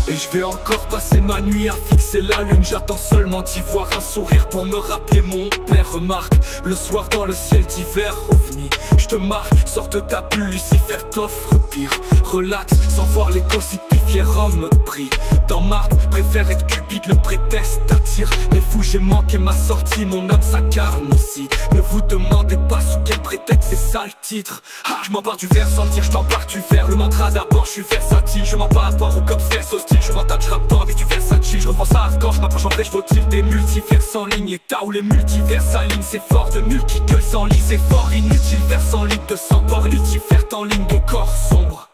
Et je vais encore passer ma nuit à fixer la lune. J'attends seulement d'y voir un sourire pour me rappeler mon père. Remarque, le soir dans le ciel d'hiver, ovni, je te marque, sors de ta bulle, Lucifer t'offre pire. Relax, sans voir les cosifiés, homme pris dans marde, préfère être cupide, le prétexte t'attire. Les fous j'ai manqué ma sortie, mon âme s'incarne aussi. Ne vous demandez pas sous quel prétexte, c'est ça le titre. Ah, je m'empare du verre sans le dire, je t'empare du verre. Le mantra d'abord, je suis versatile, je m'en par rapport au cop verse hostile. Je m'entends, je rappe avec du versatile, je reprends ça hardcore, je m'approche en vrai, je vaut-il des multivers en ligne. Et t'as où les multivers s'alignent, c'est fort de nul qui gueule sans ligne, c'est fort inutile, verse en ligne de sang, port multivers en ligne de corps sombre.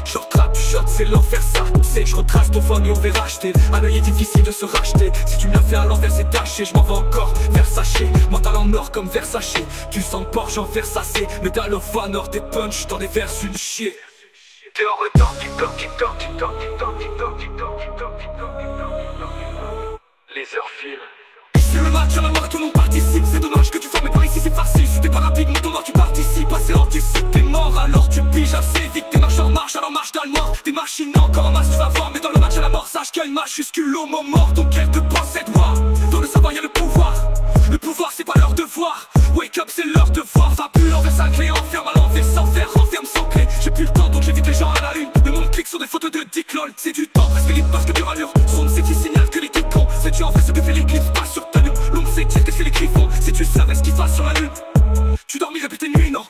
Je retrape, shot, c'est l'enfer ça. Tu sais, je retrace ton phone et on verra acheter. Un œil est difficile de se racheter. Si tu me l'as fait à l'envers, c'est taché. Je m'en vais encore Versace. Mental en or comme Versace. Tu sens le Porsche en Versace. Métal au fan, or des punch dans des vers une chier. T'es en retard, tic-toc, tic-toc, tic-toc, tic-toc, tic-toc, tic-toc, tic-toc, tic-toc, tic-toc. Les heures filent. C'est le match à la mort, tout le monde participe. C'est dommage que tu formes par ici, c'est facile. Si t'es pas rapide, mon ton mort, tu participes. Assez anticipe, t'es mort, alors tu piges assez vite. T'es marche en marche, alors marche dans le noir. T'es machines encore en masse, tu vas voir. Mais dans le match à la mort, sache qu'il y a une majuscule au mot mort. Donc elle te possède, moi. Dans le savoir, y'a le pouvoir. Le pouvoir, c'est pas leur devoir. Wake up, c'est leur devoir. Fabule, envers sa clé, enferme à l'envers sans faire, renferme sans clé. J'ai plus le temps, donc j'évite les gens à la une. Le monde clique sur des photos de Dick lol. C'est du temps, presque libre parce que du rallure. Son c'est qui signale que les types cons. C'est tu en fait ce que fait l'éclipse, pas sur ta nuque. L'ombre c'est qu'est-ce que les cris font. Si tu savais ce qu'ils fassent sur la lune, tu dormirais plus tes nuits, non?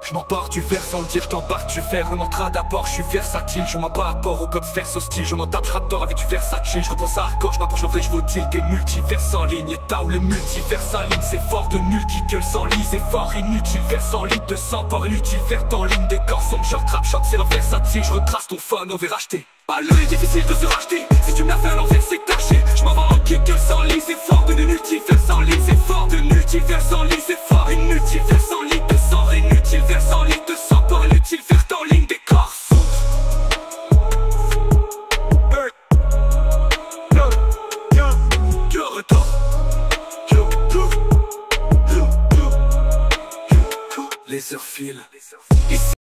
Je m'empare du verre sans le dire, je t'embarque du verre. Le mantra d'abord, je suis versatile. Je m'en bats à rapport au cop verse hostile. Je m'en tape, je raptor avec du Versace. Je reprends ça hardcore, je m'approche en vrai, je vaut-il des multivers en ligne. Et t'as où les multivers s'alignent, c'est fort de nul qui gueule sans lit. C'est fort inutile, verse en ligne de sang, port inutile, vert en ligne des corps sombres. Je retrape, shot, c'est versatile. Je retrace ton phone, on verra acheter. Pas l'œil est difficile de se racheter. Si tu me l'as fait à l'envers, c'est taché. Je m'en vais en kick, gueule sans ligne. C'est fort de multivers en ligne. C'est fort de multivers en ligne. C'est fort inutile, verse en ligne de sang. Inutile, verse en ligne de sang. Port inutile, vert en ligne des corps sombres. Les heures filent.